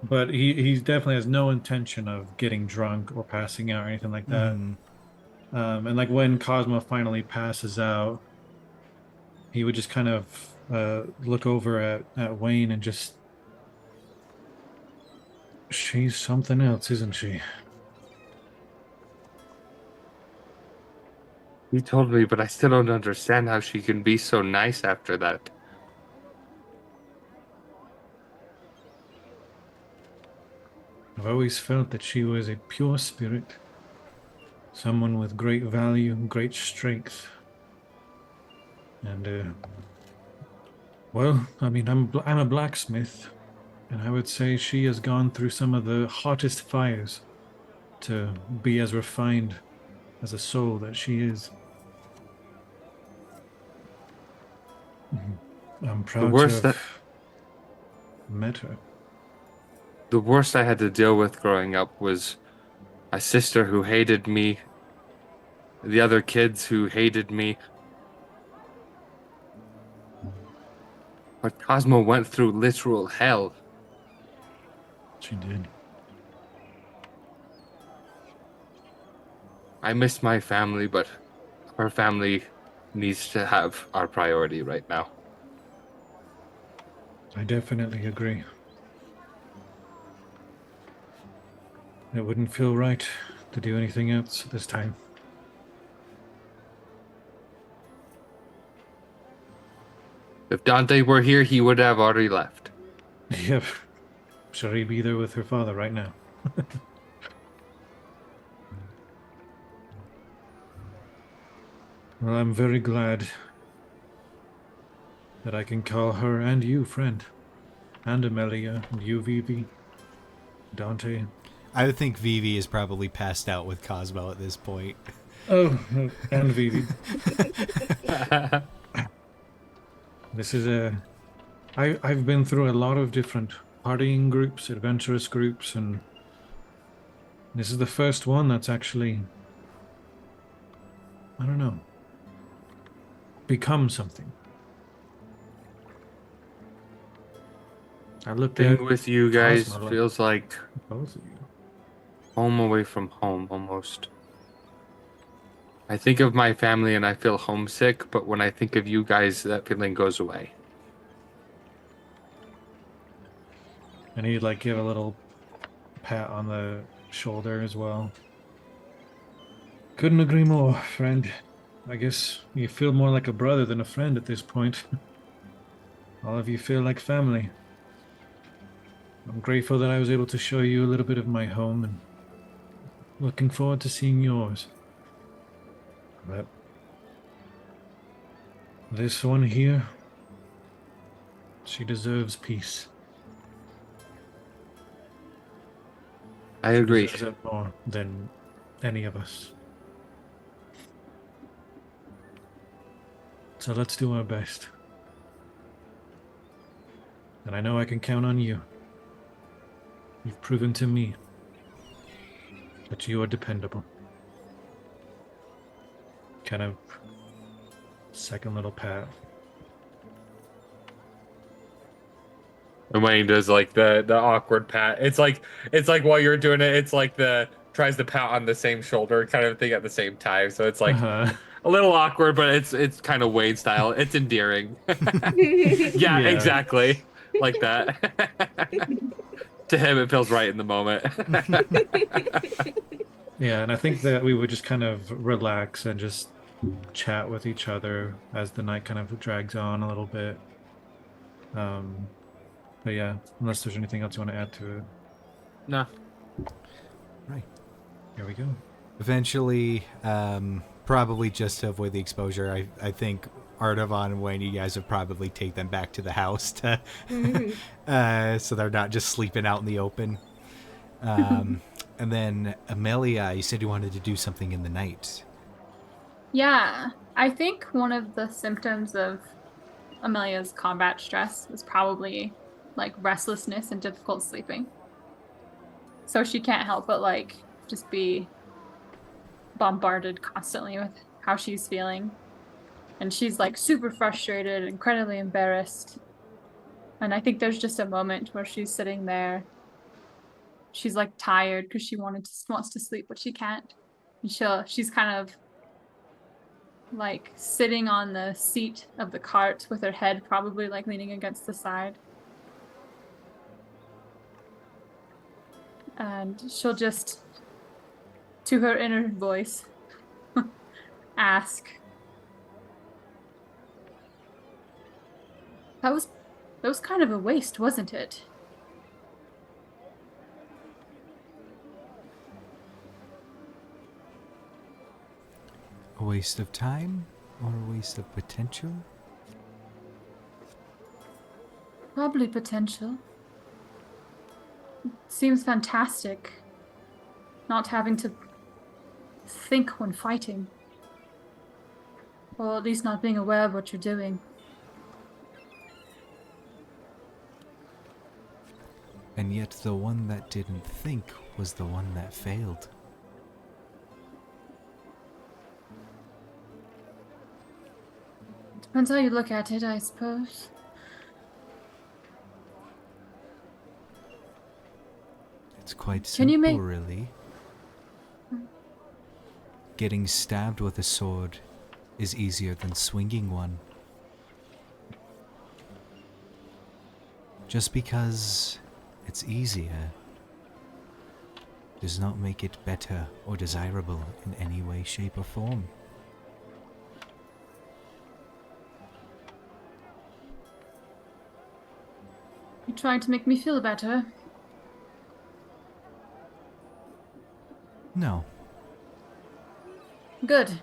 But he definitely has no intention of getting drunk or passing out or anything like that. And like when Cosmo finally passes out, he would just kind of look over at Wayne and just, she's something else, isn't she? You told me, but I still don't understand how she can be so nice after that. I've always felt that she was a pure spirit, someone with great value, great strength. And, well, I mean, I'm a blacksmith, and I would say she has gone through some of the hottest fires to be as refined as a soul that she is. I'm proud to have met her. The worst I had to deal with growing up was a sister who hated me, the other kids who hated me. But Cosmo went through literal hell. She did. I miss my family, but our family needs to have our priority right now. I definitely agree. It wouldn't feel right to do anything else at this time. If Dante were here, he would have already left. Yep. Shall be there with her father right now? Well, I'm very glad that I can call her and you friend. And Amelia, and you, Vivi, Dante. I would think Vivi is probably passed out with Cosmo at this point. Oh, and Vivi. This is I've been through a lot of different partying groups, adventurous groups, and this is the first one that's actually, I don't know, become something. I looked at Being with you guys Cosmo, feels like both of you. home away from home, almost. I think of my family and I feel homesick, but when I think of you guys, that feeling goes away. And he'd like give a little pat on the shoulder as well. Couldn't agree more, friend. I guess you feel more like a brother than a friend at this point. All of you feel like family. I'm grateful that I was able to show you a little bit of my home and looking forward to seeing yours. But This one here, she deserves peace. I agree. She deserves it more than any of us. So let's do our best. And I know I can count on you. You've proven to me that you are dependable. Kind of second little pat. And Wayne does like the awkward pat. It's like while you're doing it, it's like the tries to pat on the same shoulder kind of thing at the same time. So it's like a little awkward, but it's kind of Wayne style. It's endearing. Yeah, exactly. Like that. To him, it feels right in the moment. Yeah, and I think that we would just kind of relax and just chat with each other as the night kind of drags on a little bit. But yeah, unless there's anything else you want to add to it. No. Right. Here we go. Eventually, probably just to avoid the exposure, I think Artavan and Wayne, you guys would probably take them back to the house to, so they're not just sleeping out in the open. And then Amelia, you said you wanted to do something in the night. Yeah, I think one of the symptoms of Amelia's combat stress was probably like restlessness and difficult sleeping. So she can't help but like just be bombarded constantly with how she's feeling. And she's like super frustrated, incredibly embarrassed. And I think there's just a moment where she's sitting there. She's like tired because she wants to sleep, but she can't. And she's kind of like sitting on the seat of the cart with her head probably like leaning against the side. And she'll just, to her inner voice, ask, That was kind of a waste, wasn't it? A waste of time or a waste of potential? Probably potential. It seems fantastic. Not having to think when fighting. Or at least not being aware of what you're doing. And yet the one that didn't think was the one that failed. Depends how you look at it, I suppose. It's quite Can you simple, make- really. Getting stabbed with a sword is easier than swinging one. Just because it's easier does not make it better or desirable in any way, shape, or form. You're trying to make me feel better. No, Good.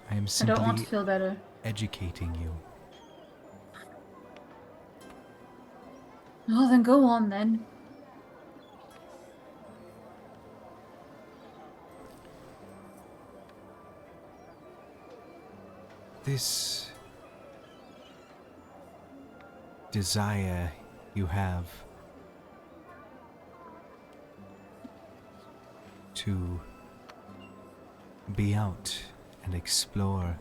I am I don't want to simply feel better. educating you. Well, then go on then. This desire you have to be out and explore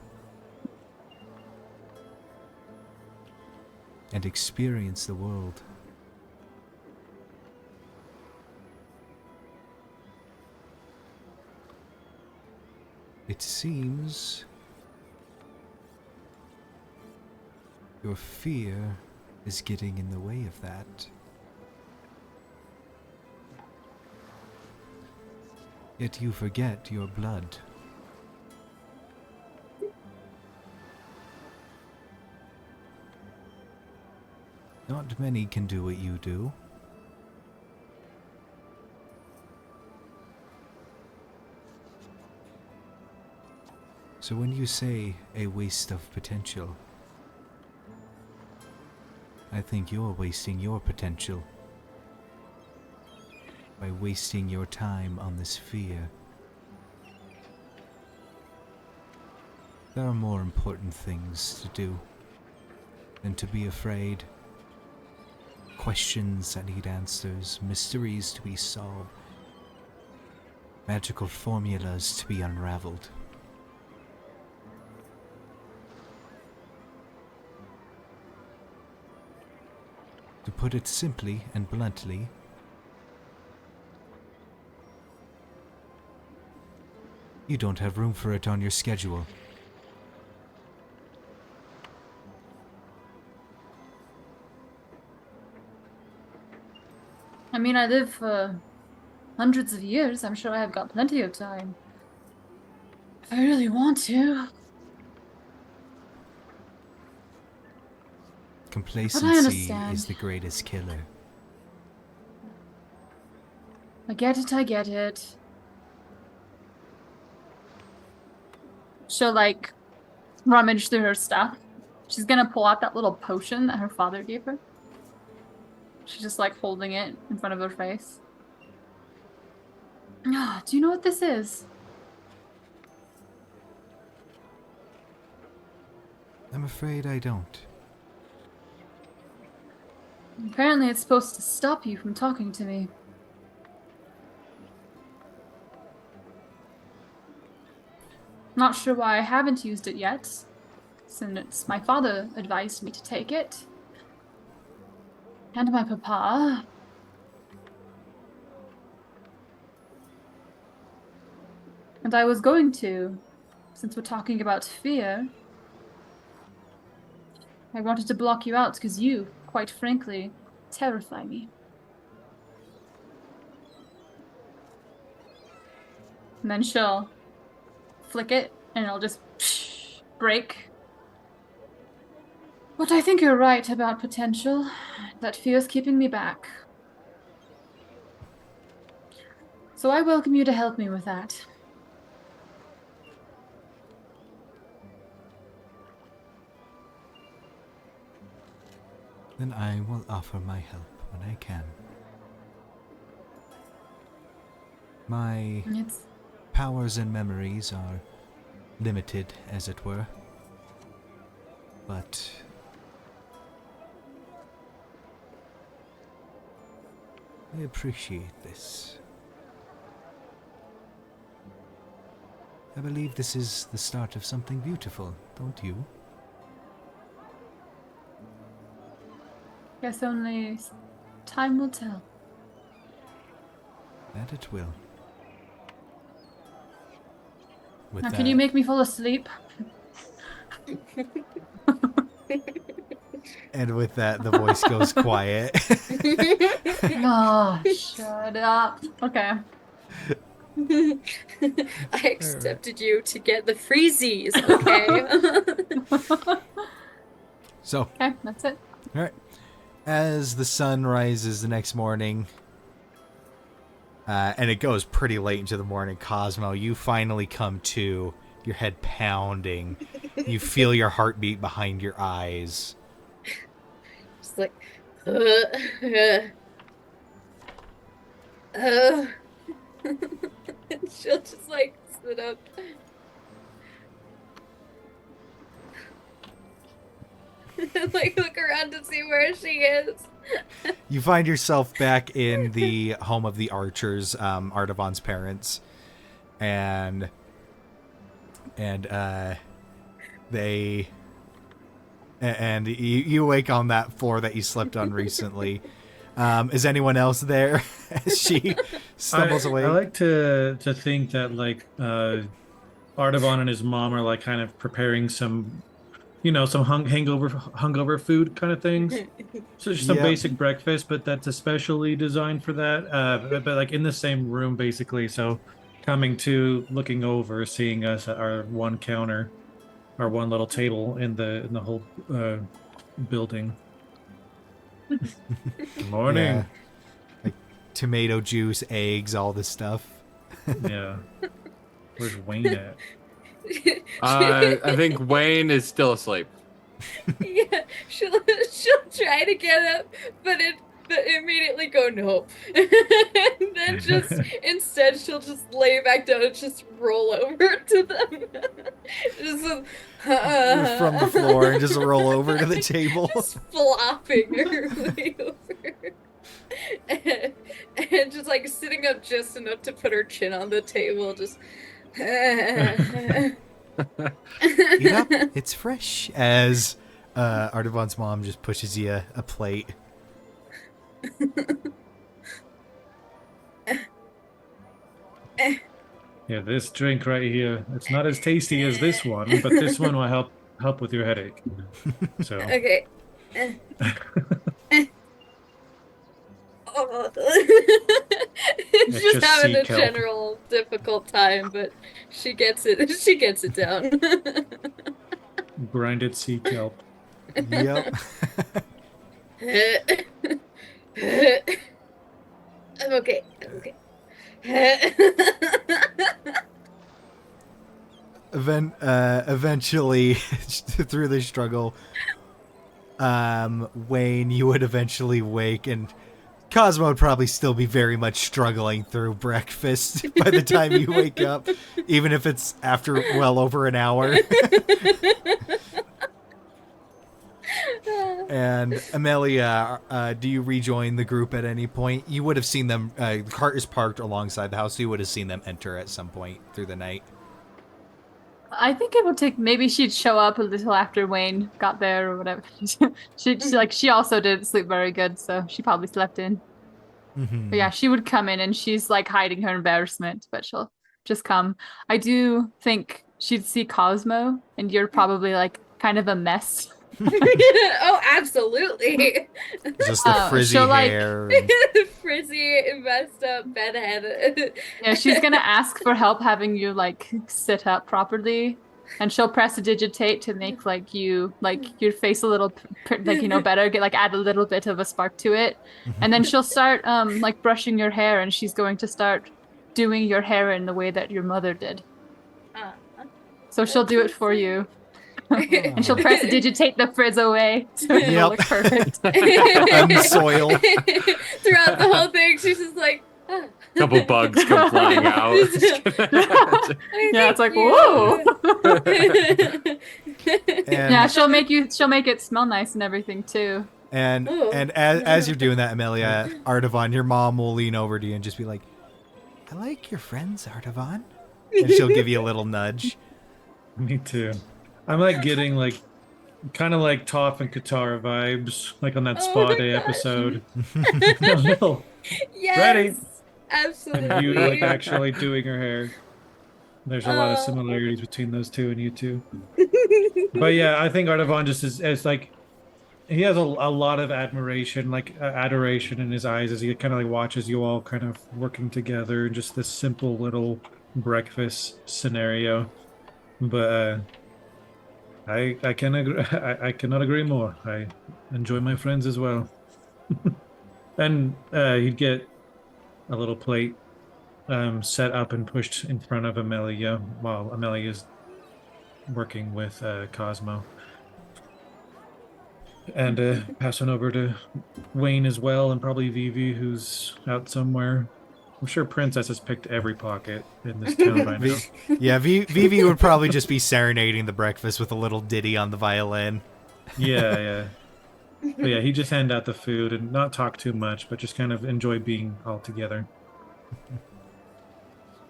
and experience the world. It seems your fear is getting in the way of that. Yet you forget your blood. Not many can do what you do. So when you say a waste of potential, I think you're wasting your potential by wasting your time on this fear. There are more important things to do than to be afraid. Questions that need answers, mysteries to be solved, magical formulas to be unraveled. To put it simply and bluntly, you don't have room for it on your schedule. I mean, I live for hundreds of years. I'm sure I've got plenty of time. If I really want to. Complacency understand. is the greatest killer. I get it, I get it. She'll, like, rummage through her stuff. She's gonna pull out that little potion that her father gave her. She's just, like, holding it in front of her face. Ah, do you know what this is? I'm afraid I don't. Apparently it's supposed to stop you from talking to me. Not sure why I haven't used it yet, since my father advised me to take it. And my papa. And I was going to, since we're talking about fear. I wanted to block you out because you, quite frankly, terrify me. And then she'll flick it, and it'll just break. But I think you're right about potential. That fear's keeping me back. So I welcome you to help me with that. Then I will offer my help when I can. My It's powers and memories are limited, as it were. But I appreciate this. I believe this is the start of something beautiful, don't you? guess only time will tell. That it will. With Now, that, can you make me fall asleep? And with that, the voice goes quiet. Oh, shut up. Okay. I accepted you to get the freezies, okay? So, Okay, that's it. all right. As the sun rises the next morning, and it goes pretty late into the morning, Cosmo, you finally come to, your head pounding. You feel your heartbeat behind your eyes. Just like, she'll just like sit up. And like look around to see where she is. You find yourself back in the home of the Archers, Ardavon's parents, and you wake on that floor that you slept on recently. Is anyone else there? As she stumbles away. I like to think that like Ardavon and his mom are like kind of preparing some, some hungover food kind of things. So just some Yep. basic breakfast, but that's especially designed for that. But like in the same room basically. So coming to, looking over, seeing us at our one counter, our one little table in the whole building. Good morning. Yeah. Like tomato juice, eggs, all this stuff. Yeah. Where's Wayne at? I think Wayne is still asleep. Yeah, she'll she'll try to get up, but immediately go nope. And then instead she'll just lay back down and just roll over to them. Just From the floor and just roll over to the table. Just flopping her way over. And just like sitting up just enough to put her chin on the table, just Eat up, it's fresh. As Artavan's mom just pushes you a plate. Yeah, this drink right here, it's not as tasty as this one, but this one will help with your headache. So okay. Just having a general difficult time, but she gets it down. grinded sea kelp. Yep. I'm okay. Eventually, through the struggle, Wayne, you would eventually wake, and Cosmo would probably still be very much struggling through breakfast by the time you wake up, even if it's after well over an hour. And Amelia, do you rejoin the group at any point? You would have seen them. The cart is parked alongside the house, so you would have seen them enter at some point through the night. I think it would take. Maybe she'd show up a little after Wayne got there or whatever. she also didn't sleep very good, so she probably slept in. Mm-hmm. But yeah, she would come in and she's like hiding her embarrassment, but she'll just come. I do think she'd see Cosmo, and you're probably like kind of a mess. Oh, absolutely. Just the frizzy hair. Frizzy, messed up bedhead. Yeah, she's gonna ask for help having you like sit up properly, and she'll prestidigitate to make like your face a little better, add a little bit of a spark to it, and then she'll start like brushing your hair, and she's going to start doing your hair in the way that your mother did. So she'll do it for you. And she'll prestidigitate the frizz away so it'll look perfect. Soil. Throughout the whole thing, she's just like, couple bugs come flying out. Yeah, it's like, whoa. Yeah, she'll make it smell nice and everything too. And as you're doing that, Amelia, Artavan, your mom will lean over to you and just be like, "I like your friends, Artavan," and she'll give you a little nudge. Me too. I'm like getting like kind of like Toph and Katara vibes, like on that spa day episode. Yes, ready? Absolutely. And you like actually doing her hair. There's a lot of similarities between those two and you two. But yeah, I think Artavan just is like, he has a lot of admiration, like adoration in his eyes as he kind of like watches you all kind of working together in just this simple little breakfast scenario. But I cannot agree more. I enjoy my friends as well. And he'd get a little plate set up and pushed in front of Amelia while Amelia's working with Cosmo. And pass on over to Wayne as well, and probably Vivi, who's out somewhere. I'm sure Princess has picked every pocket in this town by now. Yeah, Vivi would probably just be serenading the breakfast with a little ditty on the violin. Yeah. But yeah, he just hand out the food and not talk too much, but just kind of enjoy being all together.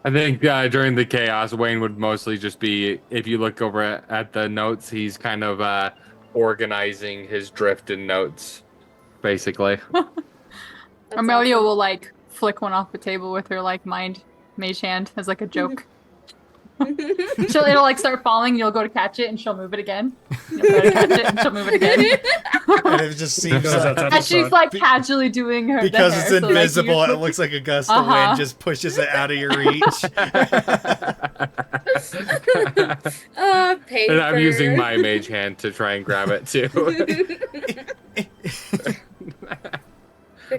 I think during the chaos, Wayne would mostly just be, if you look over at the notes, he's kind of organizing his drift in notes, basically. Amelia will like flick one off the table with her like mage hand as like a joke. It'll like start falling, you'll go to catch it and she'll move it again. You'll go to catch it and she'll move it again. And it just seems and she's like casually doing her because it's hair, invisible so, like, and it looks like a gust of wind just pushes it out of your reach. Paper. And I'm using my mage hand to try and grab it too.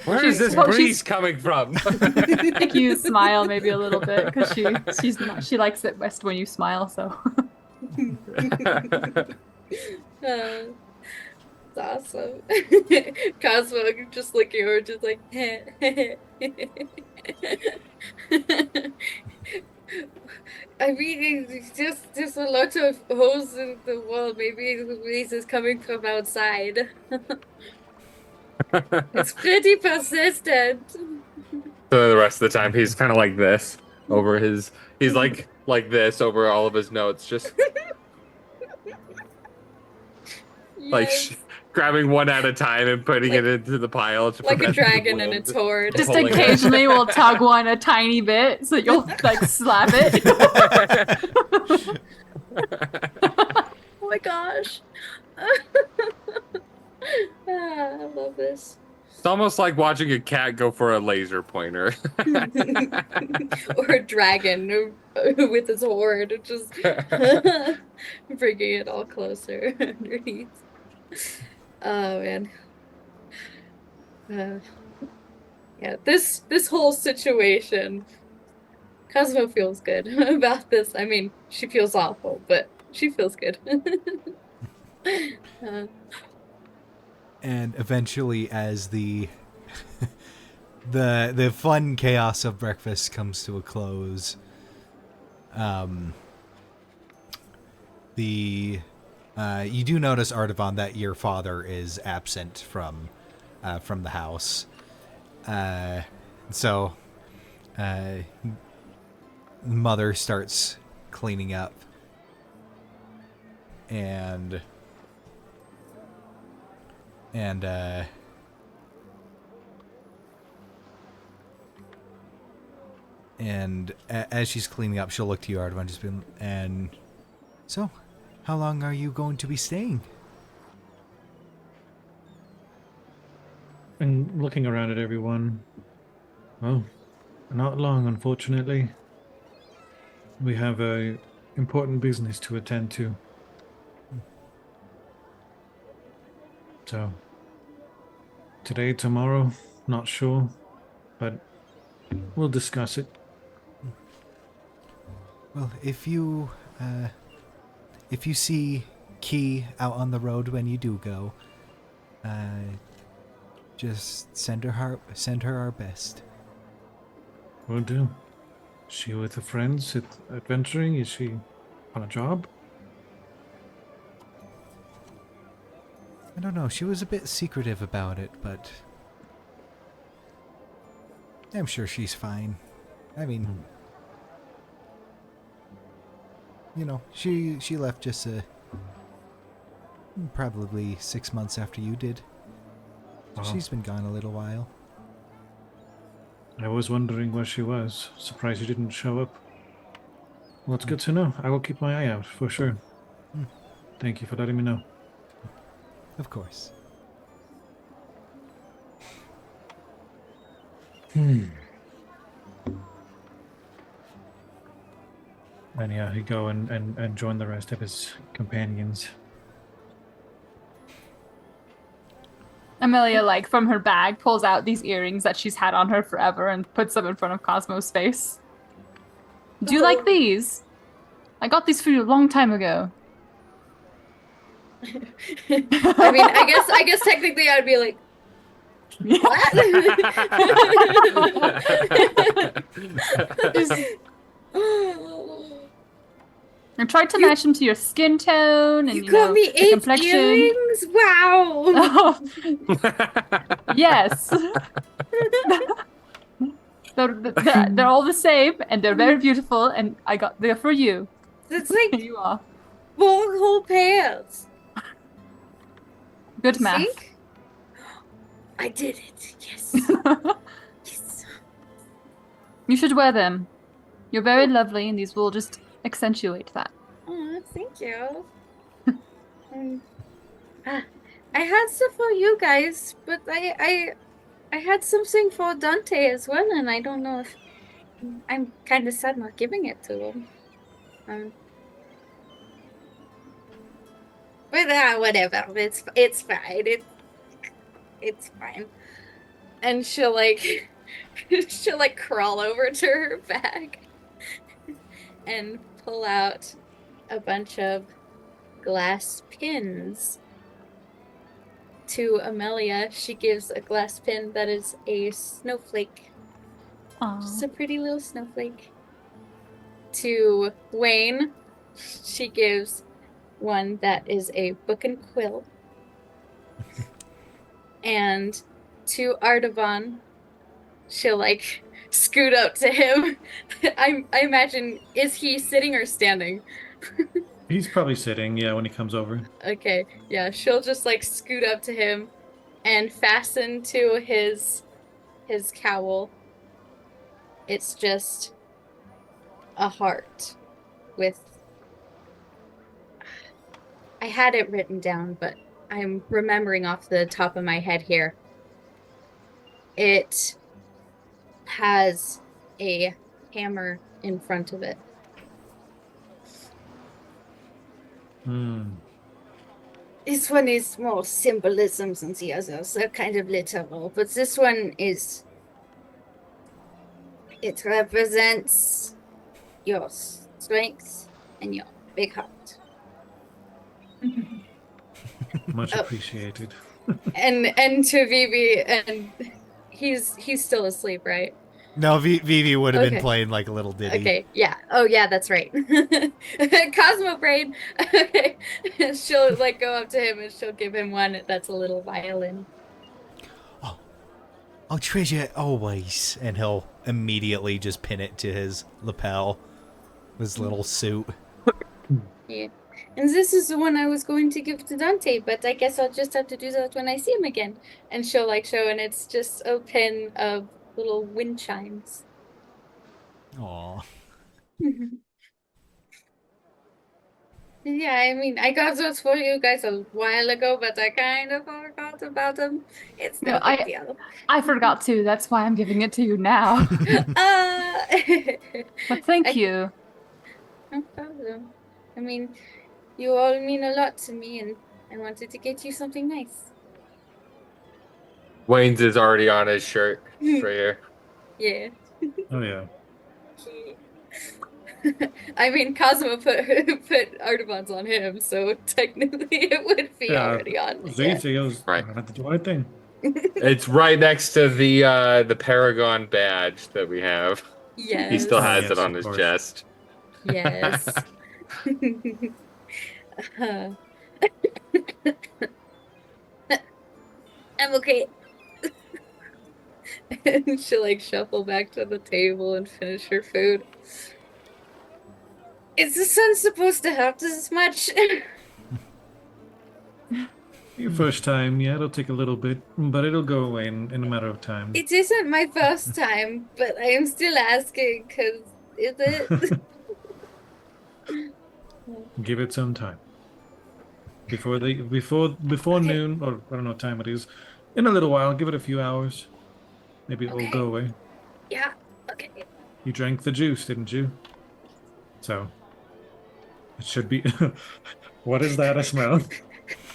Where is this breeze coming from? Make you smile maybe a little bit because she likes it best when you smile. So. It's awesome. Cosmo just looking over, just like, I mean, it's just a lot of holes in the wall. Maybe the breeze is coming from outside. It's pretty persistent. So the rest of the time he's kind of like this over his. He's like this over all of his notes, just like Yes. grabbing one at a time and putting Like- it into the pile to Like a prevent the dragon in wind its hoard. Just pulling it. occasionally we'll tug one a tiny bit so you'll like slap it. Oh my gosh. I love this. It's almost like watching a cat go for a laser pointer. Or a dragon with his hoard, just bringing it all closer underneath. Oh man. Yeah, this whole situation, Cosmo feels good about this. I mean, she feels awful, but she feels good. And eventually, as the the fun chaos of breakfast comes to a close, you do notice, Artavan, that your father is absent from the house. So mother starts cleaning up, and as she's cleaning up, she'll look to you, Artavan, just been, and so, how long are you going to be staying? And looking around at everyone, well, not long, unfortunately. We have a important business to attend to. So, today, tomorrow, not sure, but we'll discuss it. Well, if you see Key out on the road when you do go, just send her our best. Will do. Is she with her friends adventuring? Is she on a job? I don't know. She was a bit secretive about it, but I'm sure she's fine. I mean, you know, she left just probably 6 months after you did. So she's been gone a little while. I was wondering where she was. Surprised she didn't show up. Well, it's good to know. I will keep my eye out, for sure. Thank you for letting me know. Of course. And yeah, he'd go and join the rest of his companions. Amelia, like, from her bag, pulls out these earrings that she's had on her forever and puts them in front of Cosmo's face. Do you like these? I got these for you a long time ago. I mean, I guess technically I'd be like, I tried to match them to your skin tone and you got me your 8 complexion. earrings? Wow. Oh, yes. They're all the same, and they're very beautiful, and they're for you. That's like You are. 4 whole pairs. Good math. See? I did it. Yes. Yes. You should wear them. You're very lovely, and these will just accentuate that. Oh, thank you. I had stuff for you guys, but I had something for Dante as well, and I don't know if I'm kind of sad not giving it to him. But whatever. It's fine. It's fine. And she'll like crawl over to her bag and pull out a bunch of glass pins. to Amelia, she gives a glass pin that is a snowflake. Just Aw. a pretty little snowflake. To Wayne, she gives one that is a book and quill. And to Artavan, she'll like scoot up to him. I imagine, is he sitting or standing? He's probably sitting, yeah, when he comes over. Okay, yeah, she'll just like scoot up to him and fasten to his cowl. It's just a heart with, I had it written down, but I'm remembering off the top of my head here. It has a hammer in front of it. This one is more symbolism than the others. They're kind of literal, but this one is, it represents your strength and your big heart. Much appreciated. And to Vivi, and he's still asleep, right? No, Vivi would have been Okay. playing like a little ditty. Okay, yeah. Oh, yeah, that's right. Cosmo Brain. Okay. She'll like go up to him and she'll give him one that's a little violin. I'll treasure it always. And he'll immediately just pin it to his lapel, his little suit. Yeah. And this is the one I was going to give to Dante, but I guess I'll just have to do that when I see him again. And she'll like show, and it's just a pin of little wind chimes. Aw. Yeah, I mean, I got those for you guys a while ago, but I kind of forgot about them. It's no No, big deal. I forgot to. That's why I'm giving it to you now. But thank you. No problem. I mean, you all mean a lot to me, and I wanted to get you something nice. Wayne's is already on his shirt right here. Yeah. Oh yeah. I mean, Cosmo put Artavan's on him, so technically it would be already on. See, he goes, Right. I have to do the right thing. It's right next to the Paragon badge that we have. Yes. He still has Yes, it on of his course. chest. Yes. I'm okay. And she'll like shuffle back to the table and finish her food. Is the sun supposed to hurt this much? Your first time, yeah, it'll take a little bit, but it'll go away in a matter of time. It isn't my first time, but I am still asking because is it? Give it some time. Before noon, or I don't know what time it is. In a little while, give it a few hours. Maybe it will Okay. go away. Yeah. Okay. You drank the juice, didn't you? So it should be. What is that I smell?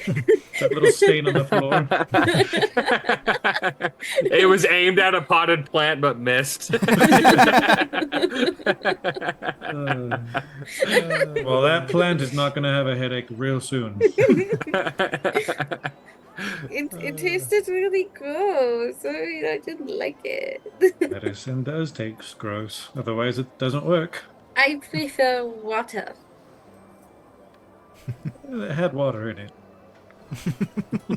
That little stain on the floor. It was aimed at a potted plant but missed. Well, that plant is not going to have a headache real soon. It tasted really gross. I mean, I didn't like it. Medicine does taste gross. Otherwise, it doesn't work. I prefer water. It had water in it.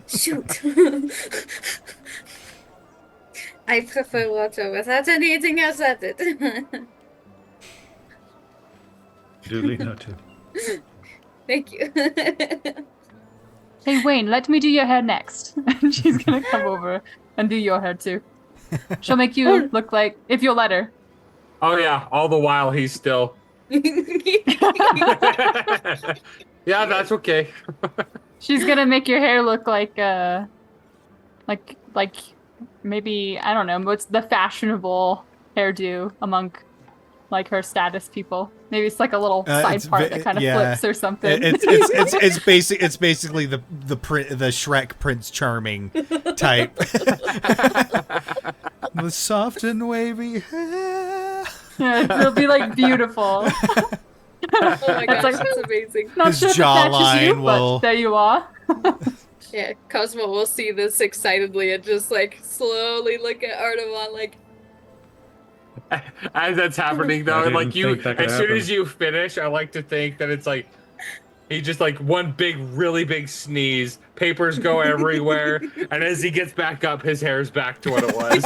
Shoot. I prefer water without anything else at it. Duly noted. Thank you. Hey, Wayne, let me do your hair next. She's gonna come over and do your hair too. She'll make you look like, if you'll let her. Oh yeah, all the while he's still. Yeah, that's okay. She's gonna make your hair look like maybe, I don't know, what's the fashionable hairdo among like her status people. Maybe it's like a little side part that kind of flips or something. It's basically the Shrek Prince Charming type. The soft and wavy hair. Yeah, it'll be like beautiful. Oh my gosh, like- that's amazing. Not His sure if it catches you, jawline will- but there you are. Yeah, Cosmo will see this excitedly and just like slowly look at Artemon like, As that's happening, I though, didn't like you, think that could as soon happen. as you finish, I like to think that it's like he just like one big, really big sneeze. Papers go everywhere, and as he gets back up, his hair's back to what it was.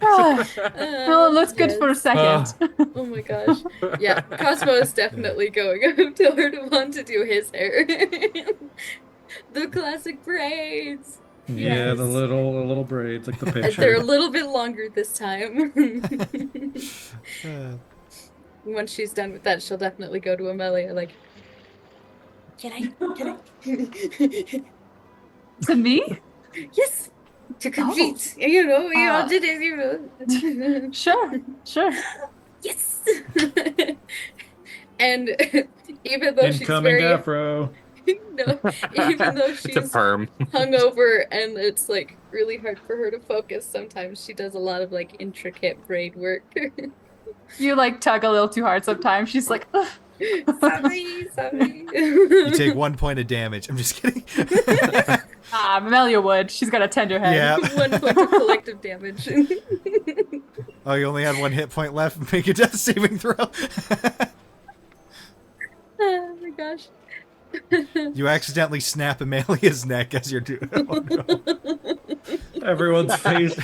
Well, it looks good for a second. oh my gosh. Yeah, Cosmo is definitely going up to Artemon to do his hair. The classic braids. Yeah, Yes. the little braids, like the They're a picture. little bit longer this time. Once she's done with that, she'll definitely go to Amelia like, can I? To me? Yes, to complete. You know, we all did it. You know. Sure. Yes. And even though she's Incoming very afro. no, even though It's a she's perm. hungover and it's like really hard for her to focus, sometimes she does a lot of like intricate braid work. You like tug a little too hard sometimes. She's like, ugh. Sorry. You take 1 point of damage. I'm just kidding. Amelia would. She's got a tender head. Yeah. 1 point of collective damage. Oh, you only had 1 hit point left. Make a death saving throw. Oh my gosh. You accidentally snap Amelia's neck as you're doing it. Oh, no. Everyone's face.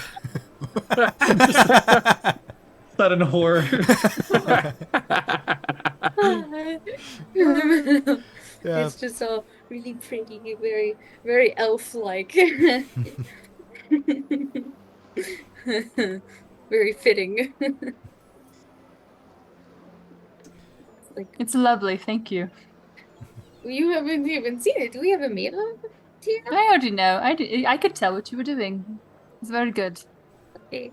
Sudden horror. Yeah. It's just all really pretty, very, very elf-like. Very fitting. It's lovely. Thank you. You haven't even seen it. Do we have a meal, Tina? I already know. I could tell what you were doing. It's very good. Okay.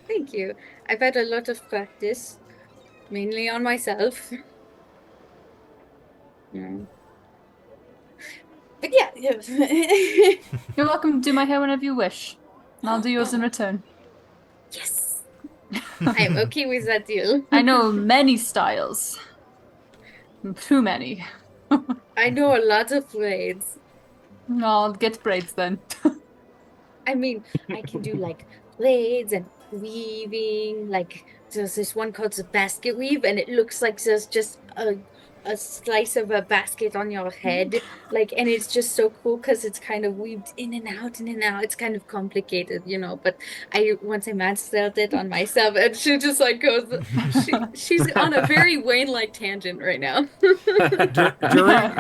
Thank you. I've had a lot of practice, mainly on myself. Yeah. But yeah. You're welcome to do my hair whenever you wish. And I'll do yours in return. Yes. I'm okay with that deal. I know many styles. Too many. I know a lot of braids. I'll get braids then. I mean, I can do like braids and weaving. Like there's this one called the basket weave, and it looks like there's just a slice of a basket on your head. Like, and it's just so cool because it's kind of weaved in and out, in and out. It's kind of complicated, you know. But once I mastered it on myself, and she just like goes. She's on a very Wayne-like tangent right now.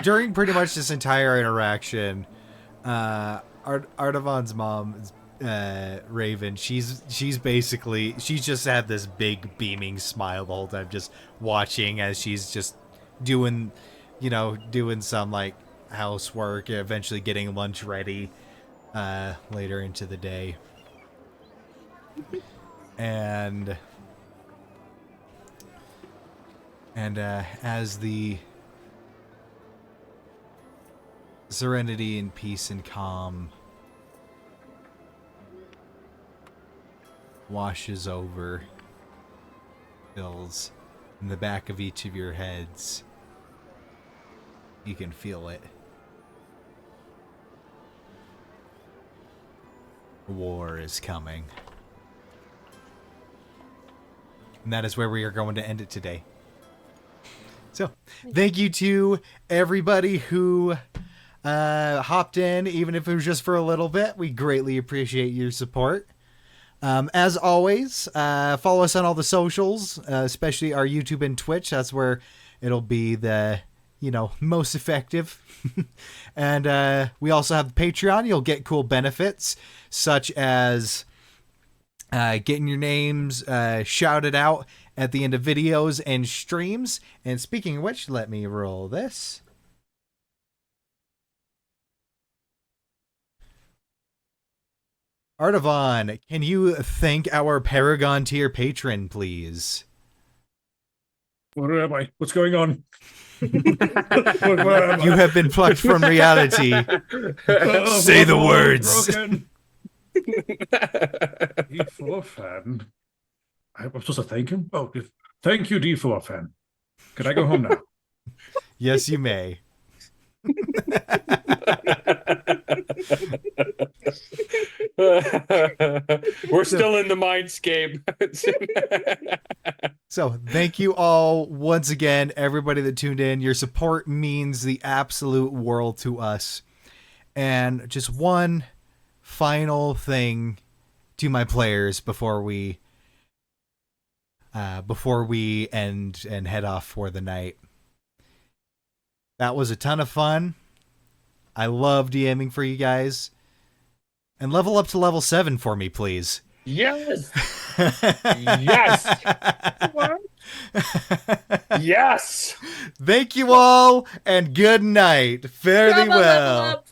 during pretty much this entire interaction, Artavan's mom, Raven, she's just had this big beaming smile the whole time, just watching as she's just doing some like housework, eventually getting lunch ready later into the day. And as the serenity and peace and calm washes over, fills in the back of each of your heads, you can feel it. War is coming. And that is where we are going to end it today. So, thank you to everybody who hopped in, even if it was just for a little bit. We greatly appreciate your support. As always, follow us on all the socials, especially our YouTube and Twitch. That's where it'll be the, most effective. And we also have Patreon. You'll get cool benefits, such as getting your names shouted out at the end of videos and streams. And speaking of which, let me roll this. Artavan, can you thank our Paragon tier patron, please? Where am I? What's going on? You have been plucked from reality. Say the words. D4 fan. I'm supposed to thank him? Oh, thank you, D4 fan. Can I go home now? Yes, you may. We're still in the mindscape. So thank you all once again, everybody that tuned in. Your support means the absolute world to us. And just one final thing to my players before we end and head off for the night. That was a ton of fun. I love DMing for you guys. And level up to level 7 for me, please. Yes. Yes. What? Yes. Thank you all, and good night. Fare thee Drama level well. up.